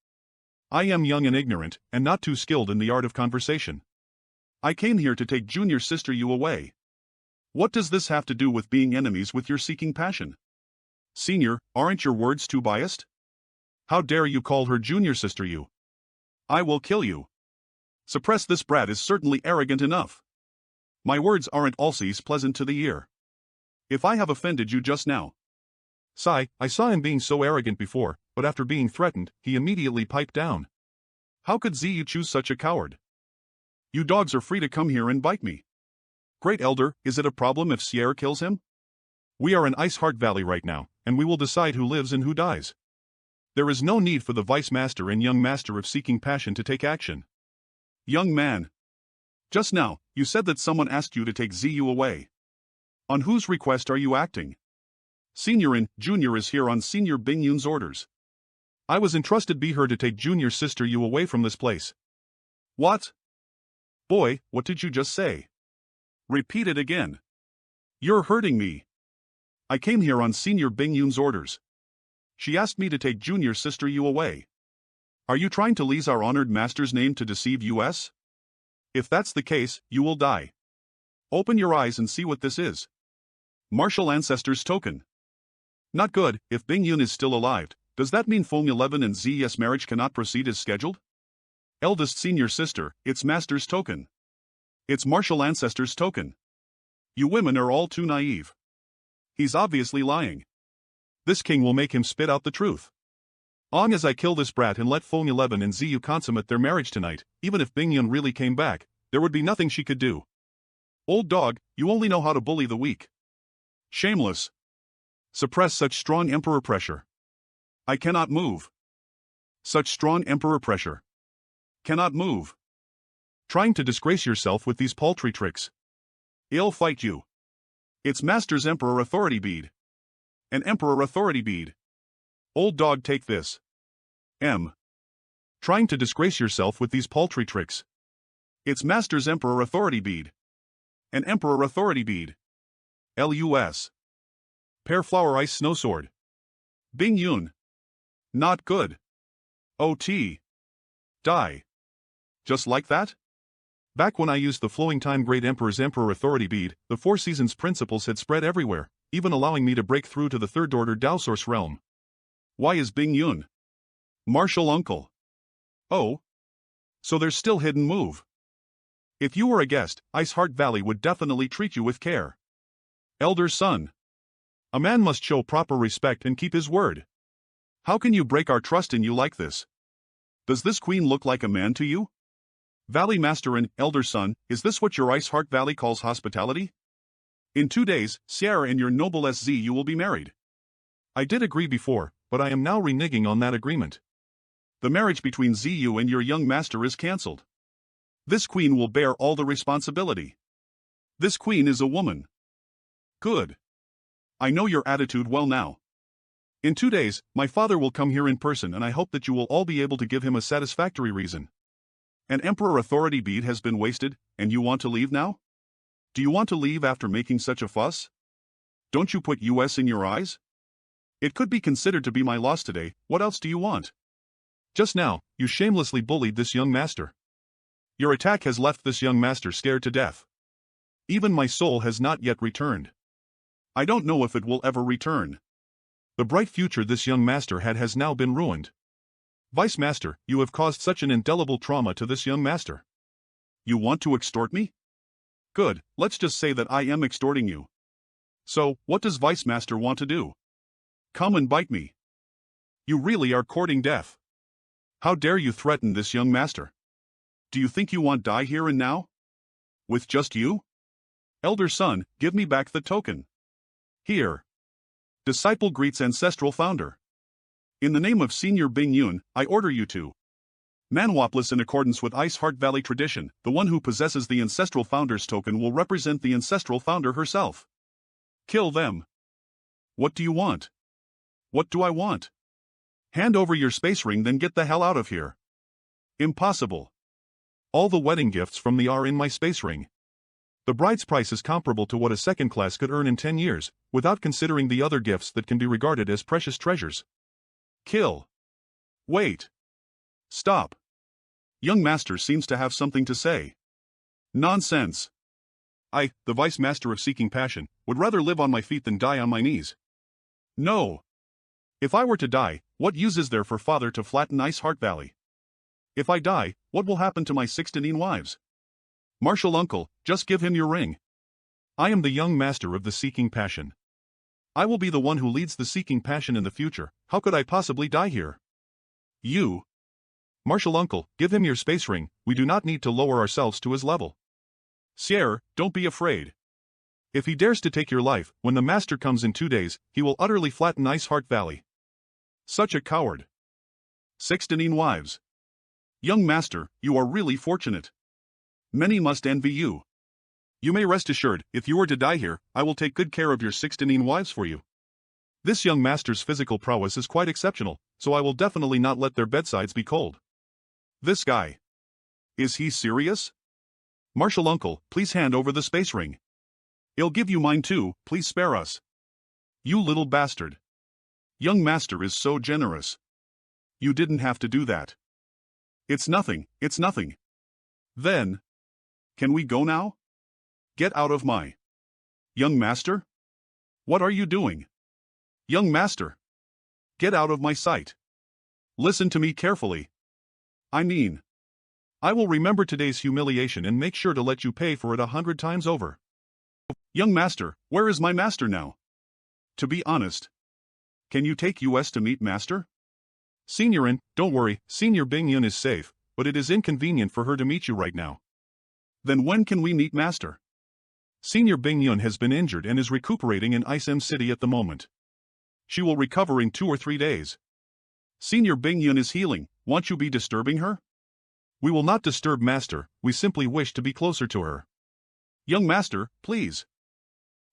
I am young and ignorant, and not too skilled in the art of conversation. I came here to take Junior Sister Yu away. What does this have to do with being enemies with your seeking passion? Senior, aren't your words too biased? How dare you call her Junior Sister Yu? I will kill you. Suppress this brat is certainly arrogant enough. My words aren't always pleasant to the ear. If I have offended you just now. Sigh, I saw him being so arrogant before, but after being threatened, he immediately piped down. How could Ziyu choose such a coward? You dogs are free to come here and bite me. Great Elder, is it a problem if Sierra kills him? We are in Ice Heart Valley right now, and we will decide who lives and who dies. There is no need for the Vice Master and Young Master of Seeking Passion to take action. Young man. Just now, you said that someone asked you to take Ziyu away. On whose request are you acting? Senior and Junior is here on Senior Bing Yun's orders. I was entrusted by her to take junior sister you away from this place. What? Boy, what did you just say? Repeat it again. You're hurting me. I came here on Senior Bing Yun's orders. She asked me to take junior sister you away. Are you trying to lease our honored master's name to deceive us? If that's the case, you will die. Open your eyes and see what this is. Martial Ancestors Token. Not good. If Bing Yun is still alive, does that mean Fong 11 and Z's marriage cannot proceed as scheduled? Eldest senior sister, it's Master's Token. It's Martial Ancestors Token. You women are all too naive. He's obviously lying. This king will make him spit out the truth. Long as I kill this brat and let Fong 11 and Ziyu consummate their marriage tonight, even if Bing Yun really came back, there would be nothing she could do. Old dog, you only know how to bully the weak. Shameless. Suppress such strong emperor pressure. I cannot move. Such strong emperor pressure. Cannot move. Trying to disgrace yourself with these paltry tricks. I'll fight you. It's Master's Emperor Authority Bead. An Emperor Authority Bead. Old dog, take this. Trying to disgrace yourself with these paltry tricks. It's Master's Emperor Authority Bead. An Emperor Authority Bead. LUS. Pear Flower Ice Snow Sword. Bing Yun. Not good. OT. Die. Just like that? Back when I used the Flowing Time Great Emperor's Emperor Authority Bead, the Four Seasons principles had spread everywhere, even allowing me to break through to the Third Order Dao Source realm. Why is Bing Yun? Martial uncle. Oh. So there's still hidden move. If you were a guest, Ice Heart Valley would definitely treat you with care. Elder son. A man must show proper respect and keep his word. How can you break our trust in you like this? Does this queen look like a man to you? Valley Master and Elder Son, is this what your Ice Heart Valley calls hospitality? In 2 days, Sierra and your noble SZ you will be married. I did agree before, but I am now reneging on that agreement. The marriage between ZU and your young master is cancelled. This queen will bear all the responsibility. This queen is a woman. Good. I know your attitude well now. In 2 days, my father will come here in person and I hope that you will all be able to give him a satisfactory reason. An Emperor Authority Bead has been wasted, and you want to leave now? Do you want to leave after making such a fuss? Don't you put US in your eyes? It could be considered to be my loss today, what else do you want? Just now, you shamelessly bullied this young master. Your attack has left this young master scared to death. Even my soul has not yet returned. I don't know if it will ever return. The bright future this young master had has now been ruined. Vice Master, you have caused such an indelible trauma to this young master. You want to extort me? Good, let's just say that I am extorting you. So, what does Vice Master want to do? Come and bite me. You really are courting death. How dare you threaten this young master? Do you think you want die here and now? With just you? Elder son, give me back the token. Here. Disciple greets ancestral founder. In the name of Senior Bing Yun, I order you to. Manhwa in accordance with Ice Heart Valley tradition, the one who possesses the ancestral founder's token will represent the ancestral founder herself. Kill them. What do you want? What do I want? Hand over your space ring then get the hell out of here. Impossible. All the wedding gifts from me are in my space ring. The bride's price is comparable to what a second class could earn in 10 years, without considering the other gifts that can be regarded as precious treasures. Kill. Wait. Stop. Young master seems to have something to say. Nonsense. I, the Vice Master of Seeking Passion, would rather live on my feet than die on my knees. No. If I were to die, what use is there for father to flatten Ice Heart Valley? If I die, what will happen to my 16 wives? Martial uncle, just give him your ring. I am the young master of the Seeking Passion. I will be the one who leads the Seeking Passion in the future, how could I possibly die here? You. Martial uncle, give him your space ring, we do not need to lower ourselves to his level. Sierra, don't be afraid. If he dares to take your life, when the master comes in 2 days, he will utterly flatten Ice Heart Valley. Such a coward. 16 wives. Young master, you are really fortunate. Many must envy you. You may rest assured, if you were to die here, I will take good care of your 16 wives for you. This young master's physical prowess is quite exceptional, so I will definitely not let their bedsides be cold. This guy. Is he serious? Martial uncle, please hand over the space ring. I'll give you mine too, please spare us. You little bastard. Young master is so generous. You didn't have to do that. It's nothing, it's nothing. Then. Can we go now? Get out of my. Young master? What are you doing? Young master. Get out of my sight. Listen to me carefully. I mean. I will remember today's humiliation and make sure to let you pay for it 100 times over. Young master, where is my master now? To be honest. Can you take us to meet master? Seniorin, don't worry, Senior Bingyun is safe, but it is inconvenient for her to meet you right now. Then when can we meet master? Senior Bingyun has been injured and is recuperating in Isem City at the moment. She will recover in 2 or 3 days. Senior Bingyun is healing, won't you be disturbing her? We will not disturb master, we simply wish to be closer to her. Young master, please.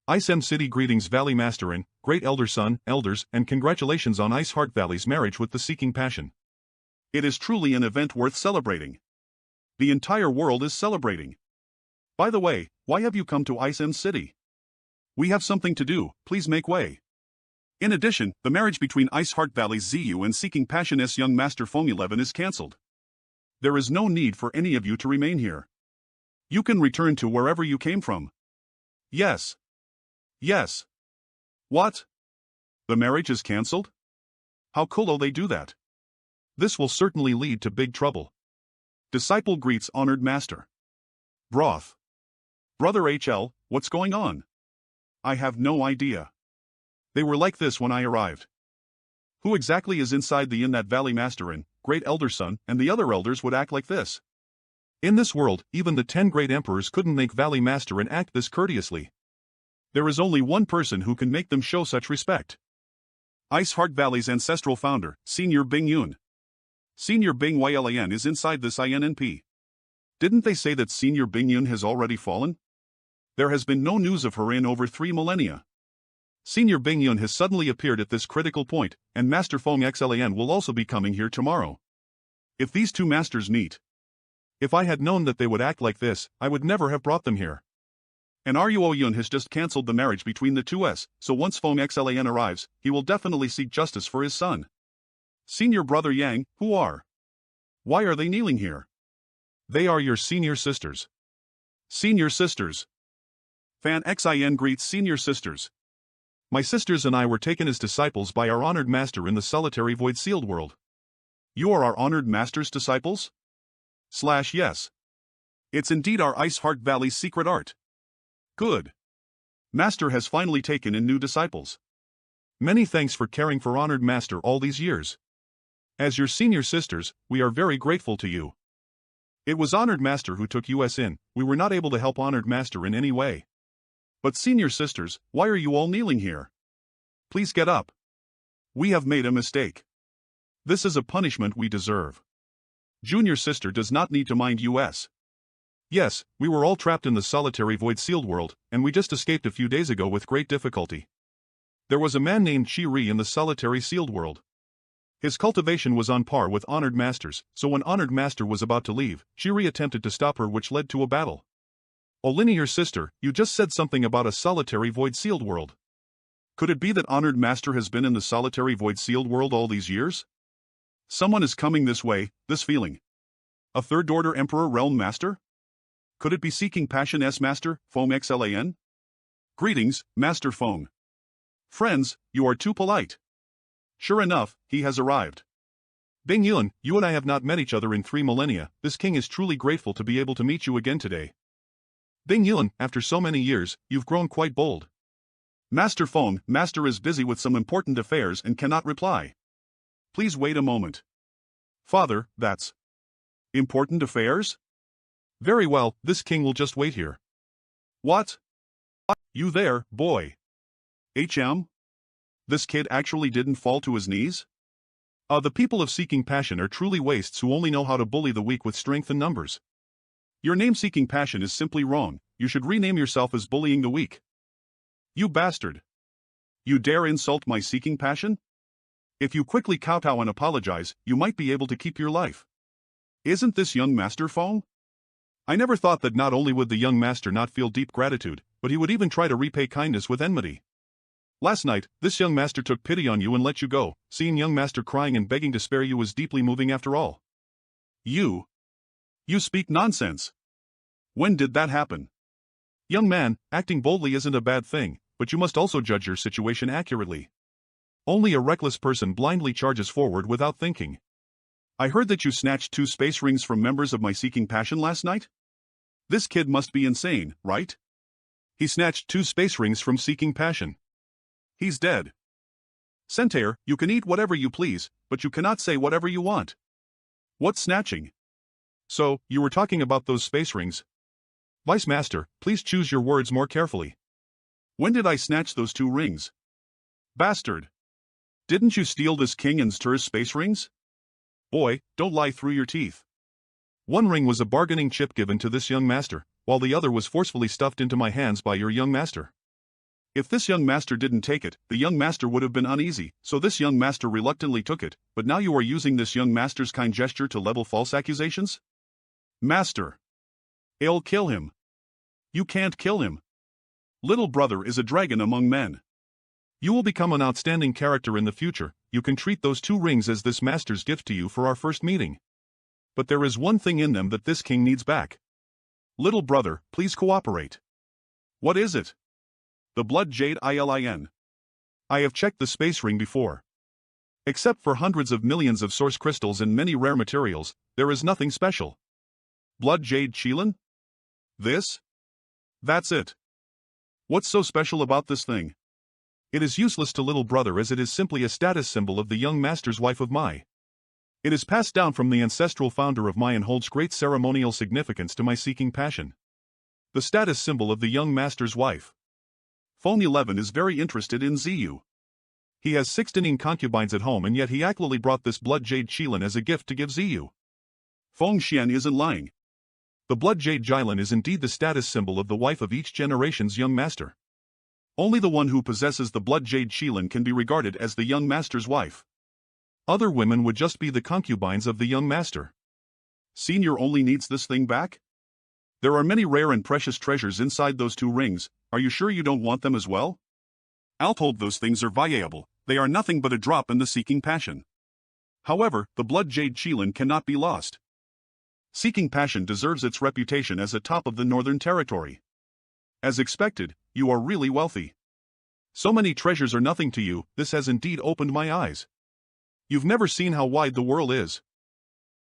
Isem City greetings Valley Masterin, Great Elder Son, Elders, and congratulations on Ice Heart Valley's marriage with the Seeking Passion. It is truly an event worth celebrating. The entire world is celebrating. By the way, why have you come to Isem City? We have something to do, please make way. In addition, the marriage between Ice Heart Valley's ZU and Seeking Passion's young master Fong11 is cancelled. There is no need for any of you to remain here. You can return to wherever you came from. Yes. Yes. What? The marriage is cancelled? How cool'll they do that? This will certainly lead to big trouble. Disciple greets honored master. Broth. Brother HL, what's going on? I have no idea. They were like this when I arrived. Who exactly is inside the inn that Valley Masterin, Great Elder Son, and the other elders would act like this? In this world, even the 10 great emperors couldn't make Valley Masterin act this courteously. There is only one person who can make them show such respect. Ice Heart Valley's ancestral founder, Senior Bingyun. Senior Bing Ylan is inside this INNP. Didn't they say that Senior Bingyun has already fallen? There has been no news of her in over 3 millennia. Senior Bingyun has suddenly appeared at this critical point, and Master Fong XLAN will also be coming here tomorrow. If these two masters meet. If I had known that they would act like this, I would never have brought them here. And Ruo Yun has just cancelled the marriage between the 2s, so once Fong XLAN arrives, he will definitely seek justice for his son. Senior brother Yang, who are? Why are they kneeling here? They are your senior sisters. Senior sisters. Fan Xin greets senior sisters. My sisters and I were taken as disciples by our honored master in the solitary void sealed world. You are our honored master's disciples? Yes. It's indeed our Ice Heart Valley's secret art. Good. Master has finally taken in new disciples. Many thanks for caring for honored master all these years. As your senior sisters, we are very grateful to you. It was honored master who took us in, we were not able to help honored master in any way. But senior sisters, why are you all kneeling here? Please get up. We have made a mistake. This is a punishment we deserve. Junior sister does not need to mind us. Yes, we were all trapped in the solitary void sealed world, and we just escaped a few days ago with great difficulty. There was a man named Chi Ri in the solitary sealed world. His cultivation was on par with honored masters, so when honored master was about to leave, Chi Ri attempted to stop her, which led to a battle. Oh linear sister, you just said something about a solitary void sealed world. Could it be that honored master has been in the solitary void sealed world all these years? Someone is coming this way, this feeling. A third order emperor realm master? Could it be Seeking Passion S Master, Fong XLAN? Greetings, Master Fong. Friends, you are too polite. Sure enough, he has arrived. Bingyun, you and I have not met each other in 3 millennia, this king is truly grateful to be able to meet you again today. Bingyun, after so many years, you've grown quite bold. Master Fong, Master is busy with some important affairs and cannot reply. Please wait a moment. Father, that's important affairs? Very well, this king will just wait here. What? You there, boy? HM? This kid actually didn't fall to his knees? The people of Seeking Passion are truly wastes who only know how to bully the weak with strength and numbers. Your name Seeking Passion is simply wrong, you should rename yourself as Bullying the Weak. You bastard. You dare insult my seeking passion? If you quickly kowtow and apologize, you might be able to keep your life. Isn't this young master Feng? I never thought that not only would the young master not feel deep gratitude, but he would even try to repay kindness with enmity. Last night, this young master took pity on you and let you go. Seeing young master crying and begging to spare you was deeply moving after all. You speak nonsense. When did that happen? Young man, acting boldly isn't a bad thing, but you must also judge your situation accurately. Only a reckless person blindly charges forward without thinking. I heard that you snatched 2 space rings from members of my seeking passion last night? This kid must be insane, right? He snatched 2 space rings from seeking passion. He's dead. Centaur, you can eat whatever you please, but you cannot say whatever you want. What's snatching? So, you were talking about those space rings. Vice Master, please choose your words more carefully. When did I snatch those 2 rings? Bastard! Didn't you steal this King and Stur's space rings? Boy, don't lie through your teeth. 1 ring was a bargaining chip given to this young master, while the other was forcefully stuffed into my hands by your young master. If this young master didn't take it, the young master would have been uneasy, so this young master reluctantly took it, but now you are using this young master's kind gesture to level false accusations? Master! I'll kill him. You can't kill him. Little brother is a dragon among men. You will become an outstanding character in the future. You can treat those 2 rings as this master's gift to you for our first meeting. But there is one thing in them that this king needs back. Little brother, please cooperate. What is it? The blood jade ILIN. I have checked the space ring before. Except for hundreds of millions of source crystals and many rare materials, there is nothing special. Blood jade Qilin? This? That's it. What's so special about this thing? It is useless to little brother as it is simply a status symbol of the young master's wife of Mai. It is passed down from the ancestral founder of Mai and holds great ceremonial significance to my seeking passion. The status symbol of the young master's wife. Phone 11 is very interested in Ziyu. He has 16 concubines at home and yet he actually brought this blood jade Qilin as a gift to give Ziyu. Feng Xian isn't lying. The blood jade Jilin is indeed the status symbol of the wife of each generation's young master. Only the one who possesses the blood jade Qilin can be regarded as the young master's wife. Other women would just be the concubines of the young master. Senior only needs this thing back? There are many rare and precious treasures inside those 2 rings. Are you sure you don't want them as well? I'll hold those things are viable. They are nothing but a drop in the seeking passion. However, the blood jade Qilin cannot be lost. Seeking passion deserves its reputation as a top of the Northern Territory. As expected, you are really wealthy. So many treasures are nothing to you. This has indeed opened my eyes. You've never seen how wide the world is.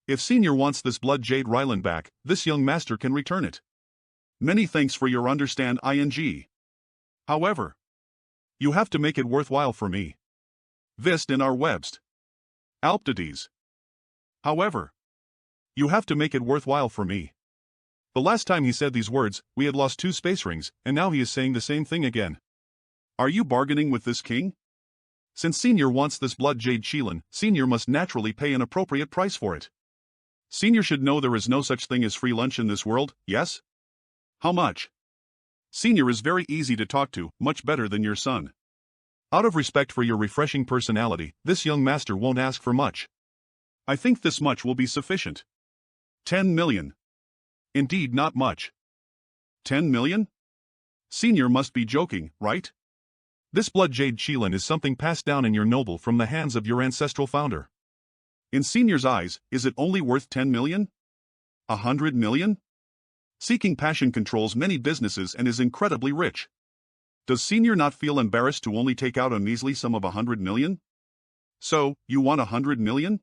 If Senior wants this blood jade Rylan back, this young master can return it. Many thanks for your understand ing. However, you have to make it worthwhile for me. Vist in our webst. Alptides. However, you have to make it worthwhile for me. The last time he said these words, we had lost 2 space rings, and now he is saying the same thing again. Are you bargaining with this king? Since Senior wants this blood jade Qilin, Senior must naturally pay an appropriate price for it. Senior should know there is no such thing as free lunch in this world, yes? How much? Senior is very easy to talk to, much better than your son. Out of respect for your refreshing personality, this young master won't ask for much. I think this much will be sufficient. 10 million. Indeed not much. 10 million? Senior must be joking, right? This blood jade Qilin is something passed down in your noble from the hands of your ancestral founder. In Senior's eyes, is it only worth 10 million? 100 million? Seeking passion controls many businesses and is incredibly rich. Does Senior not feel embarrassed to only take out a measly sum of 100 million? So, you want 100 million?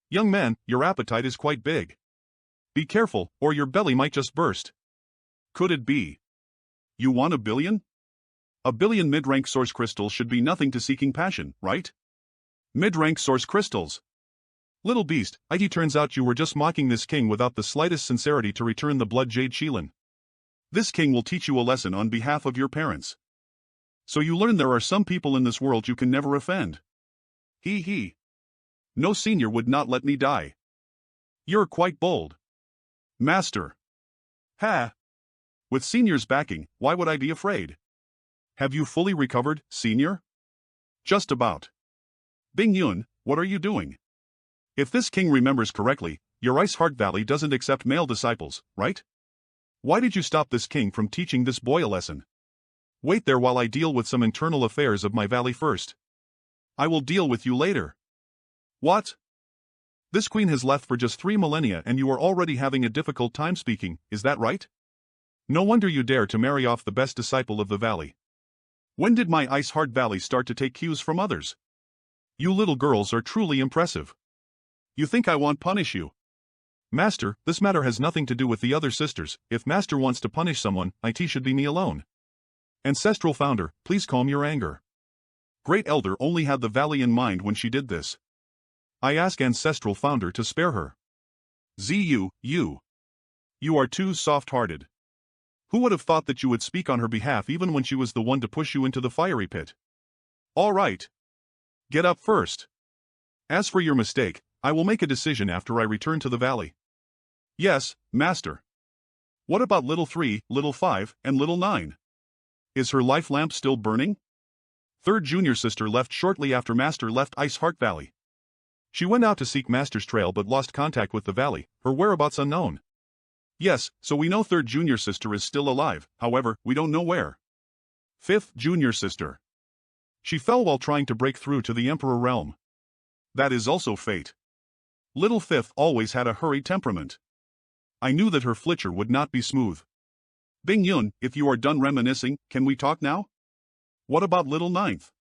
Young man, your appetite is quite big. Be careful, or your belly might just burst. Could it be? You want 1 billion? 1 billion mid-rank source crystals should be nothing to seeking passion, right? Mid-rank source crystals. Little beast, it turns out you were just mocking this king without the slightest sincerity to return the blood jade Qilin. This king will teach you a lesson on behalf of your parents. So you learn there are some people in this world you can never offend. He. No Senior would not let me die. You're quite bold. Master. Ha! With Senior's backing, why would I be afraid? Have you fully recovered, Senior? Just about. Bing Yun, what are you doing? If this king remembers correctly, your Ice Heart Valley doesn't accept male disciples, right? Why did you stop this king from teaching this boy a lesson? Wait there while I deal with some internal affairs of my valley first. I will deal with you later. What? This queen has left for just 3 millennia and you are already having a difficult time speaking, is that right? No wonder you dare to marry off the best disciple of the valley. When did my Ice Heart Valley start to take cues from others? You little girls are truly impressive. You think I won't punish you? Master, this matter has nothing to do with the other sisters. If Master wants to punish someone, it should be me alone. Ancestral Founder, please calm your anger. Great Elder only had the valley in mind when she did this. I ask Ancestral Founder to spare her. You are too soft-hearted. Who would have thought that you would speak on her behalf even when she was the one to push you into the fiery pit? All right. Get up first. As for your mistake, I will make a decision after I return to the valley. Yes, Master. What about little 3, little 5, and little 9? Is her life lamp still burning? Third junior sister left shortly after Master left Ice Heart Valley. She went out to seek Master's trail but lost contact with the valley, her whereabouts unknown. Yes, so we know third junior sister is still alive, however, we don't know where. Fifth junior sister. She fell while trying to break through to the Emperor realm. That is also fate. Little fifth always had a hurried temperament. I knew that her flitcher would not be smooth. Bing Yun, if you are done reminiscing, can we talk now? What about little ninth?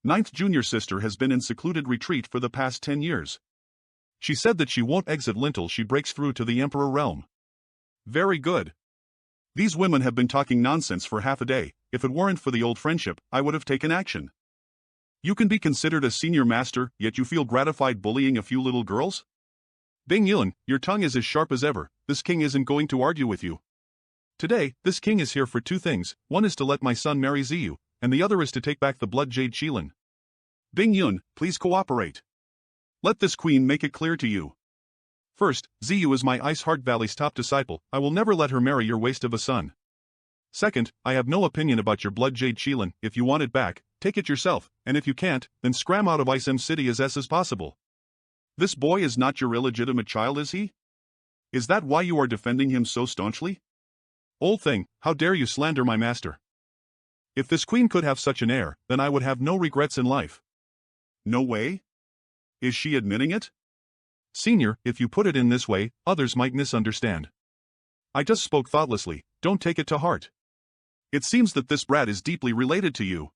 Ninth junior sister has been in secluded retreat for the past 10 years. She said that she won't exit until she breaks through to the Emperor realm. Very good. These women have been talking nonsense for half a day. If it weren't for the old friendship, I would have taken action. You can be considered a senior master, yet you feel gratified bullying a few little girls? Bing Yun, your tongue is as sharp as ever. This king isn't going to argue with you. Today, this king is here for 2 things. One is to let my son marry Ziyu, and the other is to take back the blood jade Qilin. Bing Yun, please cooperate. Let this queen make it clear to you. First, Ziyu is my Ice Heart Valley's top disciple. I will never let her marry your waste of a son. Second, I have no opinion about your blood jade Qilin. If you want it back, take it yourself, and if you can't, then scram out of Ice M City as possible. This boy is not your illegitimate child, is he? Is that why you are defending him so staunchly? Old thing, how dare you slander my master? If this queen could have such an heir, then I would have no regrets in life. No way? Is she admitting it? Senior, if you put it in this way, others might misunderstand. I just spoke thoughtlessly, don't take it to heart. It seems that this brat is deeply related to you.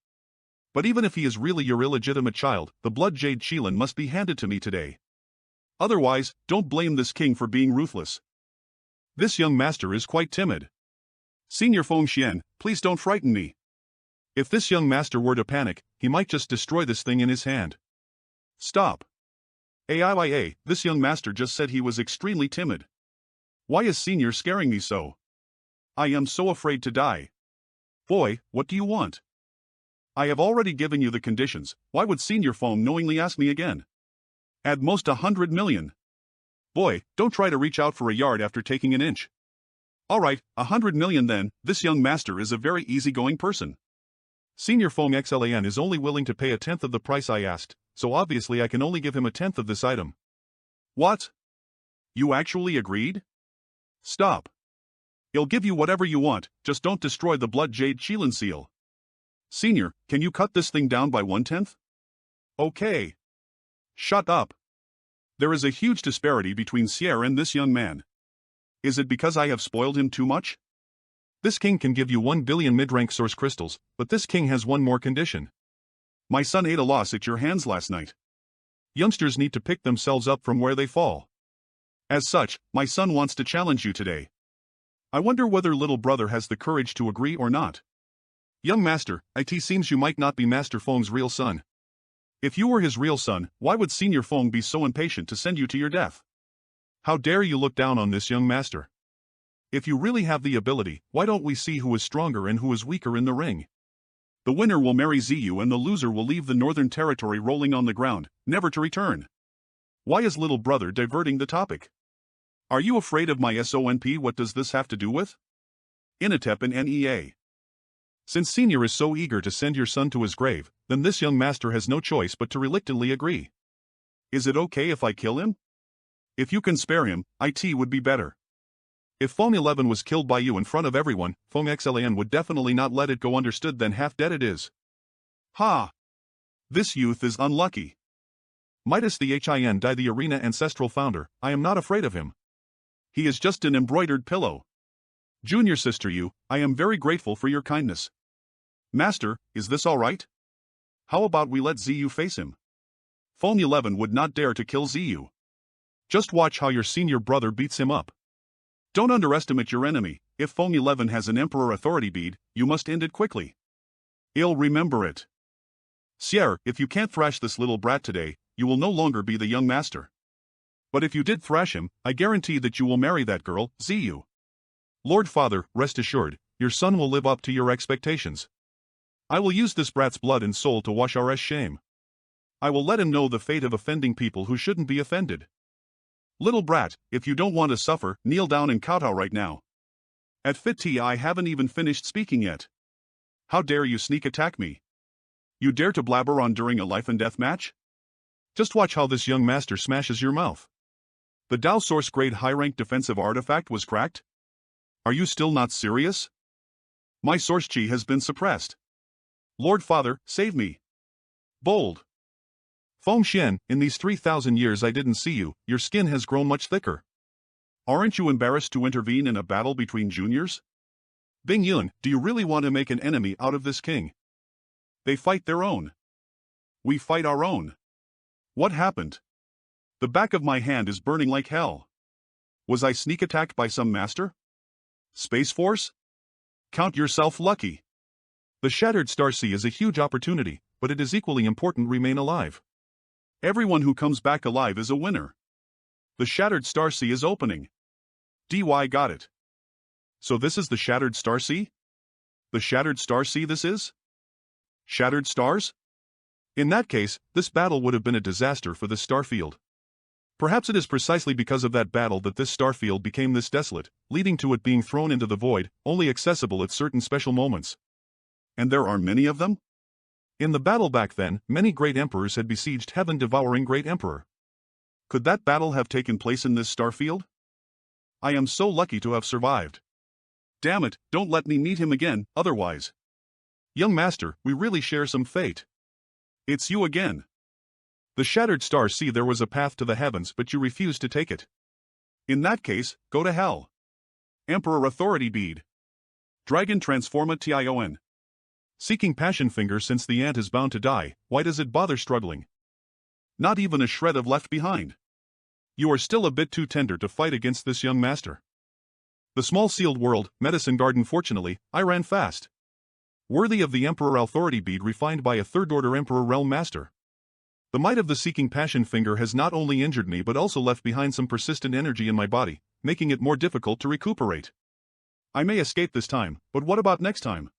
But even if he is really your illegitimate child, the blood jade Qilin must be handed to me today. Otherwise, don't blame this king for being ruthless. This young master is quite timid. Senior Feng Xian, please don't frighten me. If this young master were to panic, he might just destroy this thing in his hand. Stop. AIYA, this young master just said he was extremely timid. Why is Senior scaring me so? I am so afraid to die. Boy, what do you want? I have already given you the conditions. Why would Senior Feng knowingly ask me again? At most 100 million. Boy, don't try to reach out for a yard after taking an inch. Alright, 100 million then. This young master is a very easygoing person. Senior Feng Xlan is only willing to pay 1/10 of the price I asked, so obviously I can only give him 1/10 of this item. What? You actually agreed? Stop. He'll give you whatever you want, just don't destroy the blood jade Qilin seal. Senior, can you cut this thing down by 1/10? Okay. Shut up. There is a huge disparity between Sierra and this young man. Is it because I have spoiled him too much? This king can give you 1 billion mid-rank source crystals, but this king has one more condition. My son ate a loss at your hands last night. Youngsters need to pick themselves up from where they fall. As such, my son wants to challenge you today. I wonder whether little brother has the courage to agree or not. Young master, it seems you might not be Master Feng's real son. If you were his real son, why would Senior Feng be so impatient to send you to your death? How dare you look down on this young master? If you really have the ability, why don't we see who is stronger and who is weaker in the ring? The winner will marry Ziyu and the loser will leave the northern territory rolling on the ground, never to return. Why is little brother diverting the topic? Are you afraid of my SONP? What does this have to do with? Inatep and NEA. Since Senior is so eager to send your son to his grave, then this young master has no choice but to reluctantly agree. Is it okay if I kill him? If you can spare him, it would be better. If Phone 11 was killed by you in front of everyone, Phone XLAN would definitely not let it go understood, then half dead it is. Ha! This youth is unlucky. Midas the Hin Dai, the arena ancestral founder, I am not afraid of him. He is just an embroidered pillow. Junior sister you, I am very grateful for your kindness. Master, is this alright? How about we let ZU face him? Phone 11 would not dare to kill ZU. Just watch how your senior brother beats him up. Don't underestimate your enemy. If Phone 11 has an Emperor authority bead, you must end it quickly. I'll remember it. Sierra, if you can't thrash this little brat today, you will no longer be the young master. But if you did thrash him, I guarantee that you will marry that girl, ZU. Lord Father, rest assured, your son will live up to your expectations. I will use this brat's blood and soul to wash our shame. I will let him know the fate of offending people who shouldn't be offended. Little brat, if you don't want to suffer, kneel down and kowtow right now. At Fit T I haven't even finished speaking yet. How dare you sneak attack me? You dare to blabber on during a life and death match? Just watch how this young master smashes your mouth. The Dao Source grade high-rank defensive artifact was cracked? Are you still not serious? My source chi has been suppressed. Lord Father, save me. Bold. Feng Xian, in these 3,000 years I didn't see you, your skin has grown much thicker. Aren't you embarrassed to intervene in a battle between juniors? Bing Yun, do you really want to make an enemy out of this king? They fight their own. We fight our own. What happened? The back of my hand is burning like hell. Was I sneak attacked by some master? Space Force? Count yourself lucky. The Shattered Star Sea is a huge opportunity, but it is equally important to remain alive. Everyone who comes back alive is a winner. The Shattered Star Sea is opening. DY got it. So this is the Shattered Star Sea? The Shattered Star Sea this is? Shattered stars? In that case, this battle would have been a disaster for this starfield. Perhaps it is precisely because of that battle that this starfield became this desolate, leading to it being thrown into the void, only accessible at certain special moments. And there are many of them? In the battle back then, many great emperors had besieged heaven, devouring great emperor. Could that battle have taken place in this starfield? I am so lucky to have survived. Damn it, don't let me meet him again, otherwise. Young master, we really share some fate. It's you again. The Shattered Star Sea, there was a path to the heavens, but you refused to take it. In that case, go to hell. Emperor Authority Bead. Dragon Transforma Tion. Seeking Passion Finger, since the ant is bound to die, why does it bother struggling? Not even a shred of left behind. You are still a bit too tender to fight against this young master. The Small Sealed World, Medicine Garden. Fortunately, I ran fast. Worthy of the Emperor Authority Bead refined by a third-order Emperor Realm Master. The might of the Seeking Passion Finger has not only injured me but also left behind some persistent energy in my body, making it more difficult to recuperate. I may escape this time, but what about next time?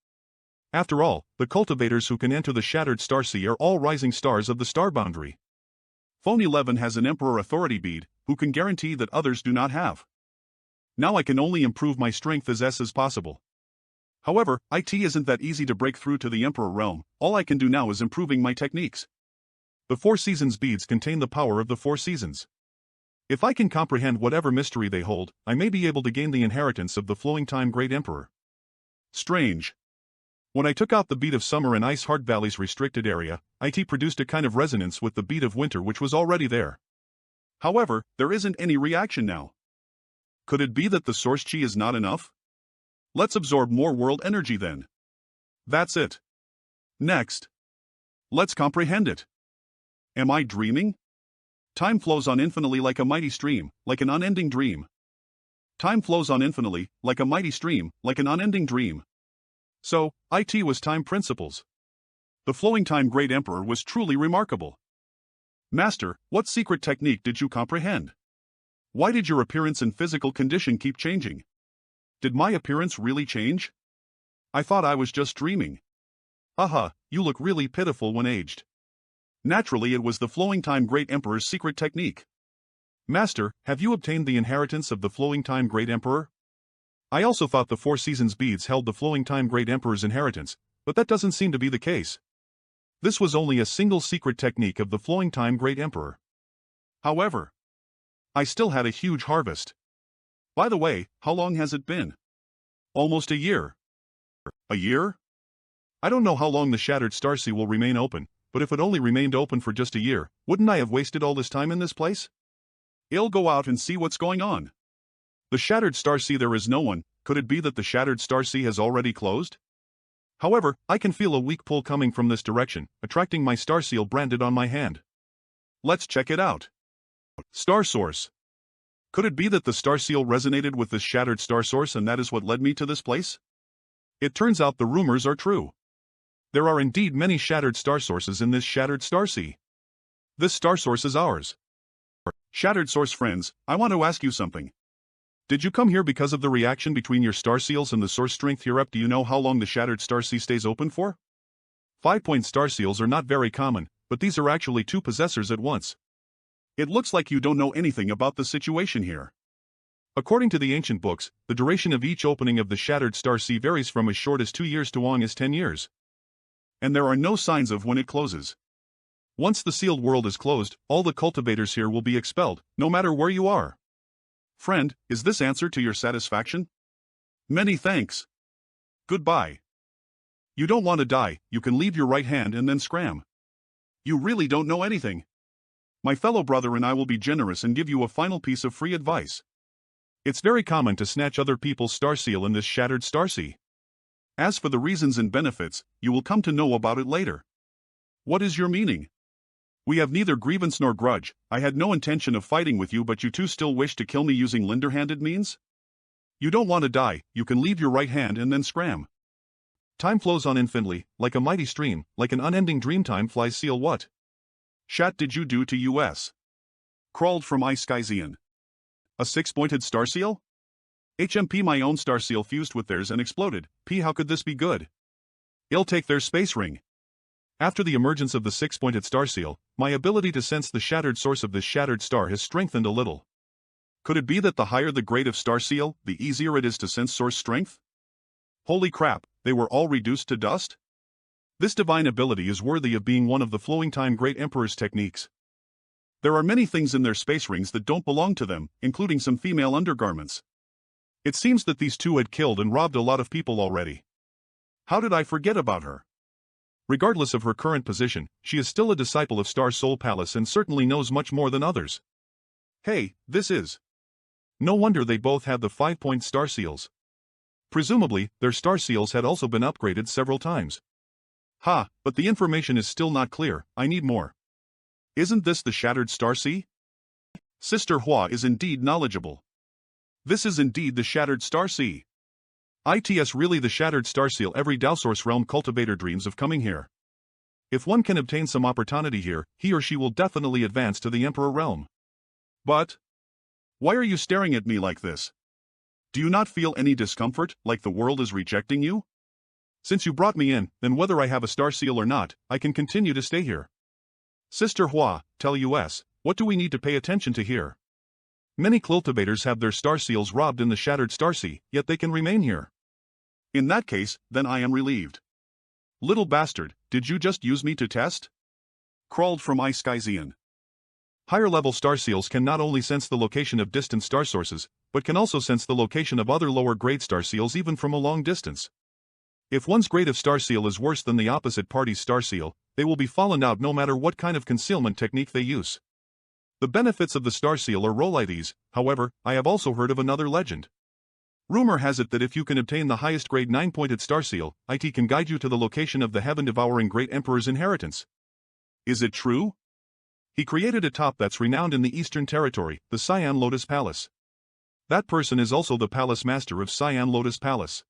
After all, the cultivators who can enter the Shattered Star Sea are all rising stars of the star boundary. Phone 11 has an Emperor Authority Bead, who can guarantee that others do not have. Now I can only improve my strength as possible. However, it isn't that easy to break through to the Emperor realm. All I can do now is improving my techniques. The Four Seasons beads contain the power of the Four Seasons. If I can comprehend whatever mystery they hold, I may be able to gain the inheritance of the Flowing Time Great Emperor. Strange. When I took out the bead of summer in Ice Heart Valley's restricted area, it produced a kind of resonance with the bead of winter which was already there. However, there isn't any reaction now. Could it be that the source chi is not enough? Let's absorb more world energy then. That's it. Next. Let's comprehend it. Am I dreaming? Time flows on infinitely like a mighty stream, like an unending dream. Time flows on infinitely, like a mighty stream, like an unending dream. So, it was time principles. The Flowing Time Great Emperor was truly remarkable. Master, what secret technique did you comprehend? Why did your appearance and physical condition keep changing? Did my appearance really change? I thought I was just dreaming. Aha, you look really pitiful when aged. Naturally, it was the Flowing Time Great Emperor's secret technique. Master, have you obtained the inheritance of the Flowing Time Great Emperor? I also thought the Four Seasons beads held the Flowing Time Great Emperor's inheritance, but that doesn't seem to be the case. This was only a single secret technique of the Flowing Time Great Emperor. However, I still had a huge harvest. By the way, how long has it been? Almost a year. A year? I don't know how long the Shattered Starseed will remain open, but if it only remained open for just a year, wouldn't I have wasted all this time in this place? I'll go out and see what's going on. The Shattered Starseed, there is no one. Could it be that the Shattered Starseed has already closed? However, I can feel a weak pull coming from this direction, attracting my star seal branded on my hand. Let's check it out. Star source. Could it be that the star seal resonated with this shattered star source and that is what led me to this place? It turns out the rumors are true. There are indeed many shattered star sources in this shattered star sea. This star source is ours. Shattered source friends, I want to ask you something. Did you come here because of the reaction between your star seals and the source strength here up? Do you know how long the shattered star sea stays open for? 5-point star seals are not very common, but these are actually two possessors at once. It looks like you don't know anything about the situation here. According to the ancient books, the duration of each opening of the shattered star sea varies from as short as 2 years to long as 10 years. And there are no signs of when it closes. Once the sealed world is closed, all the cultivators here will be expelled, no matter where you are. Friend, is this answer to your satisfaction? Many thanks. Goodbye. You don't want to die, you can leave your right hand and then scram. You really don't know anything. My fellow brother and I will be generous and give you a final piece of free advice. It's very common to snatch other people's star seal in this shattered star sea. As for the reasons and benefits, you will come to know about it later. What is your meaning? We have neither grievance nor grudge. I had no intention of fighting with you, but you two still wish to kill me using linderhanded means? You don't want to die, you can leave your right hand and then scram. Time flows on infinitely, like a mighty stream, like an unending dream. Time flies. Seal what? Shat did you do to us? Crawled from Ice Skyzian. A 6-pointed star seal? HMP, my own star seal fused with theirs and exploded. P, how could this be good? I'll take their space ring. After the emergence of the 6-pointed star seal, my ability to sense the shattered source of this shattered star has strengthened a little. Could it be that the higher the grade of star seal, the easier it is to sense source strength? Holy crap, they were all reduced to dust? This divine ability is worthy of being one of the Flowing Time Great Emperor's techniques. There are many things in their space rings that don't belong to them, including some female undergarments. It seems that these two had killed and robbed a lot of people already. How did I forget about her? Regardless of her current position, she is still a disciple of Star Soul Palace and certainly knows much more than others. Hey, this is... No wonder they both had the 5-point star seals. Presumably, their star seals had also been upgraded several times. Ha, but the information is still not clear, I need more. Isn't this the Shattered Star Sea? Sister Hua is indeed knowledgeable. This is indeed the Shattered Star Sea. It's really the Shattered Star Seal. Every Dowsource Realm cultivator dreams of coming here. If one can obtain some opportunity here, he or she will definitely advance to the Emperor Realm. But... why are you staring at me like this? Do you not feel any discomfort, like the world is rejecting you? Since you brought me in, then whether I have a star seal or not, I can continue to stay here. Sister Hua, tell us, what do we need to pay attention to here? Many cultivators have their star seals robbed in the Shattered Star Sea, yet they can remain here. In that case, then I am relieved. Little bastard, did you just use me to test? Crawled from Ice Skyzian. Higher-level star seals can not only sense the location of distant star sources, but can also sense the location of other lower-grade star seals even from a long distance. If one's grade of star seal is worse than the opposite party's star seal, they will be fallen out no matter what kind of concealment technique they use. The benefits of the star seal are rollites. However, I have also heard of another legend. Rumor has it that if you can obtain the highest grade 9-pointed star seal, it can guide you to the location of the heaven-devouring Great Emperor's inheritance. Is it true? He created a top that's renowned in the Eastern Territory, the Cyan Lotus Palace. That person is also the Palace Master of Cyan Lotus Palace.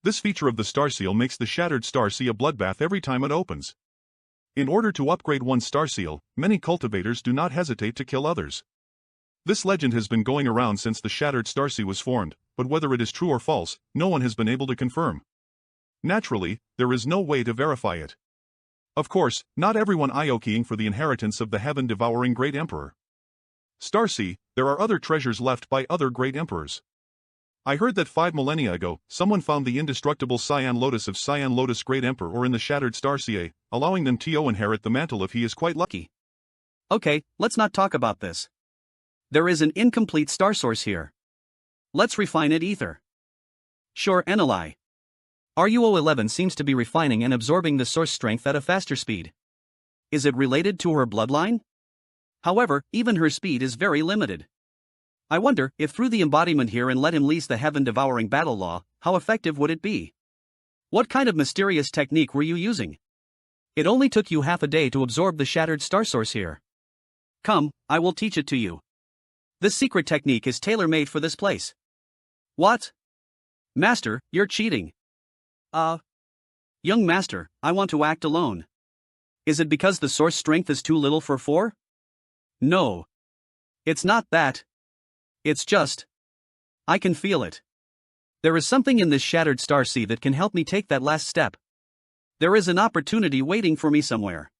This feature of the star seal makes the Shattered Star Sea a bloodbath every time it opens. In order to upgrade one's star seal, many cultivators do not hesitate to kill others. This legend has been going around since the Shattered Star Sea was formed, but whether it is true or false, no one has been able to confirm. Naturally, there is no way to verify it. Of course, not everyone iokiing for the inheritance of the heaven-devouring Great Emperor. Star Sea, there are other treasures left by other Great Emperors. I heard that 5 millennia ago, someone found the indestructible Cyan Lotus of Cyan Lotus Great Emperor in the Shattered Star Ca, allowing them to inherit the mantle if he is quite lucky. Okay, let's not talk about this. There is an incomplete star source here. Let's refine it ether. Sure, Eneli. RUO11 seems to be refining and absorbing the source strength at a faster speed. Is it related to her bloodline? However, even her speed is very limited. I wonder if through the embodiment here and let him lease the heaven-devouring battle law, how effective would it be? What kind of mysterious technique were you using? It only took you half a day to absorb the shattered star source here. Come, I will teach it to you. This secret technique is tailor-made for this place. What? Master, you're cheating. Young master, I want to act alone. Is it because the source strength is too little for 4? No. It's not that. It's just. I can feel it. There is something in this shattered star sea that can help me take that last step. There is an opportunity waiting for me somewhere.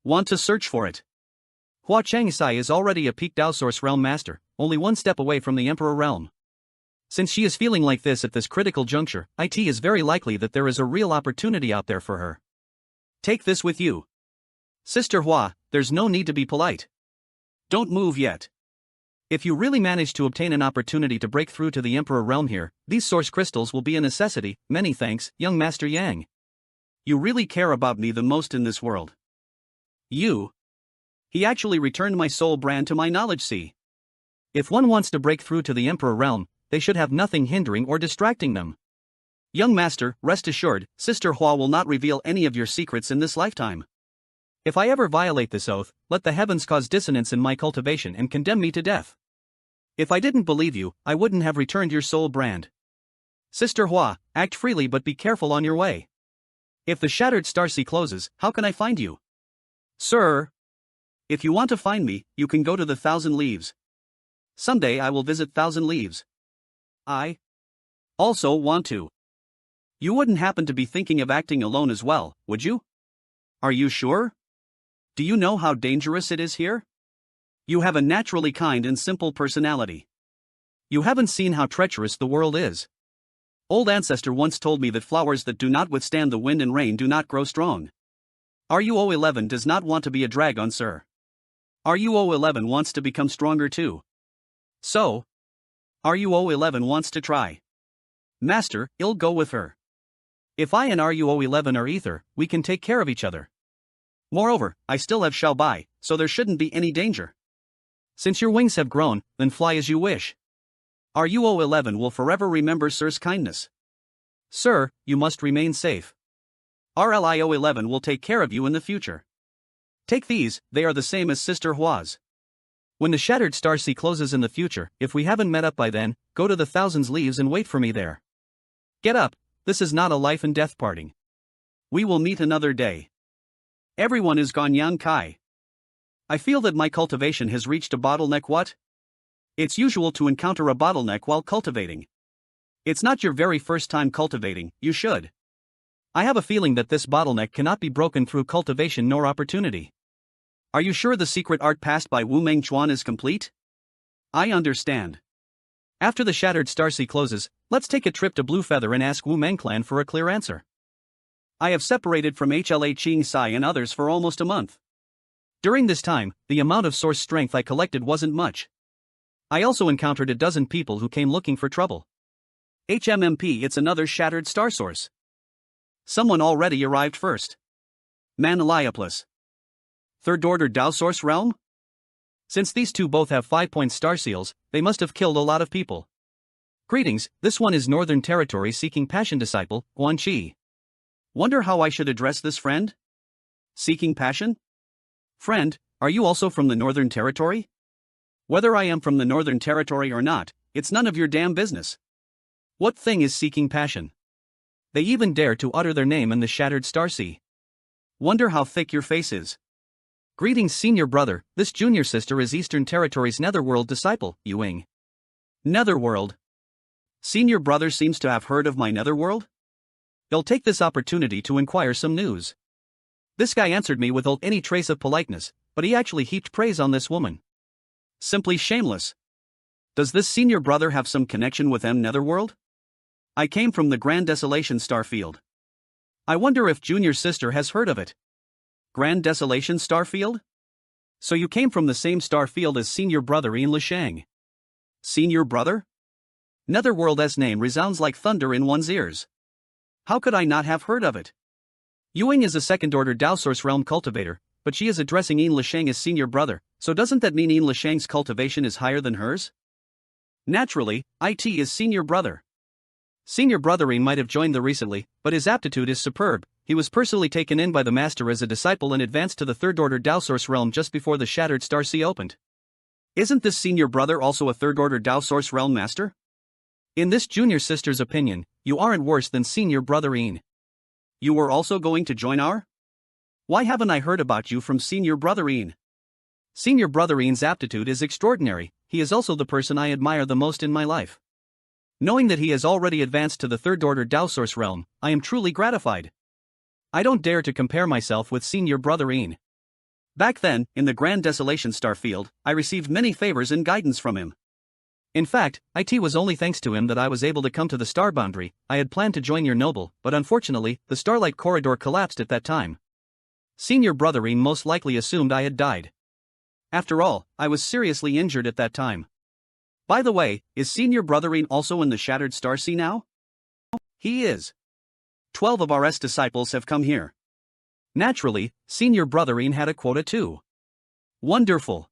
Want to search for it? Hua Changsai is already a peak Dao Source Realm Master, only one step away from the Emperor Realm. Since she is feeling like this at this critical juncture, it is very likely that there is a real opportunity out there for her. Take this with you. Sister Hua, there's no need to be polite. Don't move yet. If you really manage to obtain an opportunity to break through to the Emperor Realm here, these source crystals will be a necessity. Many thanks, young Master Yang. You really care about me the most in this world. You. He actually returned my soul brand to my knowledge sea. If one wants to break through to the Emperor Realm, they should have nothing hindering or distracting them. Young master, rest assured, Sister Hua will not reveal any of your secrets in this lifetime. If I ever violate this oath, let the heavens cause dissonance in my cultivation and condemn me to death. If I didn't believe you, I wouldn't have returned your soul brand. Sister Hua, act freely but be careful on your way. If the Shattered Star Sea closes, how can I find you? Sir. If you want to find me, you can go to the Thousand Leaves. Someday I will visit Thousand Leaves. I also want to. You wouldn't happen to be thinking of acting alone as well, would you? Are you sure? Do you know how dangerous it is here? You have a naturally kind and simple personality. You haven't seen how treacherous the world is. Old ancestor once told me that flowers that do not withstand the wind and rain do not grow strong. RUO11 does not want to be a drag on sir. RUO11 wants to become stronger too. So, RUO11 wants to try. Master, I'll go with her. If I and RUO11 are ether, we can take care of each other. Moreover, I still have Xiaobai, so there shouldn't be any danger. Since your wings have grown, then fly as you wish. RUO11 will forever remember Sir's kindness. Sir, you must remain safe. RLIO11 will take care of you in the future. Take these, they are the same as Sister Hua's. When the Shattered Star Sea closes in the future, if we haven't met up by then, go to the Thousand Leaves and wait for me there. Get up, this is not a life and death parting. We will meet another day. Everyone is gone Yang Kai. I feel that my cultivation has reached a bottleneck. What? It's usual to encounter a bottleneck while cultivating. It's not your very first time cultivating, you should. I have a feeling that this bottleneck cannot be broken through cultivation nor opportunity. Are you sure the secret art passed by Wu Mengchuan is complete? I understand. After the Shattered Star Sea closes, let's take a trip to Blue Feather and ask Wu Mengclan for a clear answer. I have separated from HLA Qing Sai and others for almost a month. During this time, the amount of source strength I collected wasn't much. I also encountered a dozen people who came looking for trouble. HMMP, it's another Shattered Star Source. Someone already arrived first. Manhwa. Third Order Dao Source Realm? Since these two both have 5-point star seals, they must have killed a lot of people. Greetings, this one is Northern Territory Seeking Passion Disciple, Guanqi. Wonder how I should address this friend? Seeking Passion? Friend, are you also from the Northern Territory? Whether I am from the Northern Territory or not, it's none of your damn business. What thing is Seeking Passion? They even dare to utter their name in the Shattered Star Sea. Wonder how thick your face is. Greetings senior brother, this junior sister is Eastern Territory's Netherworld disciple, Yuing. Netherworld? Senior brother seems to have heard of my Netherworld? They'll take this opportunity to inquire some news. This guy answered me without any trace of politeness, but he actually heaped praise on this woman. Simply shameless. Does this senior brother have some connection with M Netherworld? I came from the Grand Desolation Starfield. I wonder if junior sister has heard of it. Grand Desolation Starfield? So you came from the same starfield as senior brother Ian Lishang. Senior brother? Netherworld's name resounds like thunder in one's ears. How could I not have heard of it? Yuing is a second-order Dao Source Realm cultivator, but she is addressing Ian Lishang as senior brother, so doesn't that mean Ian Lishang's cultivation is higher than hers? Naturally, IT is senior brother. Senior brother Ian might have joined the recently, but his aptitude is superb. He was personally taken in by the master as a disciple and advanced to the third-order Dao Source Realm just before the Shattered Star Sea opened. Isn't this senior brother also a third-order Dao Source Realm master? In this junior sister's opinion, you aren't worse than senior brother Ian. You were also going to join our? Why haven't I heard about you from senior brother Ian? Senior brother Ian's aptitude is extraordinary. He is also the person I admire the most in my life. Knowing that he has already advanced to the third-order Dao Source Realm, I am truly gratified. I don't dare to compare myself with senior brother Ian. Back then, in the Grand Desolation Starfield, I received many favors and guidance from him. In fact, it was only thanks to him that I was able to come to the star boundary. I had planned to join your noble, but unfortunately, the starlight corridor collapsed at that time. Senior brother Ian most likely assumed I had died. After all, I was seriously injured at that time. By the way, is senior brother Ian also in the Shattered Star Sea now? He is. 12 of our disciples have come here. Naturally, senior brother Ian had a quota too. Wonderful.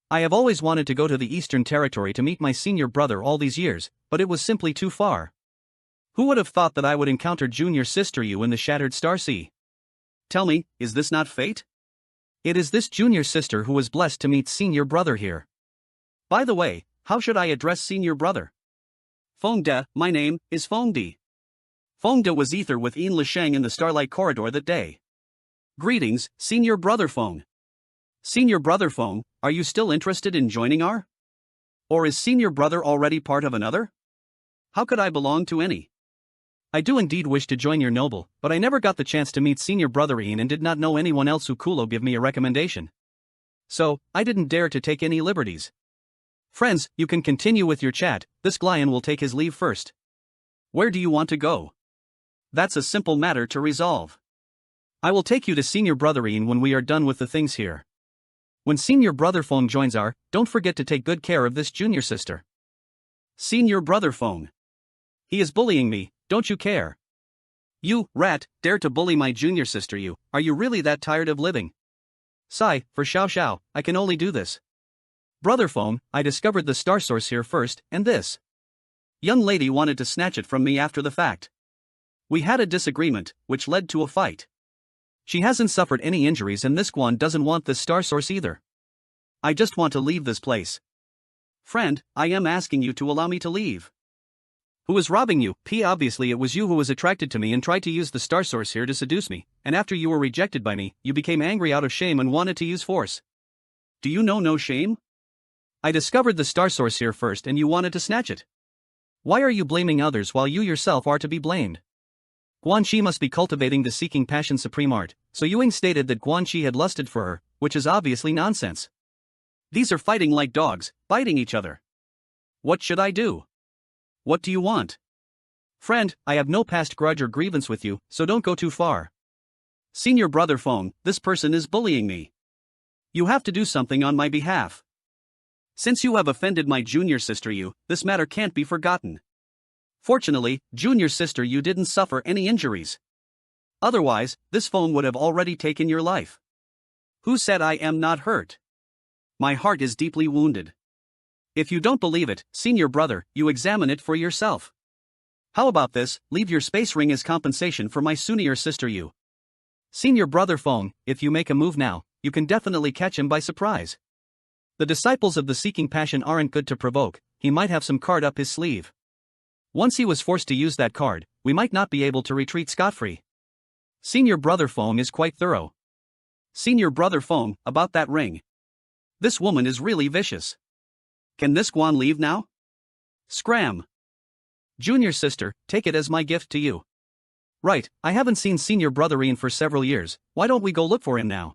I have always wanted to go to the Eastern Territory to meet my senior brother all these years, but it was simply too far. Who would have thought that I would encounter junior sister you in the Shattered Star Sea? Tell me, is this not fate? It is this junior sister who was blessed to meet senior brother here. By the way, how should I address senior brother? Fengde, my name is Fengde. Fengde was ether with Ian Lishang in the Starlight Corridor that day. Greetings, senior brother Feng. Senior brother Feng, are you still interested in joining our? Or is senior brother already part of another? How could I belong to any? I do indeed wish to join your noble, but I never got the chance to meet senior brother Ian and did not know anyone else who could give me a recommendation. So, I didn't dare to take any liberties. Friends, you can continue with your chat. This Glion will take his leave first. Where do you want to go? That's a simple matter to resolve. I will take you to senior brother Ian when we are done with the things here. When senior brother Feng joins our, don't forget to take good care of this junior sister. Senior brother Feng. He is bullying me, don't you care? You, rat, dare to bully my junior sister you, are you really that tired of living? Sigh, for Xiao Xiao, I can only do this. Brother Feng, I discovered the star source here first, and this young lady wanted to snatch it from me after the fact. We had a disagreement, which led to a fight. She hasn't suffered any injuries and this Guan doesn't want this star source either. I just want to leave this place. Friend, I am asking you to allow me to leave. Who is robbing you? Obviously it was you who was attracted to me and tried to use the star source here to seduce me, and after you were rejected by me, you became angry out of shame and wanted to use force. Do you know no shame? I discovered the star source here first and you wanted to snatch it. Why are you blaming others while you yourself are to be blamed? Guanxi must be cultivating the seeking passion supreme art, so Yuing stated that Guanxi had lusted for her, which is obviously nonsense. These are fighting like dogs, biting each other. What should I do? What do you want? Friend, I have no past grudge or grievance with you, so don't go too far. Senior brother Feng, this person is bullying me. You have to do something on my behalf. Since you have offended my junior sister you, this matter can't be forgotten. Fortunately, junior sister you didn't suffer any injuries. Otherwise, this phone would have already taken your life. Who said I am not hurt? My heart is deeply wounded. If you don't believe it, senior brother, you examine it for yourself. How about this, leave your space ring as compensation for my senior sister you. Senior brother Feng, if you make a move now, you can definitely catch him by surprise. The disciples of the seeking passion aren't good to provoke, he might have some card up his sleeve. Once he was forced to use that card, we might not be able to retreat scot-free. Senior brother Feng is quite thorough. Senior brother Feng, about that ring. This woman is really vicious. Can this Guan leave now? Scram. Junior sister, take it as my gift to you. Right, I haven't seen senior brother Ian for several years, why don't we go look for him now?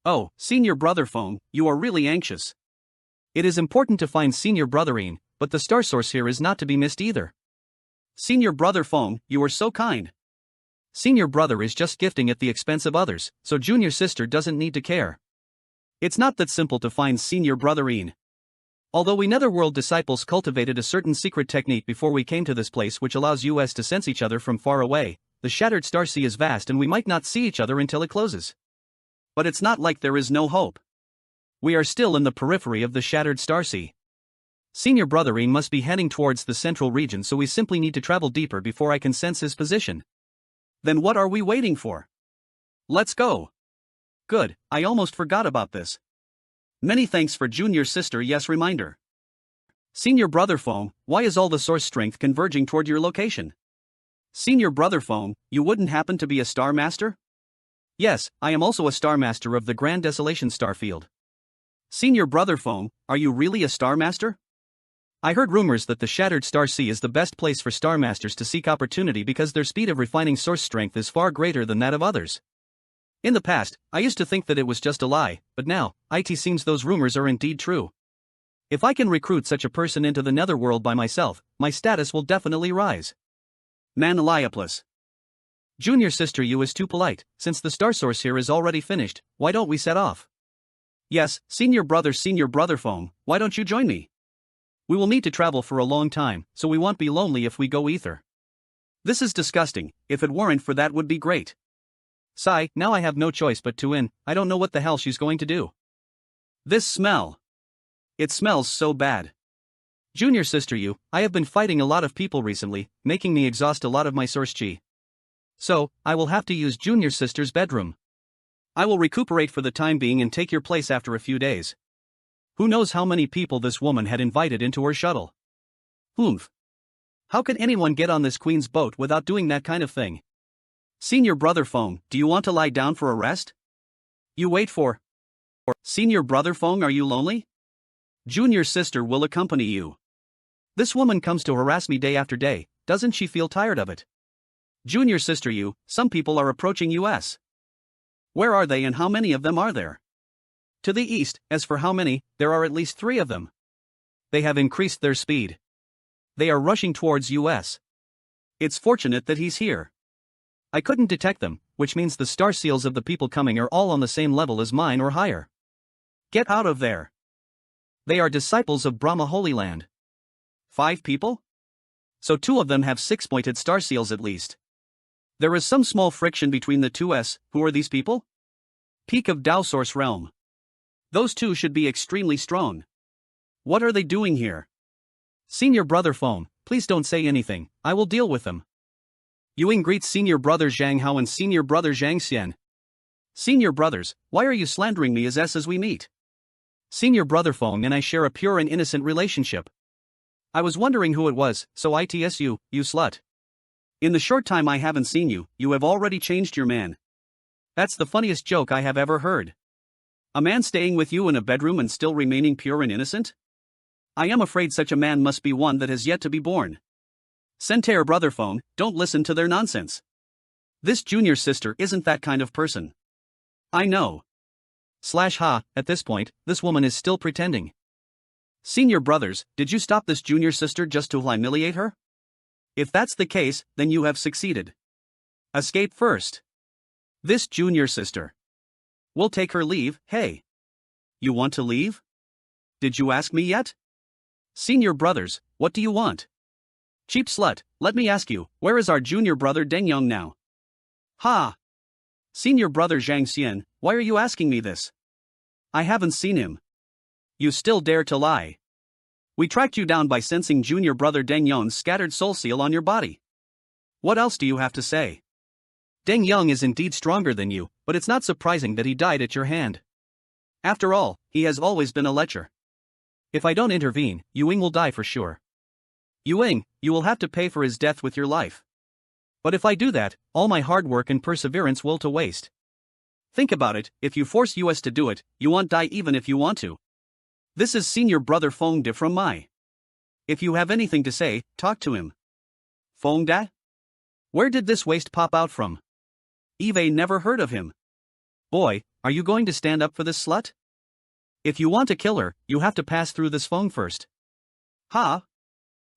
Oh, senior brother Feng, you are really anxious. It is important to find Senior Brotherine, but the star source here is not to be missed either. Senior Brother Fong, you are so kind. Senior Brother is just gifting at the expense of others, so Junior Sister doesn't need to care. It's not that simple to find Senior Brotherine. Although we Netherworld disciples cultivated a certain secret technique before we came to this place which allows us to sense each other from far away, the Shattered Star Sea is vast and we might not see each other until it closes. But it's not like there is no hope. We are still in the periphery of the Shattered Star Sea. Senior Brotherine must be heading towards the central region, so we simply need to travel deeper before I can sense his position. Then what are we waiting for? Let's go. Good, I almost forgot about this. Many thanks for Junior Sister yes reminder. Senior Brother Fong, why is all the source strength converging toward your location? Senior Brother Fong, you wouldn't happen to be a Star Master? Yes, I am also a Star Master of the Grand Desolation Starfield. Senior Brother Fong, are you really a Star Master? I heard rumors that the Shattered Star Sea is the best place for Star Masters to seek opportunity because their speed of refining source strength is far greater than that of others. In the past, I used to think that it was just a lie, but now, it seems those rumors are indeed true. If I can recruit such a person into the Netherworld by myself, my status will definitely rise. Manhwa. Junior Sister, you is too polite. Since the star source here is already finished, why don't we set off? Yes, Senior Brother Fong, why don't you join me? We will need to travel for a long time, so we won't be lonely if we go ether. This is disgusting, if it weren't for that would be great. Sigh, now I have no choice but to in, I don't know what the hell she's going to do. This smell. It smells so bad. Junior Sister I have been fighting a lot of people recently, making me exhaust a lot of my source chi. So, I will have to use Junior Sister's bedroom. I will recuperate for the time being and take your place after a few days. Who knows how many people this woman had invited into her shuttle? Oomph. How could anyone get on this queen's boat without doing that kind of thing? Senior Brother Fong, do you want to lie down for a rest? You wait for. Senior Brother Fong, are you lonely? Junior Sister will accompany you. This woman comes to harass me day after day, doesn't she feel tired of it? Junior Sister some people are approaching us. Where are they and how many of them are there? To the east, as for how many, there are at least 3 of them. They have increased their speed. They are rushing towards us. It's fortunate that he's here. I couldn't detect them, which means the star seals of the people coming are all on the same level as mine or higher. Get out of there. They are disciples of Brahma Holy Land. 5 people? So 2 of them have 6-pointed star seals at least. There is some small friction between the 2s, who are these people? Peak of Tao Source Realm. Those 2 should be extremely strong. What are they doing here? Senior Brother Fong, please don't say anything, I will deal with them. Yuing greets Senior Brother Zhang Hao and Senior Brother Zhang Xian. Senior brothers, why are you slandering me as we meet? Senior Brother Fong and I share a pure and innocent relationship. I was wondering who it was, so it's you slut. In the short time I haven't seen you, you have already changed your man. That's the funniest joke I have ever heard. A man staying with you in a bedroom and still remaining pure and innocent? I am afraid such a man must be one that has yet to be born. Sentaire Brother Fong, don't listen to their nonsense. This Junior Sister isn't that kind of person. I know. At this point, this woman is still pretending. Senior brothers, did you stop this Junior Sister just to humiliate her? If that's the case, then you have succeeded. Escape first. This Junior Sister. We'll take her leave, hey. You want to leave? Did you ask me yet? Senior brothers, what do you want? Cheap slut, let me ask you, where is our junior brother Deng Yong now? Ha! Senior brother Zhang Xian, why are you asking me this? I haven't seen him. You still dare to lie. We tracked you down by sensing junior brother Deng Yong's scattered soul seal on your body. What else do you have to say? Deng Yong is indeed stronger than you, but it's not surprising that he died at your hand. After all, he has always been a lecher. If I don't intervene, Yuing will die for sure. Yuing, you will have to pay for his death with your life. But if I do that, all my hard work and perseverance will to waste. Think about it, if you force us to do it, you won't die even if you want to. This is Senior Brother Fong De from Mai. If you have anything to say, talk to him. Fong Da? Where did this waste pop out from? Eve never heard of him. Boy, are you going to stand up for this slut? If you want to kill her, you have to pass through this phone first. Huh?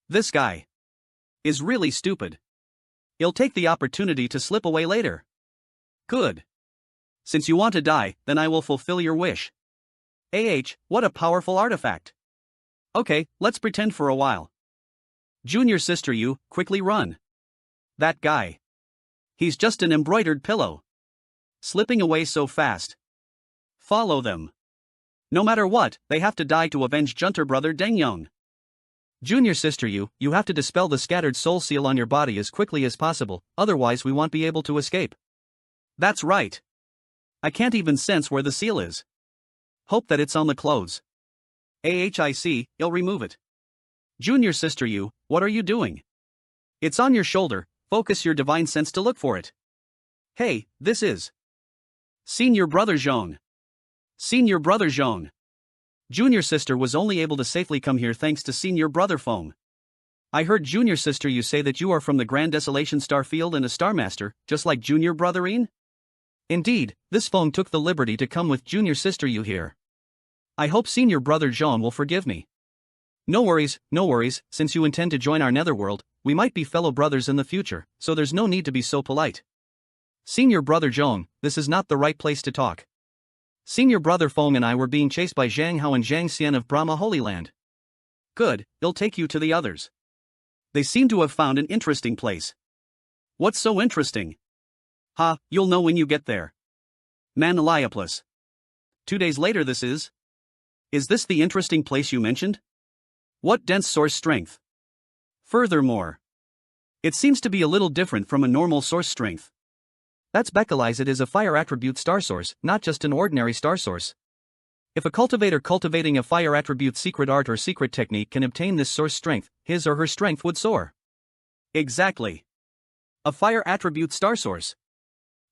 This guy is really stupid. He'll take the opportunity to slip away later. Good. Since you want to die, then I will fulfill your wish. What a powerful artifact. Okay, let's pretend for a while. Junior sister, you, quickly run. That guy. He's just an embroidered pillow. Slipping away so fast. Follow them. No matter what, they have to die to avenge Junter brother Dengyong. Junior sister, you have to dispel the scattered soul seal on your body as quickly as possible, otherwise we won't be able to escape. That's right. I can't even sense where the seal is. Hope that it's on the clothes. I see, you'll remove it. Junior sister, you, what are you doing? It's on your shoulder, focus your divine sense to look for it. Hey, this is Senior brother Zhong. Senior brother Zhong. Junior sister was only able to safely come here thanks to senior brother Feng. I heard junior sister you say that you are from the Grand Desolation Star Field and a Star Master, just like junior brotherine? Indeed, this Feng took the liberty to come with junior sister you here. I hope senior brother Zhong will forgive me. No worries, since you intend to join our netherworld, we might be fellow brothers in the future, so there's no need to be so polite. Senior brother Zhong, this is not the right place to talk. Senior brother Feng and I were being chased by Zhang Hao and Zhang Xian of Brahma Holy Land. Good, he'll take you to the others. They seem to have found an interesting place. What's so interesting? You'll know when you get there. Manhwa. 2 days later this is? Is this the interesting place you mentioned? What dense source strength? Furthermore, it seems to be a little different from a normal source strength. That's because it is a fire attribute star source, not just an ordinary star source. If a cultivator cultivating a fire attribute secret art or secret technique can obtain this source strength, his or her strength would soar. Exactly. A fire attribute star source.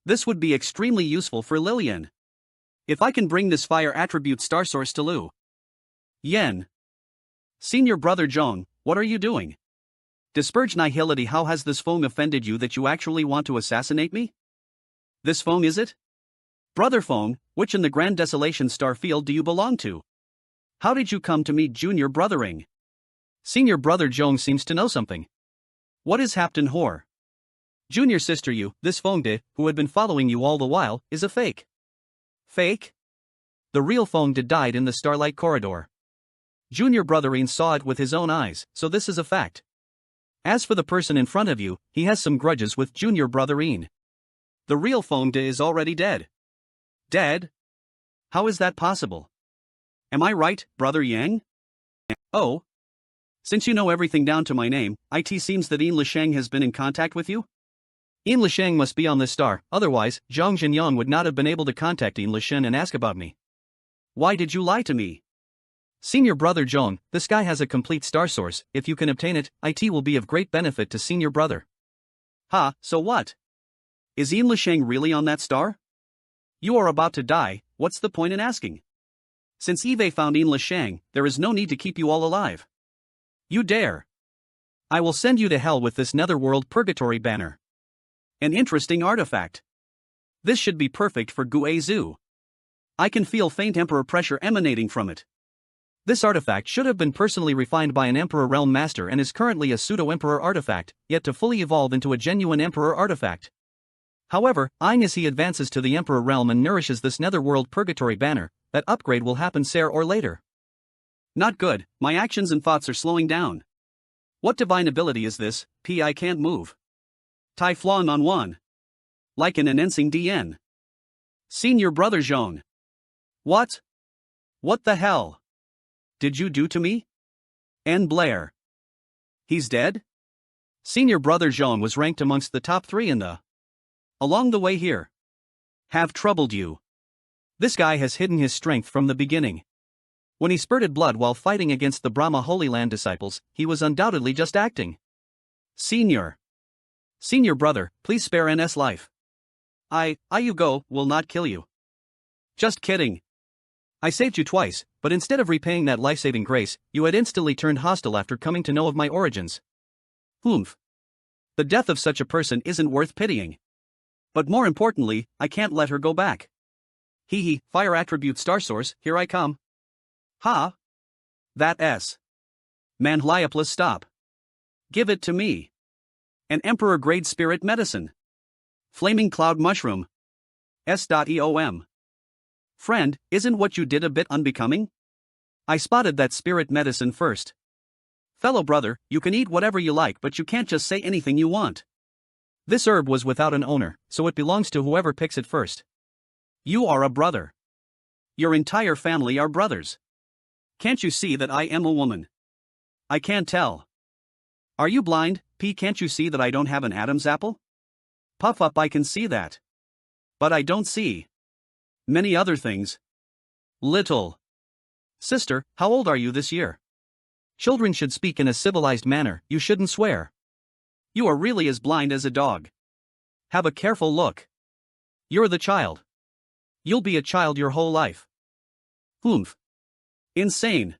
This would be extremely useful for Lilian. If I can bring this fire attribute star source to Lu Yen. Senior brother Zhong, what are you doing? Disperge nihility, how has this Feng offended you that you actually want to assassinate me? This Feng is it? Brother Feng, which in the Grand Desolation Star Field do you belong to? How did you come to meet junior brothering? Senior brother Zhong seems to know something. What is Hapton Hor? Junior sister you, this Feng De, who had been following you all the while, is a fake. Fake? The real Feng De died in the Starlight Corridor. Junior brotherine saw it with his own eyes, so this is a fact. As for the person in front of you, he has some grudges with junior brotherine. The real Feng De is already dead. Dead? How is that possible? Am I right, brother Yang? Oh. Since you know everything down to my name, it seems that Yin Lisheng has been in contact with you? Yin Lisheng must be on this star, otherwise, Zhang Jinyang would not have been able to contact Yin Lishen and ask about me. Why did you lie to me? Senior brother Zhong, this guy has a complete star source, if you can obtain it, it will be of great benefit to senior brother. So what? Is Yin Lisheng really on that star? You are about to die, what's the point in asking? Since Eve found Yin Lisheng, there is no need to keep you all alive. You dare. I will send you to hell with this netherworld purgatory banner. An interesting artifact. This should be perfect for Gue Zhu. I can feel faint emperor pressure emanating from it. This artifact should have been personally refined by an Emperor Realm Master and is currently a pseudo-Emperor artifact, yet to fully evolve into a genuine Emperor artifact. However, as he advances to the Emperor Realm and nourishes this netherworld purgatory banner, that upgrade will happen sooner or later. Not good, my actions and thoughts are slowing down. What divine ability is this, I can't move. Tai Flan on one. Like an enhancing DN. Senior brother Zhong. What? What the hell? Did you do to me? N. Blair. He's dead? Senior brother Zhong was ranked amongst the top 3 in the along the way here. Have troubled you. This guy has hidden his strength from the beginning. When he spurted blood while fighting against the Brahma Holy Land disciples, he was undoubtedly just acting. Senior brother, please spare NS life. You go, will not kill you. Just kidding. I saved you twice, but instead of repaying that life-saving grace, you had instantly turned hostile after coming to know of my origins. Oomph. The death of such a person isn't worth pitying. But more importantly, I can't let her go back. Fire attribute star source, here I come. Ha! That S. Manhwa stop. Give it to me. An emperor-grade spirit medicine. Flaming cloud mushroom. S.eom. Friend, isn't what you did a bit unbecoming? I spotted that spirit medicine first. Fellow brother, you can eat whatever you like, but you can't just say anything you want. This herb was without an owner, so it belongs to whoever picks it first. You are a brother. Your entire family are brothers. Can't you see that I am a woman? I can't tell. Are you blind, P? Can't you see that I don't have an Adam's apple? Puff up, I can see that. But I don't see many other things. Little sister, how old are you this year? Children should speak in a civilized manner, you shouldn't swear. You are really as blind as a dog. Have a careful look. You're the child. You'll be a child your whole life. Oomph. Insane.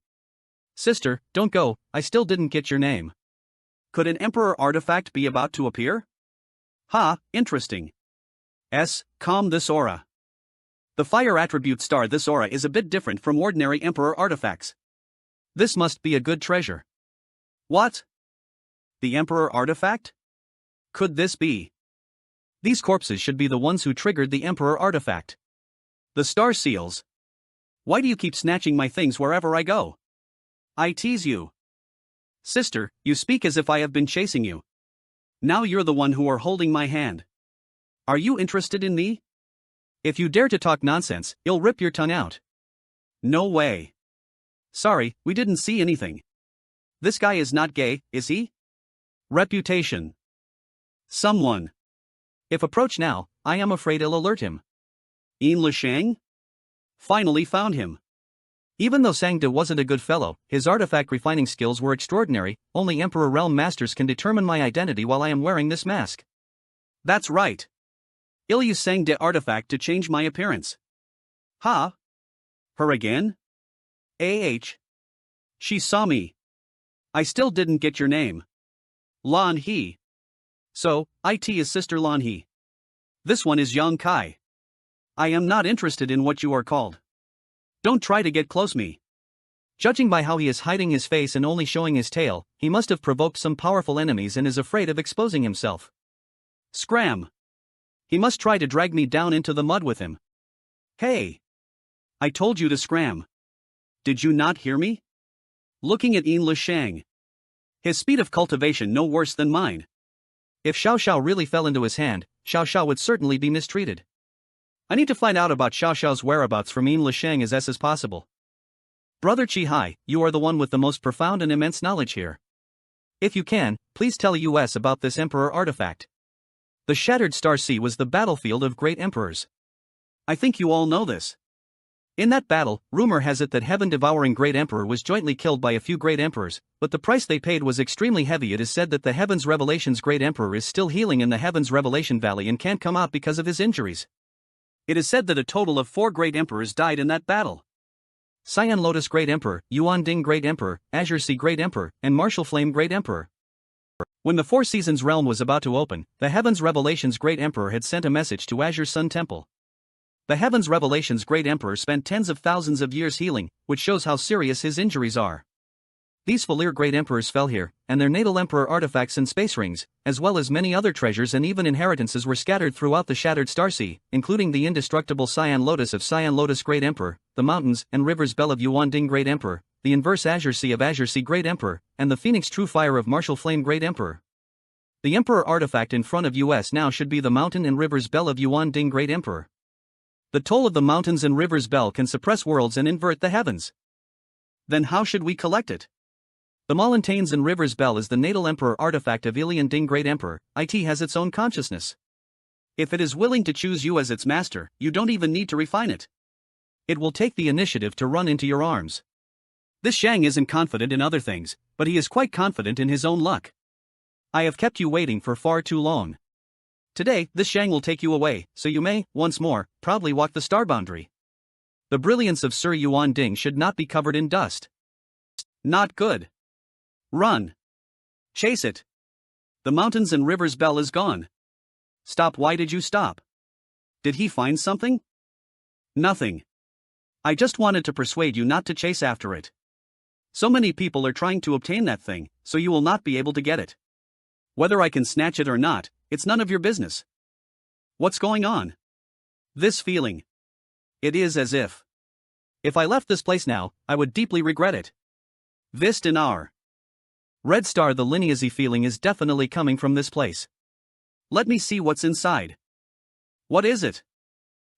Sister, don't go, I still didn't get your name. Could an emperor artifact be about to appear? Ha, interesting. Calm this aura. The fire attribute star this aura is a bit different from ordinary emperor artifacts. This must be a good treasure. What? The emperor artifact? Could this be? These corpses should be the ones who triggered the emperor artifact. The star seals. Why do you keep snatching my things wherever I go? I tease you. Sister, you speak as if I have been chasing you. Now you're the one who are holding my hand. Are you interested in me? If you dare to talk nonsense, you'll rip your tongue out. No way. Sorry, we didn't see anything. This guy is not gay, is he? Reputation. Someone. If approach now, I am afraid I'll alert him. Yin Lishang? Finally found him. Even though Sangde wasn't a good fellow, his artifact refining skills were extraordinary. Only Emperor Realm Masters can determine my identity while I am wearing this mask. That's right. I'll use Sangde artifact to change my appearance. Ha? Her again? She saw me. I still didn't get your name. Lan He. So, it is Sister Lan He. This one is Yang Kai. I am not interested in what you are called. Don't try to get close me. Judging by how he is hiding his face and only showing his tail, he must have provoked some powerful enemies and is afraid of exposing himself. Scram. He must try to drag me down into the mud with him. Hey. I told you to scram. Did you not hear me? Looking at Yin Lishang. His speed of cultivation no worse than mine. If Xiao Xiao really fell into his hand, Xiao Xiao would certainly be mistreated. I need to find out about Xiao Xiao's whereabouts from Yin Lishang as possible. Brother Chi Hai, you are the one with the most profound and immense knowledge here. If you can, please tell us about this Emperor artifact. The Shattered Star Sea was the battlefield of great emperors. I think you all know this. In that battle, rumor has it that heaven-devouring great emperor was jointly killed by a few great emperors, but the price they paid was extremely heavy. It is said that the Heavens Revelation's great emperor is still healing in the Heavens Revelation Valley and can't come out because of his injuries. It is said that a total of 4 great emperors died in that battle. Cyan Lotus Great Emperor, Yuan Ding Great Emperor, Azure Sea Great Emperor, and Martial Flame Great Emperor. When the Four Seasons realm was about to open, the Heavens Revelation's Great Emperor had sent a message to Azure Sun Temple. The Heavens Revelation's Great Emperor spent tens of thousands of years healing, which shows how serious his injuries are. These Valir Great Emperors fell here, and their natal emperor artifacts and space rings, as well as many other treasures and even inheritances were scattered throughout the Shattered Star Sea, including the indestructible Cyan Lotus of Cyan Lotus Great Emperor, the mountains and rivers Bell of Yuan Ding Great Emperor, the inverse Azure Sea of Azure Sea Great Emperor, and the Phoenix True Fire of Martial Flame Great Emperor. The Emperor artifact in front of us now should be the mountain and rivers Bell of Yuan Ding Great Emperor. The toll of the mountains and rivers Bell can suppress worlds and invert the heavens. Then how should we collect it? The Mountains and Rivers Bell is the natal emperor artifact of Ilian Ding Great Emperor. It has its own consciousness. If it is willing to choose you as its master, you don't even need to refine it. It will take the initiative to run into your arms. This Shang isn't confident in other things, but he is quite confident in his own luck. I have kept you waiting for far too long. Today, this Shang will take you away, so you may, once more, proudly walk the star boundary. The brilliance of Sir Yuan Ding should not be covered in dust. Not good. Run. Chase it. The mountains and rivers Bell is gone. Stop. Why did you stop? Did he find something? Nothing. I just wanted to persuade you not to chase after it. So many people are trying to obtain that thing, so you will not be able to get it. Whether I can snatch it or not, it's none of your business. What's going on? This feeling. It is as if I left this place now, I would deeply regret it. Vist in our Red Star, the lineazy feeling is definitely coming from this place. Let me see what's inside. What is it?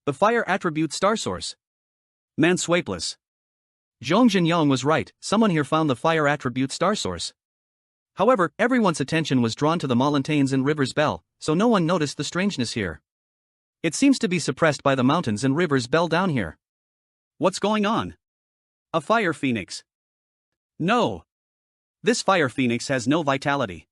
The fire attribute star source. Manswapeless. Zhong Jinyong was right, someone here found the fire attribute star source. However, everyone's attention was drawn to the mountains and river's bell, so no one noticed the strangeness here. It seems to be suppressed by the mountains and river's bell down here. What's going on? A fire phoenix. No. This fire phoenix has no vitality.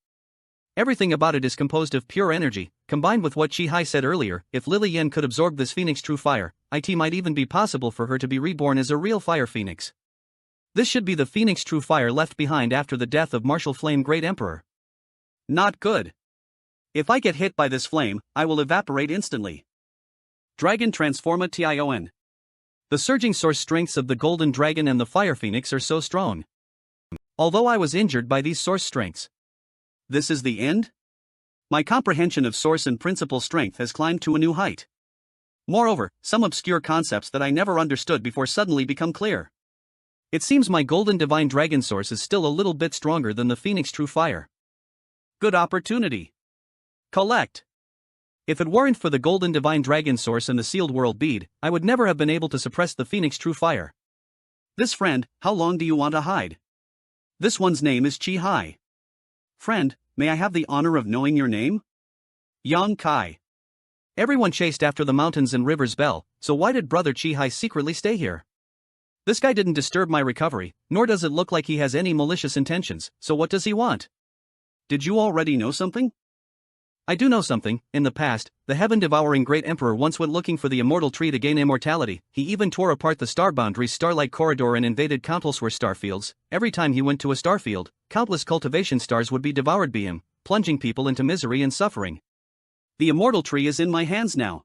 Everything about it is composed of pure energy, combined with what Chi-Hai said earlier. If Lily Yen could absorb this phoenix true fire, it might even be possible for her to be reborn as a real fire phoenix. This should be the phoenix true fire left behind after the death of Martial Flame Great Emperor. Not good. If I get hit by this flame, I will evaporate instantly. Dragon Transforma Tion. The surging source strengths of the Golden Dragon and the Fire Phoenix are so strong. Although I was injured by these source strengths. This is the end? My comprehension of source and principle strength has climbed to a new height. Moreover, some obscure concepts that I never understood before suddenly become clear. It seems my Golden Divine Dragon source is still a little bit stronger than the Phoenix True Fire. Good opportunity. Collect. If it weren't for the Golden Divine Dragon source and the Sealed World Bead, I would never have been able to suppress the Phoenix True Fire. This friend, how long do you want to hide? This one's name is Chi-Hai. Friend, may I have the honor of knowing your name? Yang Kai. Everyone chased after the mountains and river's bell, so why did Brother Chi-Hai secretly stay here? This guy didn't disturb my recovery, nor does it look like he has any malicious intentions, so what does he want? Did you already know something? I do know something. In the past, the heaven-devouring Great Emperor once went looking for the immortal tree to gain immortality. He even tore apart the star boundaries Starlight Corridor and invaded countless starfields. Every time he went to a starfield, countless cultivation stars would be devoured by him, plunging people into misery and suffering. The immortal tree is in my hands now.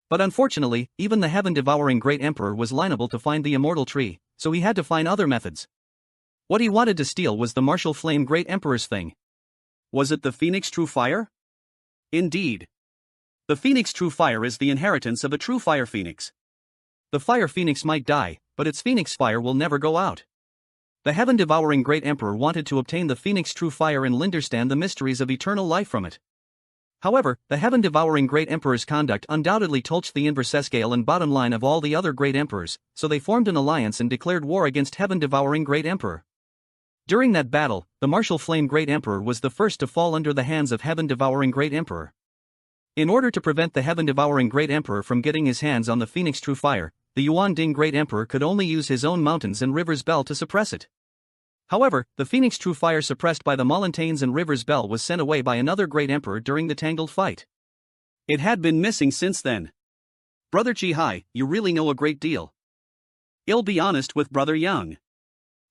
But unfortunately, even the heaven-devouring Great Emperor was liable to find the immortal tree, so he had to find other methods. What he wanted to steal was the Martial Flame Great Emperor's thing. Was it the Phoenix True Fire? Indeed. The Phoenix True Fire is the inheritance of a true fire phoenix. The fire phoenix might die, but its phoenix fire will never go out. The heaven-devouring Great Emperor wanted to obtain the Phoenix True Fire and understand the mysteries of eternal life from it. However, the heaven-devouring Great Emperor's conduct undoubtedly touched the inverse scale and bottom line of all the other Great Emperors, so they formed an alliance and declared war against heaven-devouring Great Emperor. During that battle, the Martial Flame Great Emperor was the first to fall under the hands of heaven-devouring Great Emperor. In order to prevent the heaven-devouring Great Emperor from getting his hands on the Phoenix True Fire, the Yuan Ding Great Emperor could only use his own mountains and rivers bell to suppress it. However, the Phoenix True Fire suppressed by the mountains and rivers bell was sent away by another Great Emperor during the tangled fight. It had been missing since then. Brother Chi-Hai, you really know a great deal. I'll be honest with Brother Yang.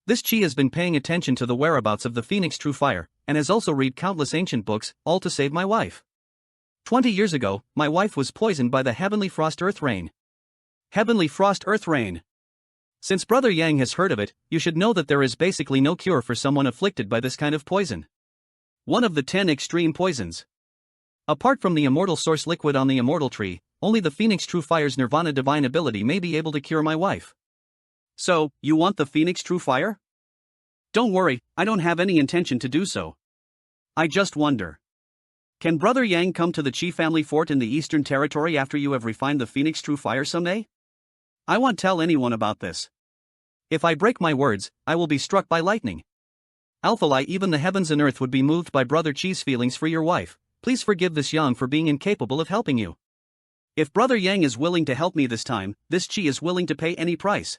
This Chi has been paying attention to the whereabouts of the Phoenix True Fire, and has also read countless ancient books, all to save my wife. 20 years ago, my wife was poisoned by the Heavenly Frost Earth Rain. Heavenly Frost Earth Rain. Since Brother Yang has heard of it, you should know that there is basically no cure for someone afflicted by this kind of poison. One of the 10 extreme poisons. Apart from the immortal source liquid on the immortal tree, only the Phoenix True Fire's Nirvana divine ability may be able to cure my wife. So, you want the Phoenix True Fire? Don't worry, I don't have any intention to do so. I just wonder. Can Brother Yang come to the Chi family fort in the Eastern Territory after you have refined the Phoenix True Fire someday? I won't tell anyone about this. If I break my words, I will be struck by lightning. Alphalai, even the heavens and earth would be moved by Brother Chi's feelings for your wife. Please forgive this Yang for being incapable of helping you. If Brother Yang is willing to help me this time, this Chi is willing to pay any price.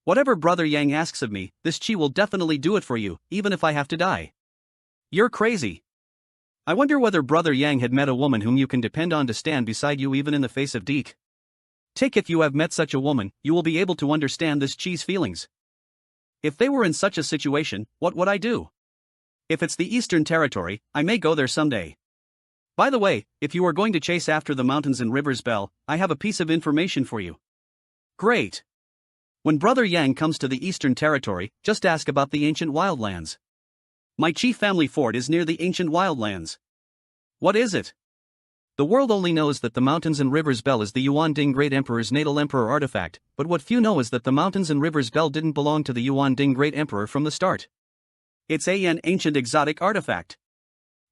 Whatever Brother Yang asks of me, this Chi will definitely do it for you, even if I have to die. You're crazy. I wonder whether Brother Yang had met a woman whom you can depend on to stand beside you even in the face of death. If you have met such a woman, you will be able to understand this Chi's feelings. If they were in such a situation, what would I do? If it's the Eastern Territory, I may go there someday. By the way, if you are going to chase after the mountains and rivers bell, I have a piece of information for you. Great. When Brother Yang comes to the Eastern Territory, just ask about the ancient wildlands. My chief family fort is near the ancient wildlands. What is it? The world only knows that the Mountains and Rivers Bell is the Yuan Ding Great Emperor's natal emperor artifact, but what few know is that the Mountains and Rivers Bell didn't belong to the Yuan Ding Great Emperor from the start. It's an ancient exotic artifact.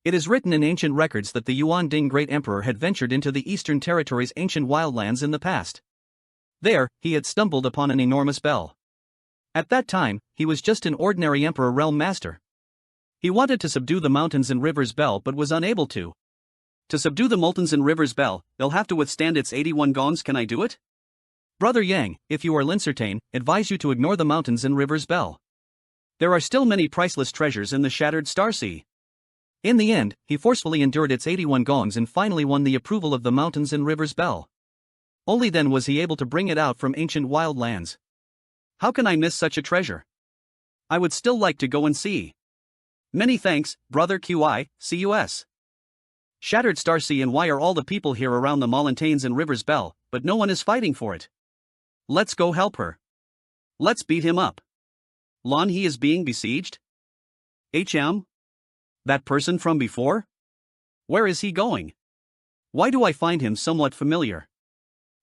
It is written in ancient records that the Yuan Ding Great Emperor had ventured into the Eastern Territory's ancient wildlands in the past. There, he had stumbled upon an enormous bell. At that time, he was just an ordinary Emperor Realm Master. He wanted to subdue the Mountains and Rivers Bell but was unable to. To subdue the Mountains and Rivers Bell, they'll have to withstand its 81 gongs. Can I do it? Brother Yang, if you are Lincertain, advise you to ignore the Mountains and Rivers Bell. There are still many priceless treasures in the Shattered Star Sea. In the end, he forcefully endured its 81 gongs and finally won the approval of the Mountains and Rivers Bell. Only then was he able to bring it out from ancient wildlands. How can I miss such a treasure? I would still like to go and see. Many thanks, Brother QI, CUS. Shattered Star Sea, and why are all the people here around the Mountains and Rivers Bell, but no one is fighting for it? Let's go help her. Let's beat him up. Lon, he is being besieged? That person from before? Where is he going? Why do I find him somewhat familiar?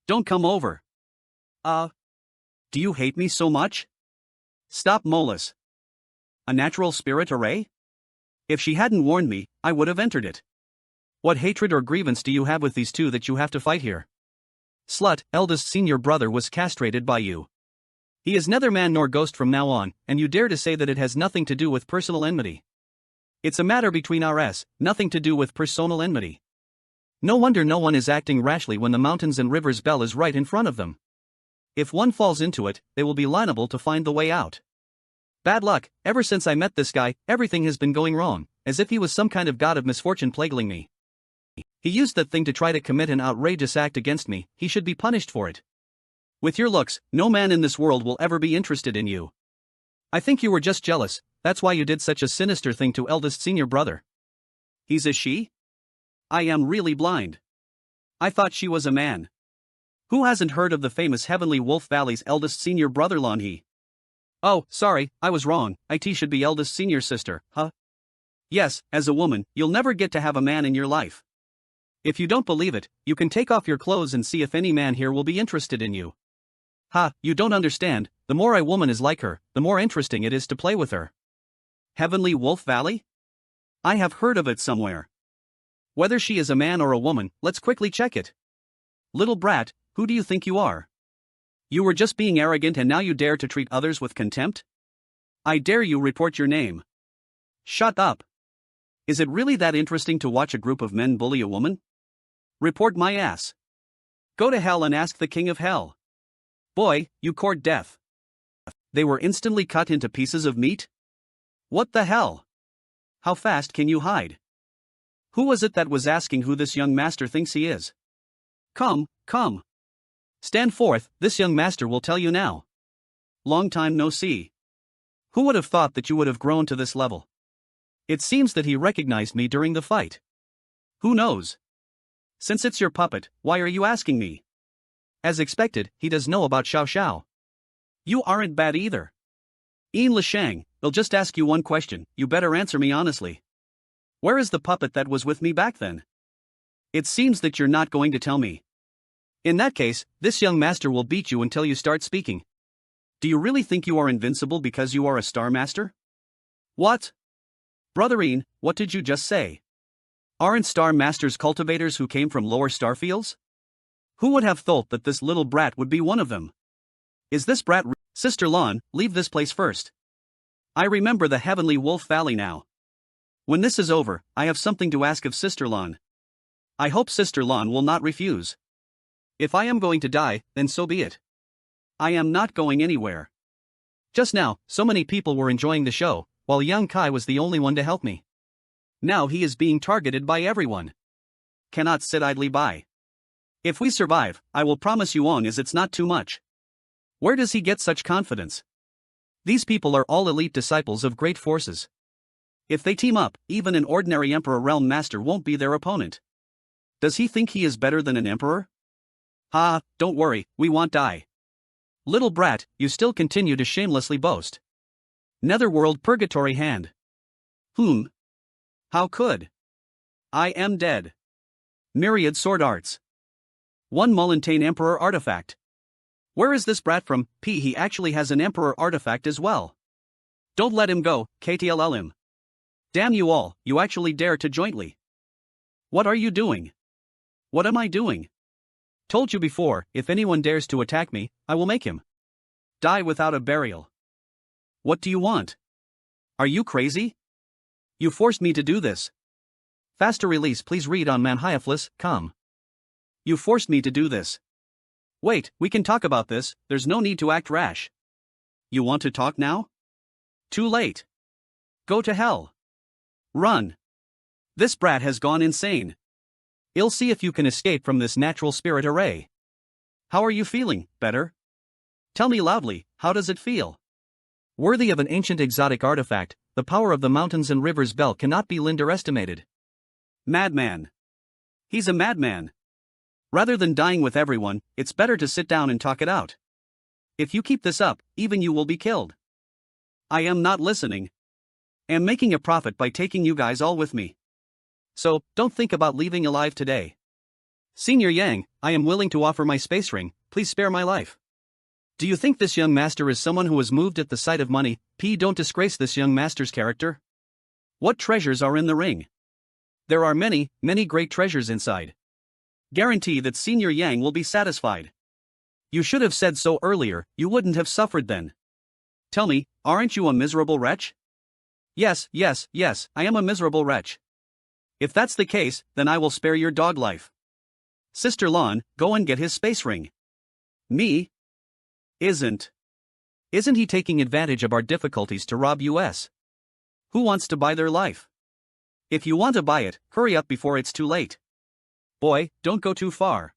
Don't come over. Do you hate me so much? Stop, Molus. A natural spirit array? If she hadn't warned me, I would have entered it. What hatred or grievance do you have with these two that you have to fight here? Slut, eldest senior brother was castrated by you. He is neither man nor ghost from now on, and you dare to say that it has nothing to do with personal enmity. It's a matter between us, nothing to do with personal enmity. No wonder no one is acting rashly when the Mountains and Rivers Bell is right in front of them. If one falls into it, they will be liable to find the way out. Bad luck, ever since I met this guy, everything has been going wrong, as if he was some kind of god of misfortune plaguing me. He used that thing to try to commit an outrageous act against me. He should be punished for it. With your looks, no man in this world will ever be interested in you. I think you were just jealous, that's why you did such a sinister thing to eldest senior brother. He's a she? I am really blind. I thought she was a man. Who hasn't heard of the famous Heavenly Wolf Valley's eldest senior brother Lanhe? Oh, sorry, I was wrong, it should be eldest senior sister, huh? Yes, as a woman, you'll never get to have a man in your life. If you don't believe it, you can take off your clothes and see if any man here will be interested in you. Ha, you don't understand, the more a woman is like her, the more interesting it is to play with her. Heavenly Wolf Valley? I have heard of it somewhere. Whether she is a man or a woman, let's quickly check it. Little brat, who do you think you are? You were just being arrogant and now you dare to treat others with contempt? I dare you report your name. Shut up. Is it really that interesting to watch a group of men bully a woman? Report my ass. Go to hell and ask the king of hell. Boy, you court death. They were instantly cut into pieces of meat? What the hell? How fast can you hide? Who was it that was asking who this young master thinks he is? Come. Stand forth, this young master will tell you now. Long time no see. Who would have thought that you would have grown to this level? It seems that he recognized me during the fight. Who knows? Since it's your puppet, why are you asking me? As expected, he does know about Xiao Xiao. You aren't bad either. Ian Lishang, they'll just ask you one question, you better answer me honestly. Where is the puppet that was with me back then? It seems that you're not going to tell me. In that case, this young master will beat you until you start speaking. Do you really think you are invincible because you are a Star Master? What? Brother Ian, what did you just say? Aren't Star Masters cultivators who came from lower starfields? Who would have thought that this little brat would be one of them? Is this brat Sister Lon, leave this place first. I remember the Heavenly Wolf Valley now. When this is over, I have something to ask of Sister Lon. I hope Sister Lon will not refuse. If I am going to die, then so be it. I am not going anywhere. Just now, so many people were enjoying the show, while young Kai was the only one to help me. Now he is being targeted by everyone. Cannot sit idly by. If we survive, I will promise you on is it's not too much. Where does he get such confidence? These people are all elite disciples of great forces. If they team up, even an ordinary Emperor Realm Master won't be their opponent. Does he think he is better than an Emperor? Don't worry, we won't die. Little brat, you still continue to shamelessly boast. Netherworld purgatory hand. How could? I am dead. Myriad sword arts. One Momentane Emperor artifact. Where is this brat from? He actually has an Emperor artifact as well. Don't let him go, KTLL him. Damn you all, you actually dare to jointly. What are you doing? What am I doing? Told you before, if anyone dares to attack me, I will make him die without a burial. What do you want? Are you crazy? You forced me to do this. Faster release, please read on Manhwa. You forced me to do this. Wait, we can talk about this, there's no need to act rash. You want to talk now? Too late. Go to hell. Run. This brat has gone insane. I'll see if you can escape from this natural spirit array. How are you feeling? Better? Tell me loudly, how does it feel? Worthy of an ancient exotic artifact, the power of the mountains and rivers bell cannot be underestimated. Madman. He's a madman. Rather than dying with everyone, it's better to sit down and talk it out. If you keep this up, even you will be killed. I am not listening. Am making a profit by taking you guys all with me. So, don't think about leaving alive today. Senior Yang, I am willing to offer my space ring, please spare my life. Do you think this young master is someone who is moved at the sight of money? Don't disgrace this young master's character. What treasures are in the ring? There are many, many great treasures inside. Guarantee that Senior Yang will be satisfied. You should have said so earlier, you wouldn't have suffered then. Tell me, aren't you a miserable wretch? Yes, I am a miserable wretch. If that's the case, then I will spare your dog life. Sister Lon, go and get his space ring. Me? Isn't he taking advantage of our difficulties to rob us? Who wants to buy their life? If you want to buy it, hurry up before it's too late. Boy, don't go too far.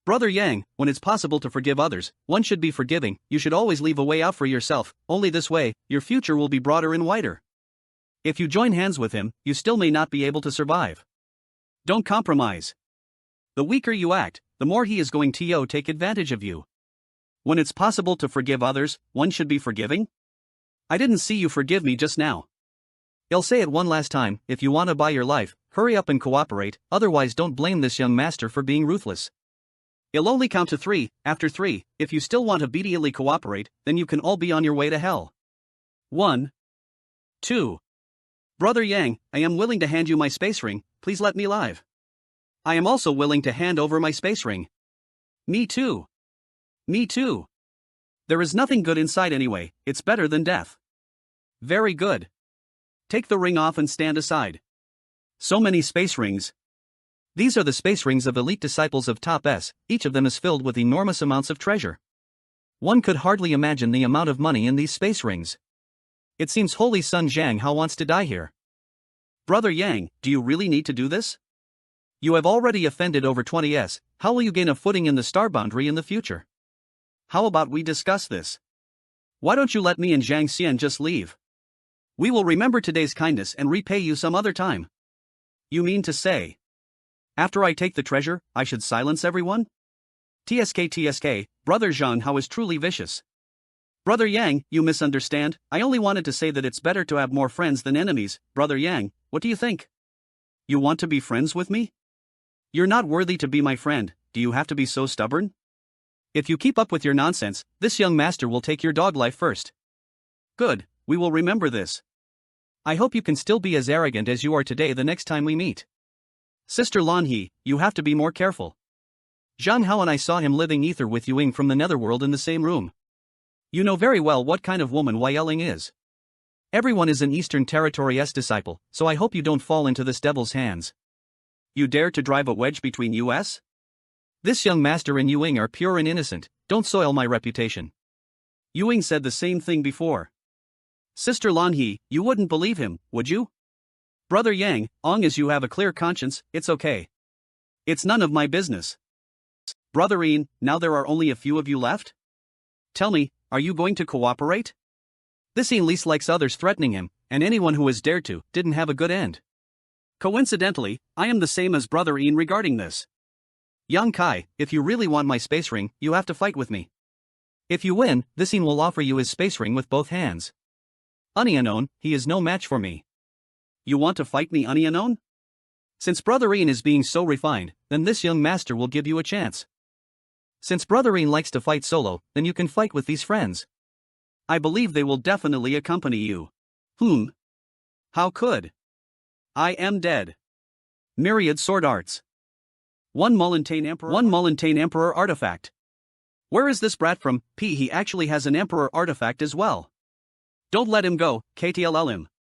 Brother Yang, when it's possible to forgive others, one should be forgiving, you should always leave a way out for yourself, only this way, your future will be broader and wider. If you join hands with him, you still may not be able to survive. Don't compromise. The weaker you act, the more he is going to take advantage of you. When it's possible to forgive others, one should be forgiving? I didn't see you forgive me just now. I'll say it one last time, if you want to buy your life, hurry up and cooperate, otherwise don't blame this young master for being ruthless. I'll only count to 3, after 3, if you still want to obediently cooperate, then you can all be on your way to hell. 1. 2. Brother Yang, I am willing to hand you my space ring, please let me live. I am also willing to hand over my space ring. Me too. Me too. There is nothing good inside anyway, it's better than death. Very good. Take the ring off and stand aside. So many space rings. These are the space rings of elite disciples of Top S, each of them is filled with enormous amounts of treasure. One could hardly imagine the amount of money in these space rings. It seems Holy Sun Zhang Hao wants to die here. Brother Yang, do you really need to do this? You have already offended over 20s, how will you gain a footing in the star boundary in the future? How about we discuss this? Why don't you let me and Zhang Xian just leave? We will remember today's kindness and repay you some other time. You mean to say, after I take the treasure, I should silence everyone? TSK, Brother Zhang Hao is truly vicious. Brother Yang, you misunderstand, I only wanted to say that it's better to have more friends than enemies. Brother Yang, what do you think? You want to be friends with me? You're not worthy to be my friend, do you have to be so stubborn? If you keep up with your nonsense, this young master will take your dog life first. Good, we will remember this. I hope you can still be as arrogant as you are today the next time we meet. Sister Lanhe, you have to be more careful. Zhang Hao and I saw him living ether with Yuing from the netherworld in the same room. You know very well what kind of woman Weikling is. Everyone is an Eastern Territory's disciple, so I hope you don't fall into this devil's hands. You dare to drive a wedge between us? This young master and Yuing are pure and innocent, don't soil my reputation. Yuing said the same thing before. Sister Lanhe, you wouldn't believe him, would you? Brother Yang, long as you have a clear conscience, it's okay. It's none of my business. Brother Ian, now there are only a few of you left? Tell me, are you going to cooperate? This Ian least likes others threatening him, and anyone who has dared to, didn't have a good end. Coincidentally, I am the same as Brother Ian regarding this. Yang Kai, if you really want my space ring, you have to fight with me. If you win, Visine will offer you his space ring with both hands. Unknown, he is no match for me. You want to fight me, unknown? Since Brotherine is being so refined, then this young master will give you a chance. Since Brotherine likes to fight solo, then you can fight with these friends. I believe they will definitely accompany you. How could? I am dead. Myriad sword arts. One Momentane Emperor artifact. Where is this brat from? He actually has an Emperor artifact as well. Don't let him go, KTLL him.